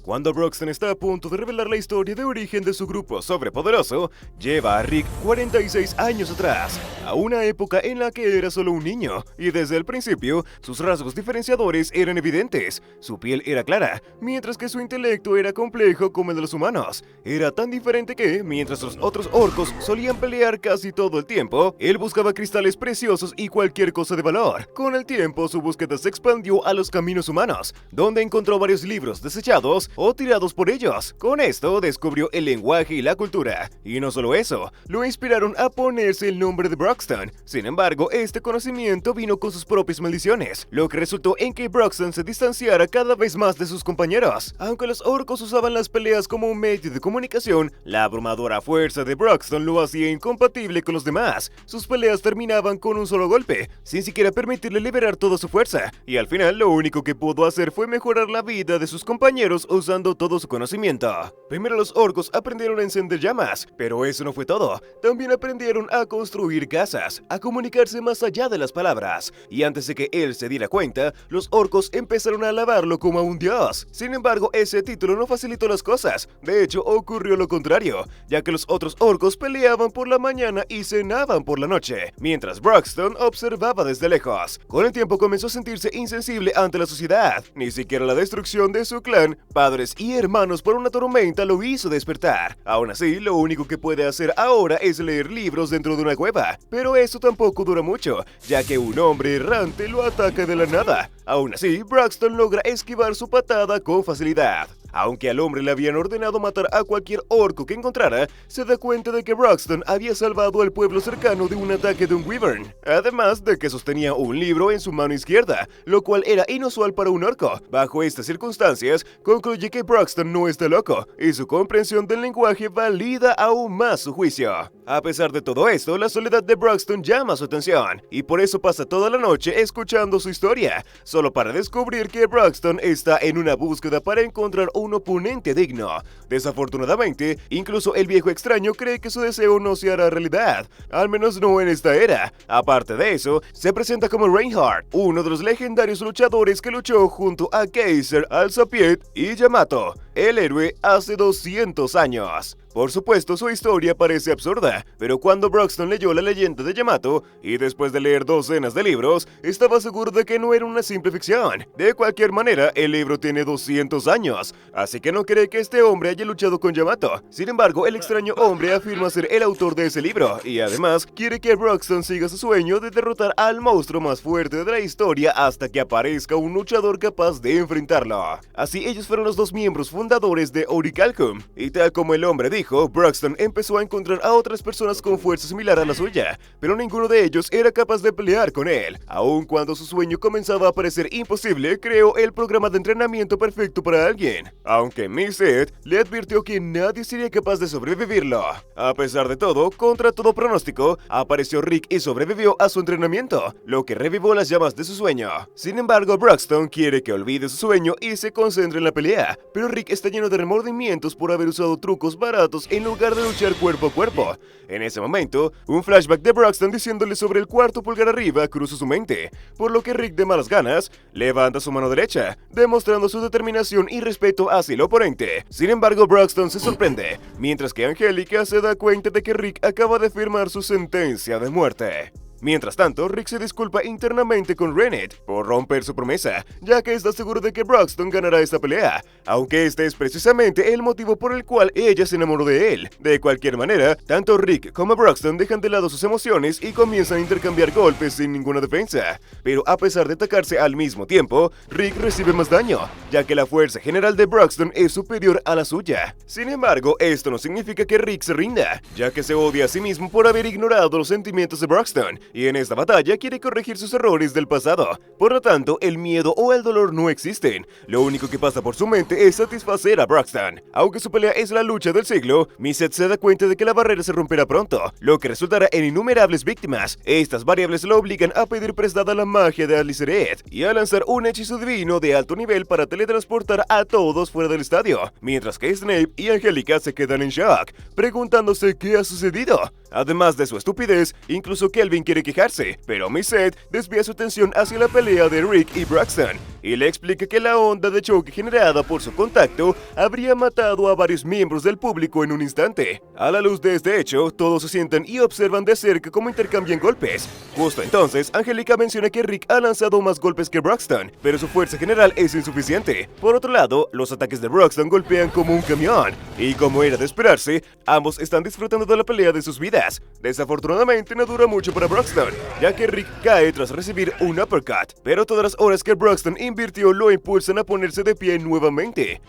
Cuando Broxton está a punto de revelar la historia de origen de su grupo sobrepoderoso, lleva a Rick 46 años atrás, a una época en la que era solo un niño, y desde el principio, sus rasgos diferenciadores eran evidentes. Su piel era clara, mientras que su intelecto era complejo como el de los humanos. Era tan diferente que, mientras los otros orcos solían pelear casi todo el tiempo, él buscaba cristales preciosos y cualquier cosa de valor. Con el tiempo, su búsqueda se expandió a los caminos humanos, donde encontró varios libros desechados o tirados por ellos. Con esto descubrió el lenguaje y la cultura, y no solo eso, lo inspiraron a ponerse el nombre de Broxton. Sin embargo, este conocimiento vino con sus propias maldiciones, lo que resultó en que Broxton se distanciara cada vez más de sus compañeros. Aunque los orcos usaban las peleas como un medio de comunicación, la abrumadora fuerza de Broxton lo hacía incompatible con los demás. Sus peleas terminaban con un solo golpe, sin siquiera permitirle liberar toda su fuerza, y al final lo único que pudo hacer fue mejorar la vida de sus compañeros usando todo su conocimiento. Primero los orcos aprendieron a encender llamas, pero eso no fue todo. También aprendieron a construir casas, a comunicarse más allá de las palabras, y antes de que él se diera cuenta, los orcos empezaron a alabarlo como a un dios. Sin embargo, ese título no facilitó las cosas. De hecho, ocurrió lo contrario, ya que los otros orcos peleaban por la mañana y cenaban por la noche, mientras Broxton observaba desde lejos. Con el tiempo comenzó a sentirse insensible ante la sociedad. Ni siquiera la destrucción de su clan, padres y hermanos por una tormenta lo hizo despertar. Aún así, lo único que puede hacer ahora es leer libros dentro de una cueva, pero eso tampoco dura mucho, ya que un hombre errante lo ataca de la nada. Aún así, Broxton logra esquivar su patada con facilidad. Aunque al hombre le habían ordenado matar a cualquier orco que encontrara, se da cuenta de que Broxton había salvado al pueblo cercano de un ataque de un wyvern, además de que sostenía un libro en su mano izquierda, lo cual era inusual para un orco. Bajo estas circunstancias, concluye que Broxton no está loco, y su comprensión del lenguaje valida aún más su juicio. A pesar de todo esto, la soledad de Broxton llama su atención, y por eso pasa toda la noche escuchando su historia, solo para descubrir que Broxton está en una búsqueda para encontrar un oponente digno. Desafortunadamente, incluso el viejo extraño cree que su deseo no se hará realidad, al menos no en esta era. Aparte de eso, se presenta como Reinhardt, uno de los legendarios luchadores que luchó junto a Kaiser, Alzapiet y Yamato, el héroe hace 200 años. Por supuesto, su historia parece absurda, pero cuando Broxton leyó la leyenda de Yamato, y después de leer docenas de libros, estaba seguro de que no era una simple ficción. De cualquier manera, el libro tiene 200 años, así que no cree que este hombre haya luchado con Yamato. Sin embargo, el extraño hombre afirma ser el autor de ese libro, y además quiere que Broxton siga su sueño de derrotar al monstruo más fuerte de la historia hasta que aparezca un luchador capaz de enfrentarlo. Así, ellos fueron los dos miembros fundadores de Orichalcum, y tal como el hombre dijo, Broxton empezó a encontrar a otras personas con fuerza similar a la suya, pero ninguno de ellos era capaz de pelear con él. Aun cuando su sueño comenzaba a parecer imposible, creó el programa de entrenamiento perfecto para alguien, aunque Miset le advirtió que nadie sería capaz de sobrevivirlo. A pesar de todo, contra todo pronóstico, apareció Rick y sobrevivió a su entrenamiento, lo que revivó las llamas de su sueño. Sin embargo, Broxton quiere que olvide su sueño y se concentre en la pelea, pero Rick está lleno de remordimientos por haber usado trucos baratos en lugar de luchar cuerpo a cuerpo. En ese momento, un flashback de Broxton diciéndole sobre el cuarto pulgar arriba cruza su mente, por lo que Rick, de malas ganas, levanta su mano derecha, demostrando su determinación y respeto hacia el oponente. Sin embargo, Broxton se sorprende, mientras que Angélica se da cuenta de que Rick acaba de firmar su sentencia de muerte. Mientras tanto, Rick se disculpa internamente con Rennet por romper su promesa, ya que está seguro de que Broxton ganará esta pelea, aunque este es precisamente el motivo por el cual ella se enamoró de él. De cualquier manera, tanto Rick como Broxton dejan de lado sus emociones y comienzan a intercambiar golpes sin ninguna defensa. Pero a pesar de atacarse al mismo tiempo, Rick recibe más daño, ya que la fuerza general de Broxton es superior a la suya. Sin embargo, esto no significa que Rick se rinda, ya que se odia a sí mismo por haber ignorado los sentimientos de Broxton, y en esta batalla quiere corregir sus errores del pasado. Por lo tanto, el miedo o el dolor no existen. Lo único que pasa por su mente es satisfacer a Broxton. Aunque su pelea es la lucha del siglo, Miset se da cuenta de que la barrera se romperá pronto, lo que resultará en innumerables víctimas. Estas variables lo obligan a pedir prestada la magia de Aliceret y a lanzar un hechizo divino de alto nivel para teletransportar a todos fuera del estadio, mientras que Snape y Angélica se quedan en shock, preguntándose qué ha sucedido. Además de su estupidez, incluso Kelvin quiere quejarse, pero Miset desvía su atención hacia la pelea de Rick y Broxton, y le explica que la onda de choque generada por su contacto habría matado a varios miembros del público en un instante. A la luz de este hecho, todos se sientan y observan de cerca cómo intercambian golpes. Justo entonces, Angélica menciona que Rick ha lanzado más golpes que Broxton, pero su fuerza general es insuficiente. Por otro lado, los ataques de Broxton golpean como un camión, y como era de esperarse, ambos están disfrutando de la pelea de sus vidas. Desafortunadamente no dura mucho para Broxton, ya que Rick cae tras recibir un uppercut, pero todas las horas que Broxton invirtió lo impulsan a ponerse de pie nuevamente.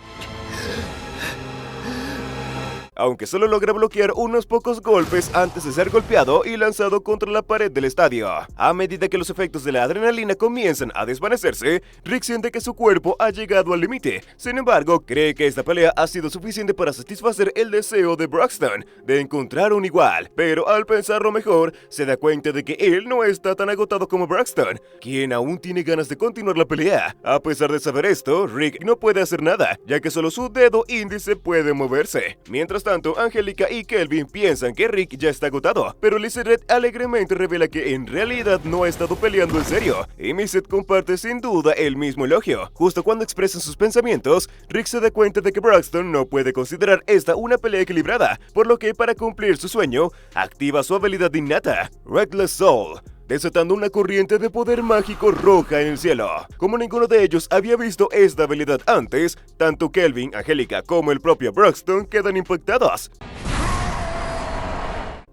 aunque solo logra bloquear unos pocos golpes antes de ser golpeado y lanzado contra la pared del estadio. A medida que los efectos de la adrenalina comienzan a desvanecerse, Rick siente que su cuerpo ha llegado al límite. Sin embargo, cree que esta pelea ha sido suficiente para satisfacer el deseo de Broxton de encontrar un igual, pero al pensarlo mejor, se da cuenta de que él no está tan agotado como Broxton, quien aún tiene ganas de continuar la pelea. A pesar de saber esto, Rick no puede hacer nada, ya que solo su dedo índice puede moverse. Mientras tanto, Angélica y Kelvin piensan que Rick ya está agotado, pero Lizette alegremente revela que en realidad no ha estado peleando en serio, y Missette comparte sin duda el mismo elogio. Justo cuando expresan sus pensamientos, Rick se da cuenta de que Broxton no puede considerar esta una pelea equilibrada, por lo que para cumplir su sueño, activa su habilidad innata, Reckless Soul, desatando una corriente de poder mágico roja en el cielo. Como ninguno de ellos había visto esta habilidad antes, tanto Kelvin, Angélica como el propio Broxton quedan impactados.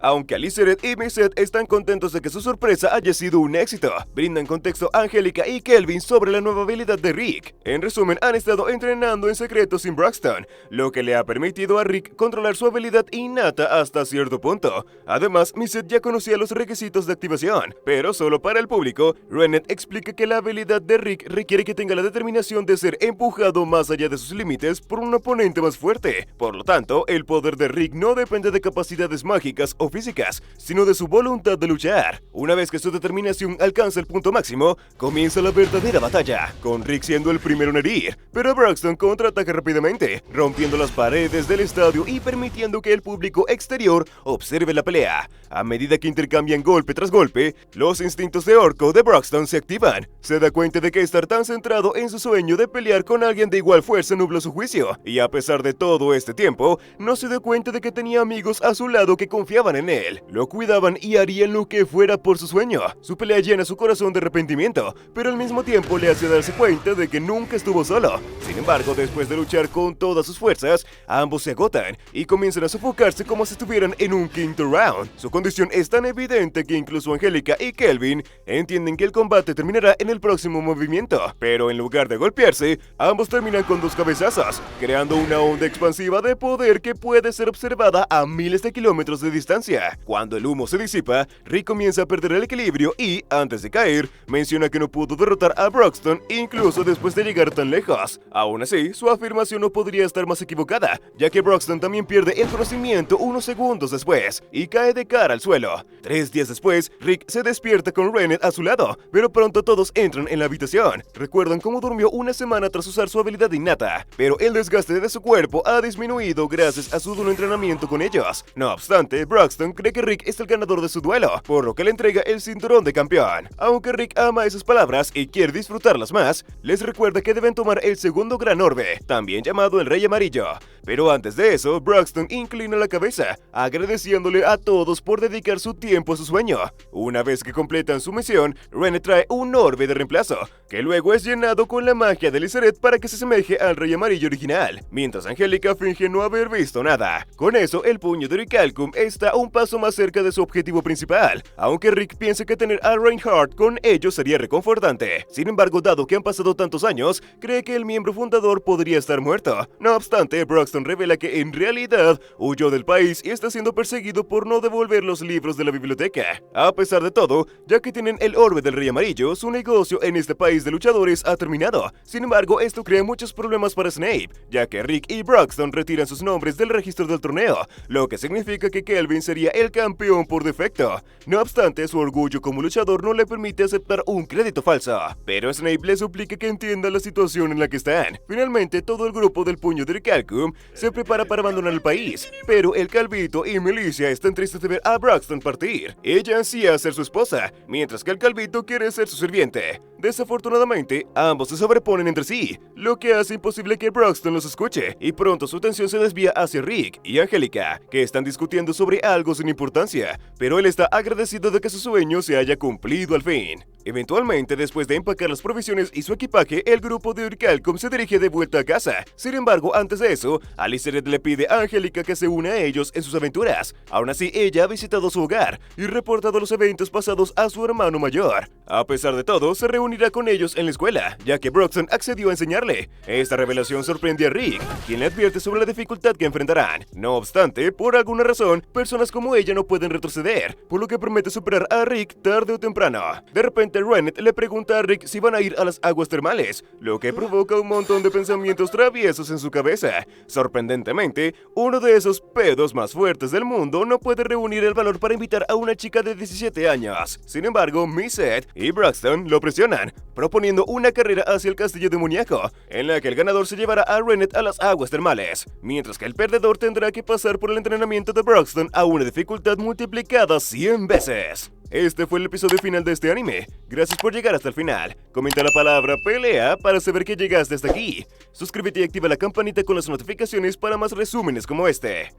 Aunque Lizette y Missette están contentos de que su sorpresa haya sido un éxito, brindan contexto a Angélica y Kelvin sobre la nueva habilidad de Rick. En resumen, han estado entrenando en secreto sin Broxton, lo que le ha permitido a Rick controlar su habilidad innata hasta cierto punto. Además, Missette ya conocía los requisitos de activación, pero solo para el público, Rennet explica que la habilidad de Rick requiere que tenga la determinación de ser empujado más allá de sus límites por un oponente más fuerte. Por lo tanto, el poder de Rick no depende de capacidades mágicas o físicas, sino de su voluntad de luchar. Una vez que su determinación alcanza el punto máximo, comienza la verdadera batalla, con Rick siendo el primero en herir, pero Broxton contraataca rápidamente, rompiendo las paredes del estadio y permitiendo que el público exterior observe la pelea. A medida que intercambian golpe tras golpe, los instintos de orco de Broxton se activan. Se da cuenta de que estar tan centrado en su sueño de pelear con alguien de igual fuerza nubló su juicio, y a pesar de todo este tiempo, no se dio cuenta de que tenía amigos a su lado que confiaban en él, lo cuidaban y harían lo que fuera por su sueño. Su pelea llena su corazón de arrepentimiento, pero al mismo tiempo le hace darse cuenta de que nunca estuvo solo. Sin embargo, después de luchar con todas sus fuerzas, ambos se agotan y comienzan a sofocarse como si estuvieran en un quinto round. Su condición es tan evidente que incluso Angélica y Kelvin entienden que el combate terminará en el próximo movimiento, pero en lugar de golpearse, ambos terminan con dos cabezazos, creando una onda expansiva de poder que puede ser observada a miles de kilómetros de distancia. Cuando el humo se disipa, Rick comienza a perder el equilibrio y, antes de caer, menciona que no pudo derrotar a Broxton incluso después de llegar tan lejos. Aún así, su afirmación no podría estar más equivocada, ya que Broxton también pierde el conocimiento unos segundos después y cae de cara al suelo. 3 días después, Rick se despierta con Rennet a su lado, pero pronto todos entran en la habitación. Recuerdan cómo durmió una semana tras usar su habilidad innata, pero el desgaste de su cuerpo ha disminuido gracias a su duro entrenamiento con ellos. No obstante, Broxton cree que Rick es el ganador de su duelo, por lo que le entrega el cinturón de campeón. Aunque Rick ama esas palabras y quiere disfrutarlas más, les recuerda que deben tomar el segundo gran orbe, también llamado el Rey Amarillo. Pero antes de eso, Broxton inclina la cabeza, agradeciéndole a todos por dedicar su tiempo a su sueño. Una vez que completan su misión, Rennet trae un orbe de reemplazo, que luego es llenado con la magia de Lizette para que se asemeje al Rey Amarillo original, mientras Angélica finge no haber visto nada. Con eso, el puño de Orichalcum está un paso más cerca de su objetivo principal, aunque Rick piensa que tener a Reinhardt con ellos sería reconfortante. Sin embargo, dado que han pasado tantos años, cree que el miembro fundador podría estar muerto. No obstante, Broxton revela que en realidad huyó del país y está siendo perseguido por no devolver los libros de la biblioteca. A pesar de todo, ya que tienen el orbe del Rey Amarillo, su negocio en este país de luchadores ha terminado. Sin embargo, esto crea muchos problemas para Snape, ya que Rick y Broxton retiran sus nombres del registro del torneo, lo que significa que Kelvin sería el campeón por defecto. No obstante, su orgullo como luchador no le permite aceptar un crédito falso, pero Snape le suplica que entienda la situación en la que están. Finalmente, todo el grupo del puño de Orichalcum se prepara para abandonar el país, pero el Calvito y Melissa están tristes de ver a Broxton partir. Ella ansía ser su esposa, mientras que el Calvito quiere ser su sirviente. Desafortunadamente, ambos se sobreponen entre sí, lo que hace imposible que Broxton los escuche, y pronto su atención se desvía hacia Rick y Angélica, que están discutiendo sobre algo sin importancia, pero él está agradecido de que su sueño se haya cumplido al fin. Eventualmente, después de empacar las provisiones y su equipaje, el grupo de Orichalcum se dirige de vuelta a casa. Sin embargo, antes de eso, Lizette le pide a Angélica que se una a ellos en sus aventuras. Aún así, ella ha visitado su hogar y reportado los eventos pasados a su hermano mayor. A pesar de todo, se reúne reunirá con ellos en la escuela, ya que Broxton accedió a enseñarle. Esta revelación sorprende a Rick, quien le advierte sobre la dificultad que enfrentarán. No obstante, por alguna razón, personas como ella no pueden retroceder, por lo que promete superar a Rick tarde o temprano. De repente, Rennet le pregunta a Rick si van a ir a las aguas termales, lo que provoca un montón de pensamientos traviesos en su cabeza. Sorprendentemente, uno de esos pedos más fuertes del mundo no puede reunir el valor para invitar a una chica de 17 años. Sin embargo, Missette y Broxton lo presionan, proponiendo una carrera hacia el castillo demoníaco, en la que el ganador se llevará a Rennet a las aguas termales, mientras que el perdedor tendrá que pasar por el entrenamiento de Broxton a una dificultad multiplicada 100 veces. Este fue el episodio final de este anime. Gracias por llegar hasta el final. Comenta la palabra pelea para saber que llegaste hasta aquí. Suscríbete y activa la campanita con las notificaciones para más resúmenes como este.